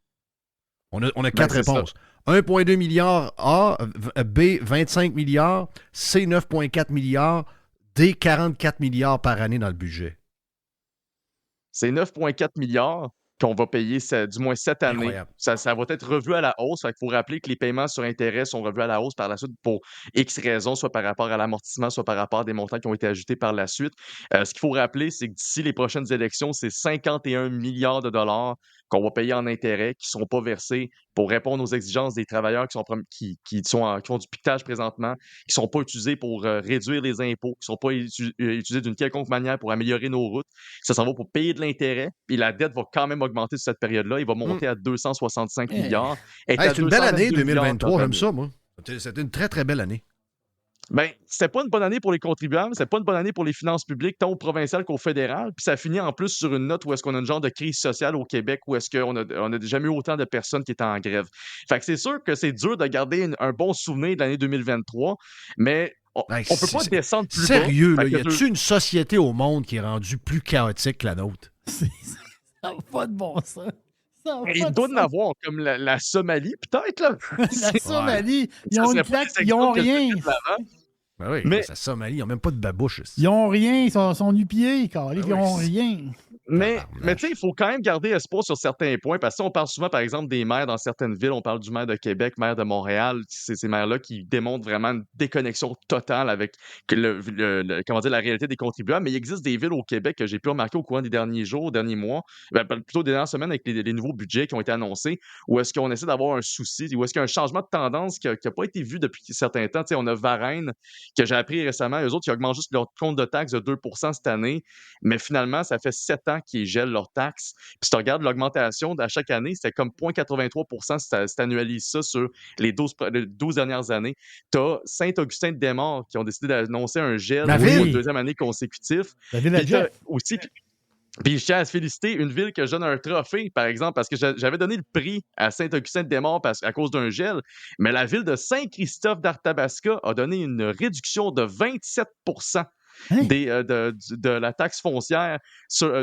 On a 4 réponses. 1,2 milliard A, B, 25 milliards, C, 9,4 milliards, D, 44 milliards par année dans le budget. C'est 9,4 milliards qu'on va payer, du moins cette année. Ça va être revu à la hausse. Il faut rappeler que les paiements sur intérêt sont revus à la hausse par la suite pour X raisons, soit par rapport à l'amortissement, soit par rapport à des montants qui ont été ajoutés par la suite. Ce qu'il faut rappeler, c'est que d'ici les prochaines élections, c'est 51 milliards de dollars qu'on va payer en intérêt, qui ne seront pas versés pour répondre aux exigences des travailleurs qui ont du piquetage présentement, qui ne sont pas utilisés pour réduire les impôts, qui ne sont pas utilisés d'une quelconque manière pour améliorer nos routes. Ça s'en va pour payer de l'intérêt, puis la dette va quand même augmenter sur cette période-là. Il va monter à 265 milliards. C'est une belle année, 2023, j'aime ça, moi. C'était une très, très belle année. Ben, c'était pas une bonne année pour les contribuables, c'était pas une bonne année pour les finances publiques, tant au provincial qu'au fédéral. Puis ça finit en plus sur une note où est-ce qu'on a une genre de crise sociale au Québec, où est-ce qu'on a jamais eu autant de personnes qui étaient en grève. Fait que c'est sûr que c'est dur de garder un bon souvenir de l'année 2023, mais on peut pas descendre plus bas. Sérieux, y a-t-il une société au monde qui est rendue plus chaotique que la nôtre? Ça n'a pas de bon sens. Il doit en avoir, comme la Somalie, peut-être, là. La Somalie, ils ont une claque, ils ont rien. Ben oui, mais la Somalie, ils n'ont même pas de babouche. Ils n'ont rien, ils sont nu-pieds, ils n'ont rien. Mais tu sais, il faut quand même garder espoir sur certains points, parce que on parle souvent, par exemple, des maires dans certaines villes. On parle du maire de Québec, maire de Montréal. C'est ces maires-là qui démontrent vraiment une déconnexion totale avec la réalité des contribuables. Mais il existe des villes au Québec que j'ai pu remarquer au courant des derniers jours, derniers mois, plutôt des dernières semaines avec les nouveaux budgets qui ont été annoncés, où est-ce qu'on essaie d'avoir un souci, où est-ce qu'il y a un changement de tendance qui n'a pas été vu depuis un certain temps. Tu sais, on a Varennes, que j'ai appris récemment, eux autres, ils augmentent juste leur compte de taxes de 2% cette année, mais finalement, ça fait 7 ans qu'ils gèlent leurs taxes. Puis si tu regardes l'augmentation à chaque année, c'était comme 0,83% si tu annualises ça sur les 12 dernières années. Tu as Saint-Augustin-de-Desmaures qui ont décidé d'annoncer un gel pour la deuxième année consécutive. Aussi, puis je tiens à se féliciter, une ville que je donne un trophée, par exemple, parce que j'avais donné le prix à Saint-Augustin-de-Desmaures à cause d'un gel, mais la ville de Saint-Christophe d'Arthabasca a donné une réduction de 27% de la taxe foncière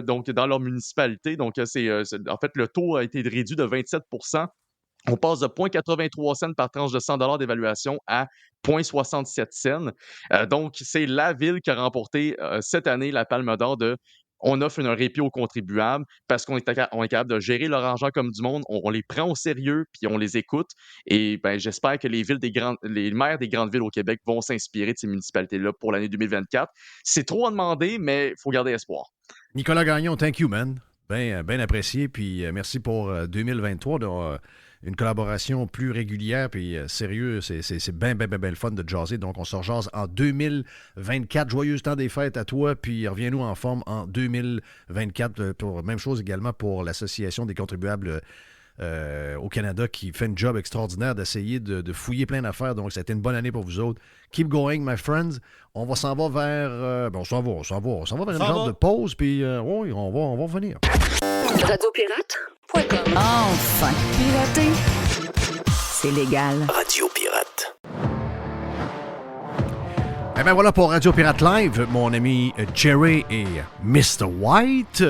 donc dans leur municipalité. Donc, en fait, le taux a été réduit de 27%. On passe de 0,83 cents par tranche de 100 $ d'évaluation à 0,67 cents. Donc, c'est la ville qui a remporté cette année la Palme d'Or de on offre un répit aux contribuables parce qu'on est capable de gérer leur argent comme du monde, on les prend au sérieux puis on les écoute. Et ben, j'espère que les maires des grandes villes au Québec vont s'inspirer de ces municipalités-là pour l'année 2024. C'est trop à demander, mais il faut garder espoir. Nicolas Gagnon, thank you, man. Ben apprécié, puis merci pour 2023. Une collaboration plus régulière, puis sérieux, c'est bien le fun de jaser. Donc, on se rejase en 2024. Joyeux temps des fêtes à toi, puis reviens-nous en forme en 2024. Même chose également pour l'Association des contribuables au Canada qui fait un job extraordinaire d'essayer de fouiller plein d'affaires. Donc, ça a été une bonne année pour vous autres. Keep going, my friends. On va s'en va vers... on s'en va vers une genre de pause, puis oui, on va revenir. Radiopirate.com. Enfin, pirater, c'est légal. Radio Pirate. Eh bien voilà pour Radio Pirate Live, mon ami Jerry et Mr. White.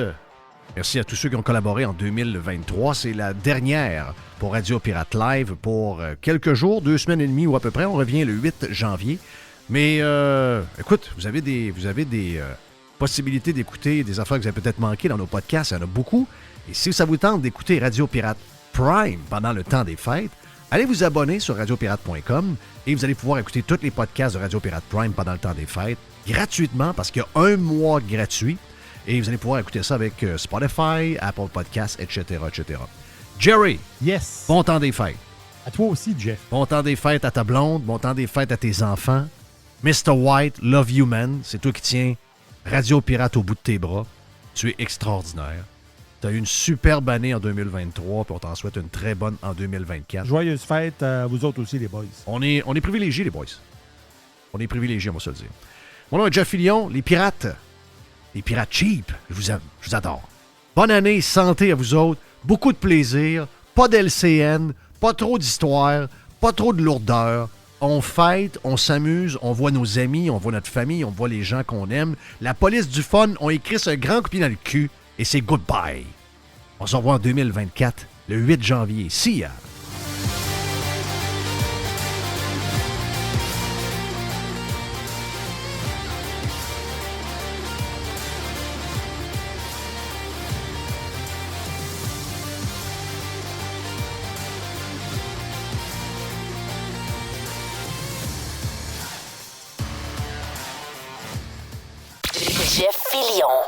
Merci à tous ceux qui ont collaboré en 2023. C'est la dernière pour Radio Pirate Live pour quelques jours, 2 semaines et demie ou à peu près. On revient le 8 janvier. Mais écoute, vous avez des possibilités d'écouter des affaires que vous avez peut-être manquées dans nos podcasts. Il y en a beaucoup. Et si ça vous tente d'écouter Radio Pirate Prime pendant le temps des fêtes, allez vous abonner sur radiopirate.com et vous allez pouvoir écouter tous les podcasts de Radio Pirate Prime pendant le temps des fêtes gratuitement parce qu'il y a 1 mois gratuit. Et vous allez pouvoir écouter ça avec Spotify, Apple Podcasts, etc., etc. Jerry, Yes. bon temps des fêtes. À toi aussi, Jeff. Bon temps des fêtes à ta blonde, bon temps des fêtes à tes enfants. Mr. White, love you, man. C'est toi qui tiens Radio Pirate au bout de tes bras. Tu es extraordinaire. Tu as eu une superbe année en 2023, puis on t'en souhaite une très bonne en 2024. Joyeuses fêtes à vous autres aussi, les boys. On est privilégiés, les boys. On est privilégiés, on va se le dire. Mon nom est Jeff Fillion, les pirates. Les pirates cheap, je vous aime, je vous adore. Bonne année, santé à vous autres, beaucoup de plaisir, pas d'LCN, pas trop d'histoire, pas trop de lourdeur. On fête, on s'amuse, on voit nos amis, on voit notre famille, on voit les gens qu'on aime. La police du fun, on écrit ce grand coup de pied dans le cul et c'est goodbye. On se revoit en 2024, le 8 janvier. See ya! Jeff Fillion.